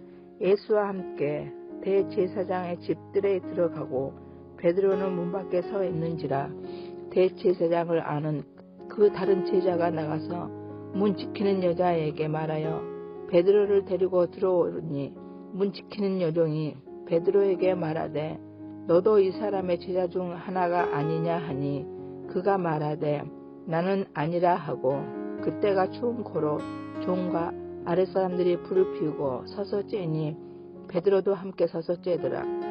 예수와 함께 대제사장의 집들에 들어가고 베드로는 문 밖에 서 있는지라. 대제사장을 아는 그 다른 제자가 나가서 문 지키는 여자에게 말하여 베드로를 데리고 들어오니, 문 지키는 여종이 베드로에게 말하되 너도 이 사람의 제자 중 하나가 아니냐 하니, 그가 말하되 나는 아니라 하고, 그때가 추운 고로 종과 아랫사람들이 불을 피우고 서서 쬐니 베드로도 함께 서서 쬐더라.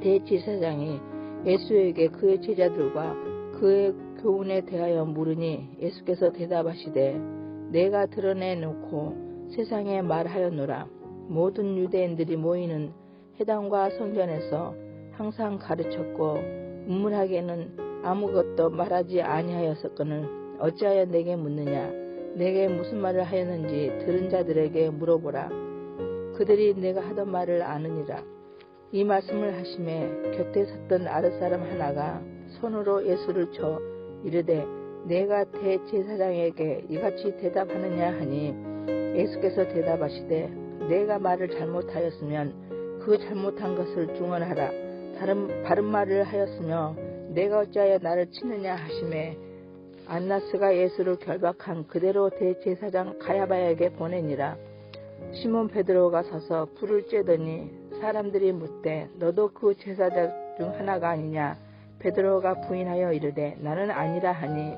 대제사장이 예수에게 그의 제자들과 그의 교훈에 대하여 물으니, 예수께서 대답하시되 내가 드러내놓고 세상에 말하였노라. 모든 유대인들이 모이는 회당과 성전에서 항상 가르쳤고 우물하게는 아무것도 말하지 아니하였었거늘 어찌하여 내게 묻느냐. 내게 무슨 말을 하였는지 들은 자들에게 물어보라. 그들이 내가 하던 말을 아느니라. 이 말씀을 하심에 곁에 섰던 아랫사람 하나가 손으로 예수를 쳐 이르되 내가 대제사장에게 이같이 대답하느냐 하니, 예수께서 대답하시되 내가 말을 잘못하였으면 그 잘못한 것을 중언하라. 바른 말을 하였으며 내가 어찌하여 나를 치느냐 하심에, 안나스가 예수를 결박한 그대로 대제사장 가야바에게 보내니라. 시몬 베드로가 서서 불을 쬐더니 사람들이 묻되 너도 그 제사장 중 하나가 아니냐. 베드로가 부인하여 이르되 나는 아니라 하니,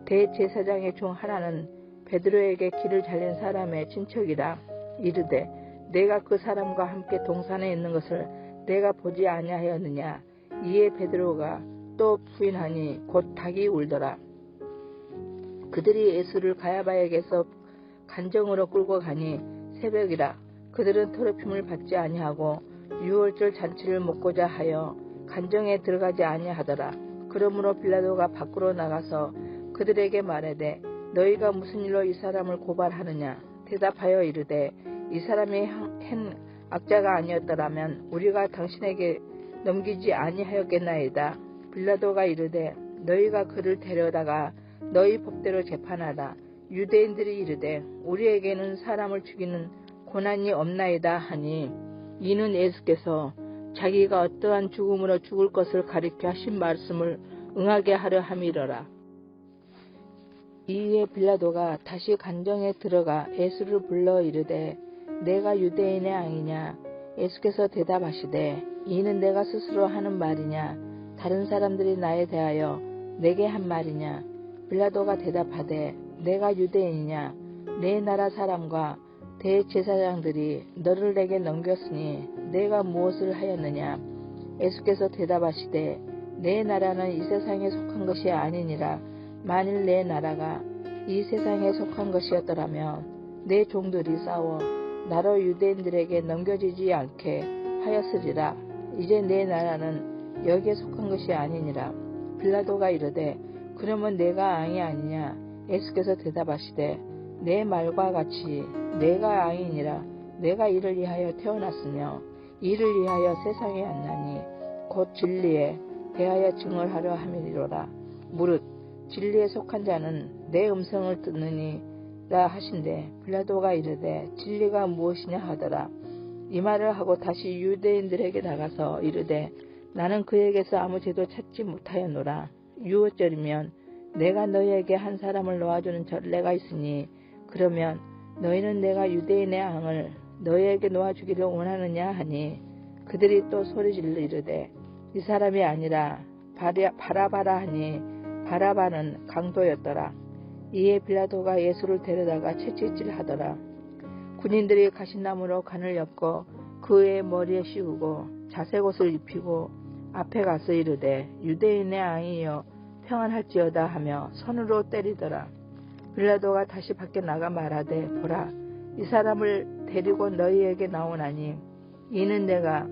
대제사장의 중 하나는 베드로에게 길을 잘린 사람의 친척이라 이르되 내가 그 사람과 함께 동산에 있는 것을 내가 보지 아니하였느냐. 이에 베드로가 또 부인하니 곧 닭이 울더라. 그들이 예수를 가야바에게서 간정으로 끌고 가니 새벽이라. 그들은 더럽힘을 받지 아니하고 유월절 잔치를 먹고자 하여 간정에 들어가지 아니하더라. 그러므로 빌라도가 밖으로 나가서 그들에게 말하되 너희가 무슨 일로 이 사람을 고발하느냐. 대답하여 이르되 이 사람이 한 악자가 아니었더라면 우리가 당신에게 넘기지 아니하였겠나이다. 빌라도가 이르되 너희가 그를 데려다가 너희 법대로 재판하라. 유대인들이 이르되 우리에게는 사람을 죽이는 고난이 없나이다 하니, 이는 예수께서 자기가 어떠한 죽음으로 죽을 것을 가리켜 하신 말씀을 응하게 하려 함이러라. 이에 빌라도가 다시 간정에 들어가 예수를 불러 이르되 내가 유대인의 왕이냐. 예수께서 대답하시되 이는 내가 스스로 하는 말이냐. 다른 사람들이 나에 대하여 내게 한 말이냐. 빌라도가 대답하되 내가 유대인이냐. 내 나라 사람과 대제사장들이 너를 내게 넘겼으니 내가 무엇을 하였느냐. 예수께서 대답하시되 내 나라는 이 세상에 속한 것이 아니니라. 만일 내 나라가 이 세상에 속한 것이었더라면 내 종들이 싸워 나로 유대인들에게 넘겨지지 않게 하였으리라. 이제 내 나라는 여기에 속한 것이 아니니라. 빌라도가 이르되 그러면 내가 왕이 아니냐. 예수께서 대답하시되 내 말과 같이 내가 왕이니라. 내가 이를 위하여 태어났으며 이를 위하여 세상에 왔나니 곧 진리에 대하여 증언하려 함이로라. 무릇 진리에 속한 자는 내 음성을 듣느니라 하신대. 빌라도가 이르되 진리가 무엇이냐 하더라. 이 말을 하고 다시 유대인들에게 나가서 이르되 나는 그에게서 아무 죄도 찾지 못하였노라. 유월절이면 내가 너희에게 한 사람을 놓아주는 전례가 있으니 그러면 너희는 내가 유대인의 왕을 너희에게 놓아주기를 원하느냐 하니, 그들이 또 소리질러 이르되 이 사람이 아니라 바라바라 하니 바라바는 강도였더라. 이에 빌라도가 예수를 데려다가 채찍질하더라. 군인들이 가시나무로 간을 엮어 그의 머리에 씌우고 자색옷을 입히고 앞에 가서 이르되 유대인의 왕이여 평안할지어다 하며 손으로 때리더라. 빌라도가 다시 밖에 나가 말하되 보라, 이 사람을 데리고 너희에게 나오나니 이는 내가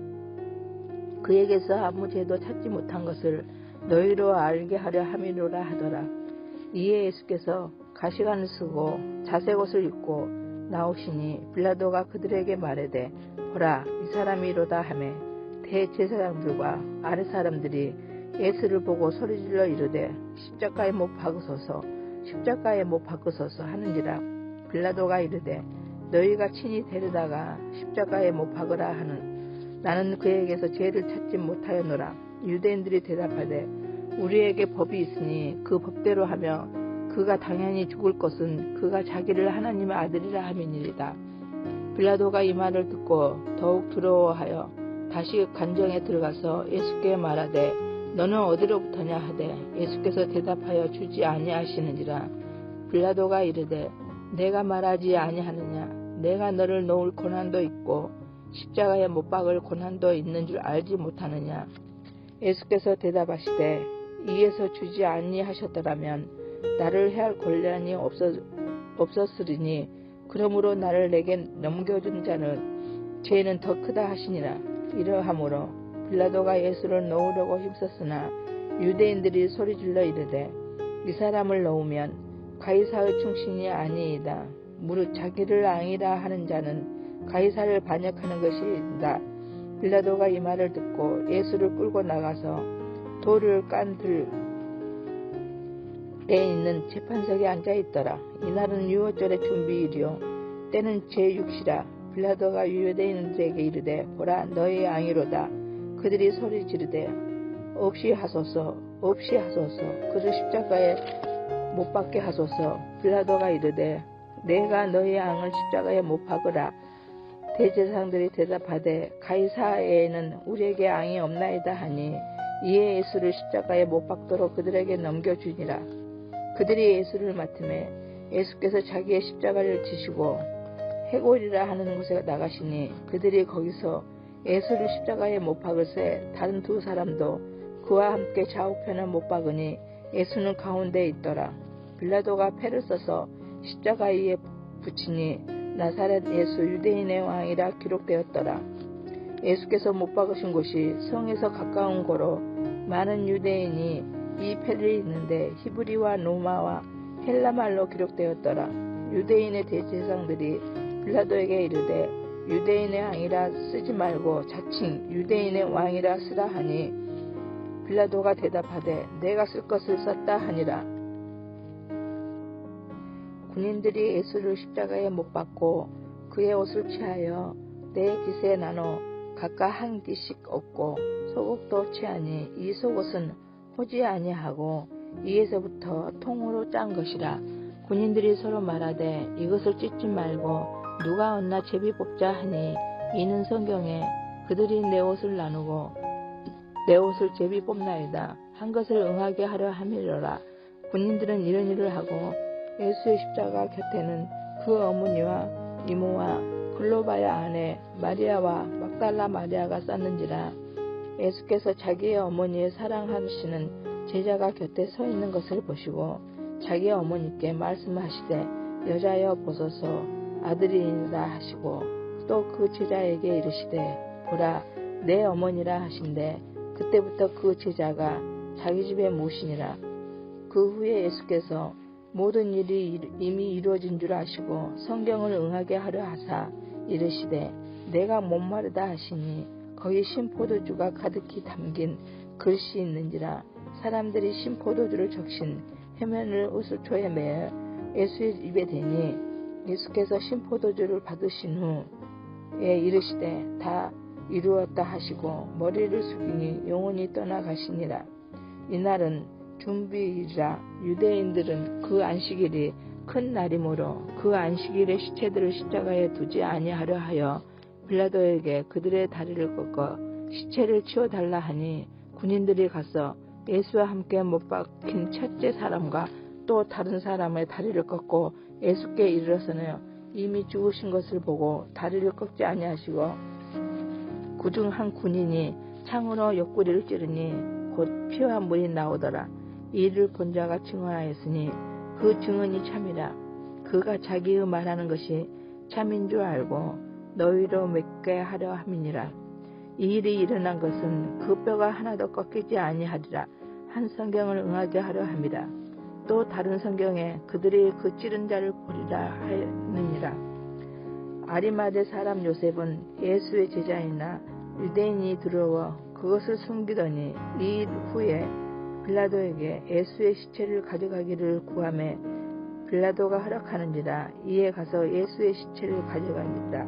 그에게서 아무 죄도 찾지 못한 것을 너희로 알게 하려 함이로라 하더라. 이에 예수께서 가시관을 쓰고 자색옷을 입고 나오시니 빌라도가 그들에게 말하되 보라, 이 사람이로다 하매 대제사장들과 아랫사람들이 예수를 보고 소리질러 이르되 십자가에 못 박으소서, 십자가에 못 박으소서 하는지라. 빌라도가 이르되 너희가 친히 데려다가 십자가에 못 박으라 하는. 나는 그에게서 죄를 찾지 못하였노라. 유대인들이 대답하되 우리에게 법이 있으니 그 법대로 하며 그가 당연히 죽을 것은 그가 자기를 하나님의 아들이라 함이니이다. 빌라도가 이 말을 듣고 더욱 두려워하여 다시 관정에 들어가서 예수께 말하되 너는 어디로부터냐 하되 예수께서 대답하여 주지 아니하시느니라. 빌라도가 이르되 내가 말하지 아니하느냐 내가 너를 놓을 고난도 있고 십자가에 못 박을 고난도 있는 줄 알지 못하느냐. 예수께서 대답하시되 이에서 주지 아니하셨더라면 나를 해할 권한이 없었으리니 그러므로 나를 내게 넘겨준 자는 죄는 더 크다 하시니라. 이러하므로 빌라도가 예수를 놓으려고 힘썼으나 유대인들이 소리질러 이르되 이 사람을 놓으면 가이사의 충신이 아니이다. 무릇 자기를 왕이라 하는 자는 가이사를 반역하는 것이다. 빌라도가 이 말을 듣고 예수를 끌고 나가서 돌을 깐 들에 있는 재판석에 앉아있더라. 이날은 유월절의 준비일이요 때는 제6시라. 빌라도가 유대인들에게 이르되 보라 너희 왕이로다. 그들이 소리 지르되 없이 하소서 없이 하소서 그를 십자가에 못 박게 하소서. 빌라도가 이르되 내가 너희 왕을 십자가에 못 박으라. 대제사장들이 대답하되 가이사에는 우리에게 왕이 없나이다 하니 이에 예수를 십자가에 못 박도록 그들에게 넘겨주니라. 그들이 예수를 맡음에 예수께서 자기의 십자가를 지시고 해골이라 하는 곳에 나가시니 그들이 거기서 예수를 십자가에 못 박을새 다른 두 사람도 그와 함께 좌우편에 못 박으니 예수는 가운데에 있더라. 빌라도가 패를 써서 십자가 위에 붙이니 나사렛 예수 유대인의 왕이라 기록되었더라. 예수께서 못 박으신 곳이 성에서 가까운 고로 많은 유대인이 이 패를 읽는데 히브리와 로마와 헬라말로 기록되었더라. 유대인의 대제사장들이 빌라도에게 이르되 유대인의 왕이라 쓰지 말고 자칭 유대인의 왕이라 쓰라 하니 빌라도가 대답하되 내가 쓸 것을 썼다 하니라. 군인들이 예수를 십자가에 못 박고 그의 옷을 취하여 네 깃에 나눠 각각 한 깃씩 얻고 속옷도 취하니 이 속옷은 호지 아니하고 이에서부터 통으로 짠 것이라. 군인들이 서로 말하되 이것을 찢지 말고 누가 얻나 제비 뽑자 하니 이는 성경에 그들이 내 옷을 나누고 내 옷을 제비 뽑나이다 한 것을 응하게 하려 함이로라. 군인들은 이런 일을 하고 예수의 십자가 곁에는 그 어머니와 이모와 글로바야 아내 마리아와 막달라 마리아가 쌌는지라. 예수께서 자기의 어머니의 사랑하시는 제자가 곁에 서 있는 것을 보시고 자기의 어머니께 말씀하시되 여자여 보소서 아들이니라 하시고 또 그 제자에게 이르시되 보라 내 어머니라 하신대 그때부터 그 제자가 자기 집에 모시니라. 그 후에 예수께서 모든 일이 이미 이루어진 줄 아시고 성경을 응하게 하려 하사 이르시되 내가 목마르다 하시니 거기 신포도주가 가득히 담긴 글씨 있는지라. 사람들이 신포도주를 적신 해면을 우수초에 매어 예수의 입에 대니 예수께서 신포도주를 받으신 후에 이르시되 다 이루었다 하시고 머리를 숙이니 영혼이 떠나가시니라. 이날은 준비일이라. 유대인들은 그 안식일이 큰 날이므로 그 안식일에 시체들을 십자가에 두지 아니하려 하여 빌라도에게 그들의 다리를 꺾어 시체를 치워달라 하니 군인들이 가서 예수와 함께 못 박힌 첫째 사람과 또 다른 사람의 다리를 꺾고 예수께 이르러서는 이미 죽으신 것을 보고 다리를 꺾지 아니하시고 그중 한 군인이 창으로 옆구리를 찌르니 곧 피와 물이 나오더라. 이 일을 본 자가 증언하였으니 그 증언이 참이라. 그가 자기의 말하는 것이 참인 줄 알고 너희로 맺게 하려 함이니라. 이 일이 일어난 것은 그 뼈가 하나도 꺾이지 아니하리라 한 성경을 응하게 하려 함이라. 또 다른 성경에 그들이 그 찌른 자를 보리라 하느니라. 아리마대 사람 요셉은 예수의 제자이나 유대인이 들어와 그것을 숨기더니 이 일 후에 빌라도에게 예수의 시체를 가져가기를 구하매 빌라도가 허락하는지라. 이에 가서 예수의 시체를 가져가니라.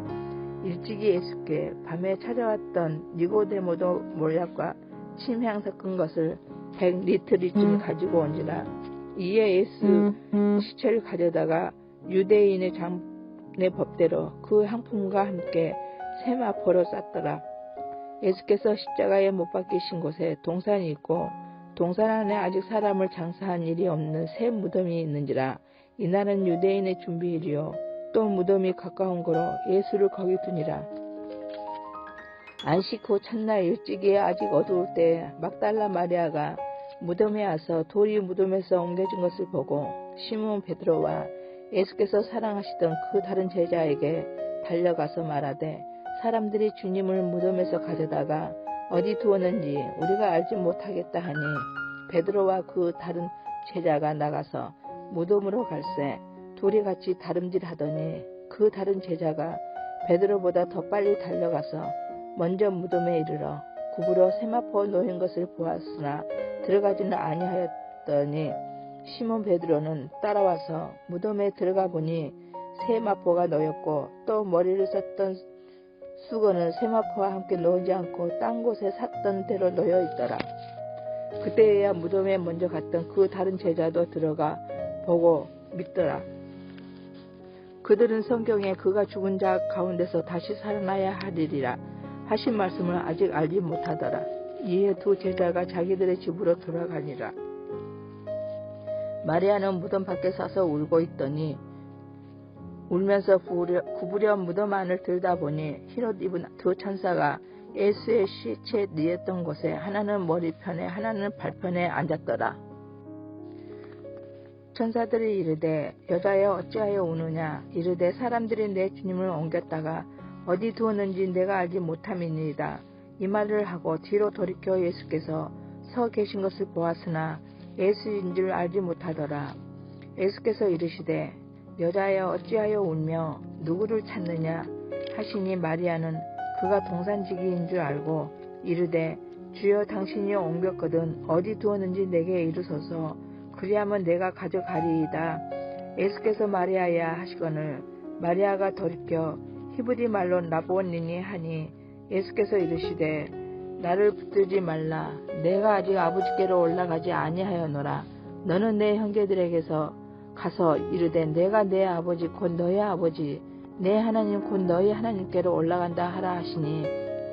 일찍이 예수께 밤에 찾아왔던 니고데모도 몰약과 침향 섞은 것을 100리터쯤 가지고 온지라. 이에 예수 시체를 가져다가 유대인의 장례 법대로 그 향품과 함께 세마포로 쌌더라. 예수께서 십자가에 못 박히신 곳에 동산이 있고 동산 안에 아직 사람을 장사한 일이 없는 새 무덤이 있는지라. 이날은 유대인의 준비일이요 또 무덤이 가까운 거로 예수를 거기 두니라. 안식 후 첫날 일찍이 아직 어두울 때 막달라 마리아가 무덤에 와서 돌이 무덤에서 옮겨진 것을 보고 시몬 베드로와 예수께서 사랑하시던 그 다른 제자에게 달려가서 말하되 사람들이 주님을 무덤에서 가져다가 어디 두었는지 우리가 알지 못하겠다 하니 베드로와 그 다른 제자가 나가서 무덤으로 갈새 둘이 같이 다름질하더니 그 다른 제자가 베드로보다 더 빨리 달려가서 먼저 무덤에 이르러 굽으러 세마포 놓인 것을 보았으나 들어가지는 아니하였더니 시몬 베드로는 따라와서 무덤에 들어가 보니 세마포가 놓였고 또 머리를 썼던 수건은 세마포와 함께 놓지 않고 딴 곳에 샀던 대로 놓여 있더라. 그때야 무덤에 먼저 갔던 그 다른 제자도 들어가 보고 믿더라. 그들은 성경에 그가 죽은 자 가운데서 다시 살아나야 하리라 하신 말씀을 아직 알지 못하더라. 이에 두 제자가 자기들의 집으로 돌아가니라. 마리아는 무덤 밖에 서서 울고 있더니 울면서 구부려 무덤 안을 들다보니 흰옷 입은 두 천사가 예수의 시체 누웠던 곳에 하나는 머리편에 하나는 발편에 앉았더라. 천사들이 이르되 여자여 어찌하여 우느냐. 이르되 사람들이 내 주님을 옮겼다가 어디 두었는지 내가 알지 못함이니이다. 이 말을 하고 뒤로 돌이켜 예수께서 서 계신 것을 보았으나 예수인 줄 알지 못하더라. 예수께서 이르시되 여자여 어찌하여 울며 누구를 찾느냐 하시니 마리아는 그가 동산지기인 줄 알고 이르되 주여 당신이 옮겼거든 어디 두었는지 내게 이르소서 그리하면 내가 가져가리이다. 예수께서 마리아야 하시거늘 마리아가 돌이켜 히브리 말로 라보니니 하니 예수께서 이르시되 나를 붙들지 말라. 내가 아직 아버지께로 올라가지 아니하였노라. 너는 내 형제들에게서 가서 이르되 내가 내 아버지 곧 너의 아버지 내 하나님 곧 너희 하나님께로 올라간다 하라 하시니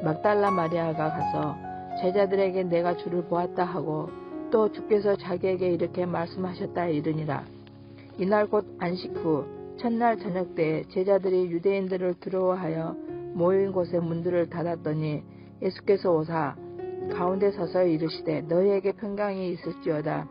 막달라 마리아가 가서 제자들에게 내가 주를 보았다 하고 또 주께서 자기에게 이렇게 말씀하셨다 이르니라. 이날 곧 안식 후 첫날 저녁 때 제자들이 유대인들을 두려워하여 모인 곳에 문들을 닫았더니 예수께서 오사 가운데 서서 이르시되 너희에게 평강이 있을지어다.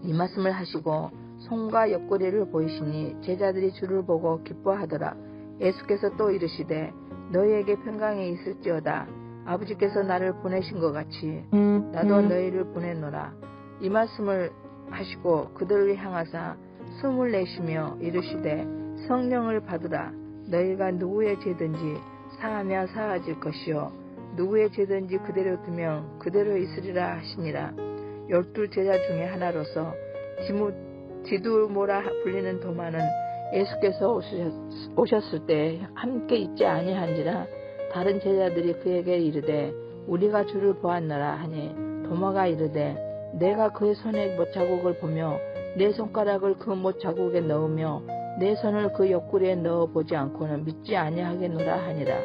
이 말씀을 하시고 손과 옆구리를 보이시니 제자들이 주를 보고 기뻐하더라. 예수께서 또 이르시되 너희에게 평강이 있을지어다. 아버지께서 나를 보내신 것 같이 나도 너희를 보내노라. 이 말씀을 하시고 그들을 향하사 숨을 내쉬며 이르시되 성령을 받으라. 너희가 누구의 죄든지 사하면 사하질 것이요 누구의 죄든지 그대로 두면 그대로 있으리라 하시니라. 12 제자 중에 하나로서 디두모라 불리는 도마는 예수께서 오셨을 때 함께 있지 아니한지라. 다른 제자들이 그에게 이르되 우리가 주를 보았노라 하니 도마가 이르되 내가 그의 손에 못자국을 보며 내 손가락을 그 못자국에 넣으며 내 손을 그 옆구리에 넣어 보지 않고는 믿지 아니하겠노라 하니라.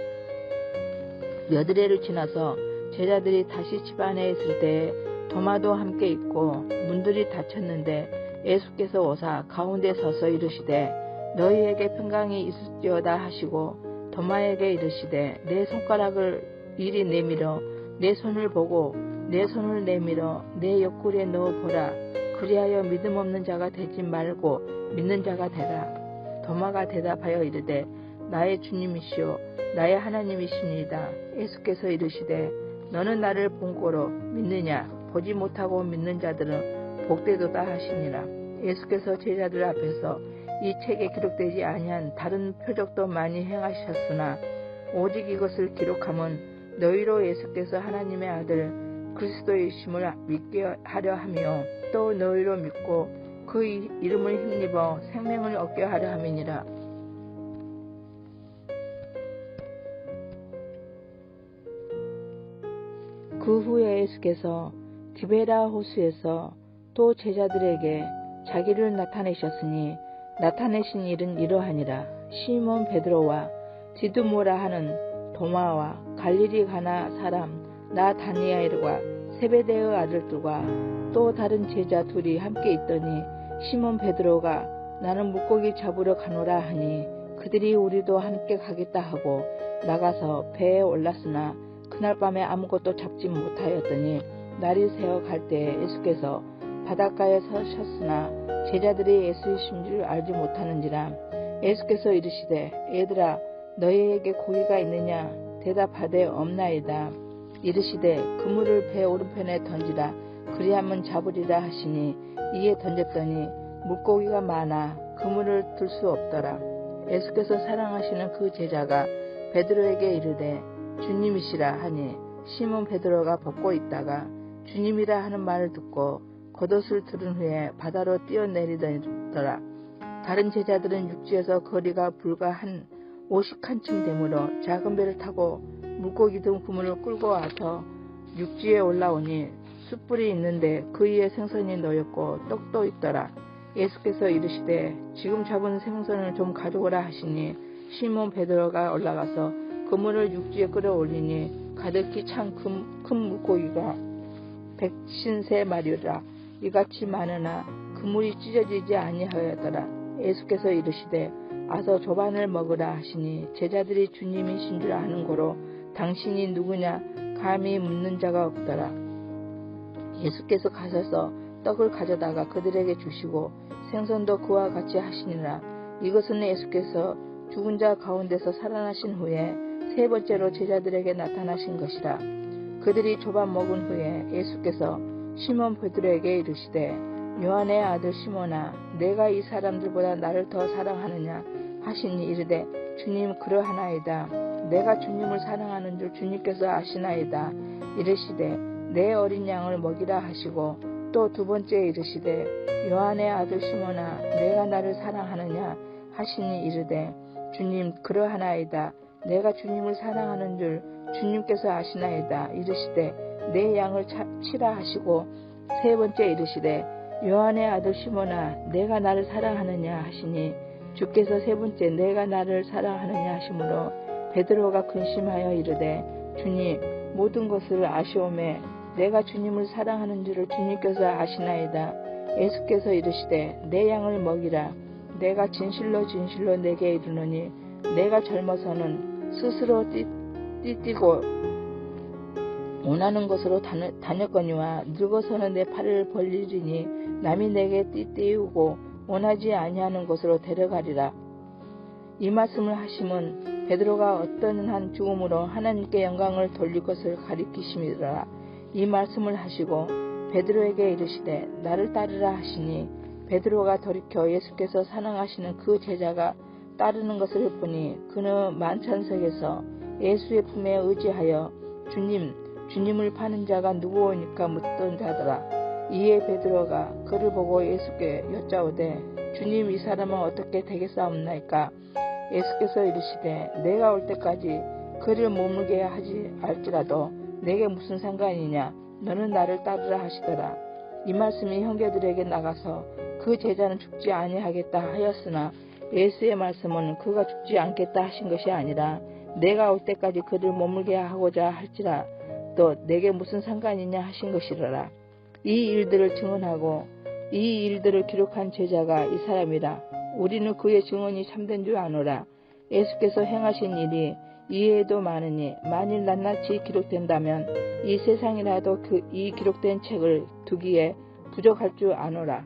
몇이래를 지나서 제자들이 다시 집 안에 있을 때에 도마도 함께 있고 문들이 닫혔는데 예수께서 오사 가운데 서서 이르시되 너희에게 평강이 있을지어다 하시고 도마에게 이르시되 내 손가락을 이리 내밀어 내 손을 보고 내 손을 내밀어 내 옆구리에 넣어 보라. 그리하여 믿음 없는 자가 되지 말고 믿는 자가 되라. 도마가 대답하여 이르되 나의 주님이시오 나의 하나님이시니이다. 예수께서 이르시되 너는 나를 본 고로 믿느냐. 보지 못하고 믿는 자들은 복되도다 하시니라. 예수께서 제자들 앞에서 이 책에 기록되지 아니한 다른 표적도 많이 행하셨으나 오직 이것을 기록함은 너희로 예수께서 하나님의 아들 그리스도이심을 믿게 하려 하며 또 너희로 믿고 그 이름을 힘입어 생명을 얻게 하려 함이니라. 그 후에 예수께서 디베라 호수에서 또 제자들에게 자기를 나타내셨으니 나타내신 일은 이러하니라. 시몬 베드로와 디두모라 하는 도마와 갈릴리 가나 사람 나다니엘과 세베대의 아들들과 또 다른 제자 둘이 함께 있더니 시몬 베드로가 나는 물고기 잡으러 가노라 하니 그들이 우리도 함께 가겠다 하고 나가서 배에 올랐으나 그날 밤에 아무것도 잡지 못하였더니 날이 새어 갈 때에 예수께서 바닷가에 서셨으나 제자들이 예수이신 줄 알지 못하는지라. 예수께서 이르시되 얘들아 너희에게 고기가 있느냐 대답하되 없나이다. 이르시되 그물을 배 오른편에 던지라 그리하면 잡으리라 하시니 이에 던졌더니 물고기가 많아 그물을 들 수 없더라. 예수께서 사랑하시는 그 제자가 베드로에게 이르되 주님이시라 하니 시몬 베드로가 벗고 있다가 주님이라 하는 말을 듣고 겉옷을 들은 후에 바다로 뛰어내리더라. 다른 제자들은 육지에서 거리가 불과 한 50칸쯤 되므로 작은 배를 타고 물고기 등 그물을 끌고 와서 육지에 올라오니 숯불이 있는데 그 위에 생선이 놓였고 떡도 있더라. 예수께서 이르시되 지금 잡은 생선을 좀 가져오라 하시니 시몬 베드로가 올라가서 그물을 육지에 끌어올리니 가득히 찬 큰 물고기가 153마리라. 이같이 많으나 그물이 찢어지지 아니하였더라. 예수께서 이르시되 아서 조반을 먹으라 하시니 제자들이 주님이신 줄 아는 고로 당신이 누구냐 감히 묻는 자가 없더라. 예수께서 가셔서 떡을 가져다가 그들에게 주시고 생선도 그와 같이 하시니라. 이것은 예수께서 죽은 자 가운데서 살아나신 후에 세 번째로 제자들에게 나타나신 것이라. 그들이 조반 먹은 후에 예수께서 시몬 베드로에게 이르시되 요한의 아들 시몬아 내가 이 사람들보다 나를 더 사랑하느냐 하시니 이르되 주님 그러하나이다. 내가 주님을 사랑하는 줄 주님께서 아시나이다. 이르시되 내 어린 양을 먹이라 하시고 또 두 번째 이르시되 요한의 아들 시몬아 내가 나를 사랑하느냐 하시니 이르되 주님 그러하나이다. 내가 주님을 사랑하는 줄 주님께서 아시나이다. 이르시되 내 양을 치라 하시고 세 번째 이르시되 요한의 아들 시몬아 내가 나를 사랑하느냐 하시니 주께서 세 번째 내가 나를 사랑하느냐 하시므로 베드로가 근심하여 이르되 주님 모든 것을 아시오매 내가 주님을 사랑하는 줄을 주님께서 아시나이다. 예수께서 이르시되 내 양을 먹이라. 내가 진실로 진실로 내게 이르노니 내가 젊어서는 스스로 띠띠고 원하는 곳으로 다녔거니와 늙어서는 내 팔을 벌리리니 남이 내게 띠띠우고 원하지 아니하는 곳으로 데려가리라. 이 말씀을 하심은 베드로가 어떤 한 죽음으로 하나님께 영광을 돌릴 것을 가리키심이더라. 이 말씀을 하시고 베드로에게 이르시되 나를 따르라 하시니 베드로가 돌이켜 예수께서 사랑하시는 그 제자가 따르는 것을 보니 그는 만찬석에서 예수의 품에 의지하여 주님을 파는 자가 누구오니까 묻던 자더라. 이에 베드로가 그를 보고 예수께 여짜오되 주님 이 사람은 어떻게 되겠사옵나이까? 예수께서 이르시되 내가 올 때까지 그를 머물게 하지 알지라도 내게 무슨 상관이냐 너는 나를 따르라 하시더라. 이 말씀이 형제들에게 나가서 그 제자는 죽지 아니하겠다 하였으나 예수의 말씀은 그가 죽지 않겠다 하신 것이 아니라 내가 올 때까지 그를 머물게 하고자 할지라 또 내게 무슨 상관이냐 하신 것이라. 이 일들을 증언하고 이 일들을 기록한 제자가 이 사람이라. 우리는 그의 증언이 참된 줄 아노라. 예수께서 행하신 일이 이외에도 많으니 만일 낱낱이 기록된다면 이 세상이라도 이 기록된 책을 두기에 부족할 줄 아노라.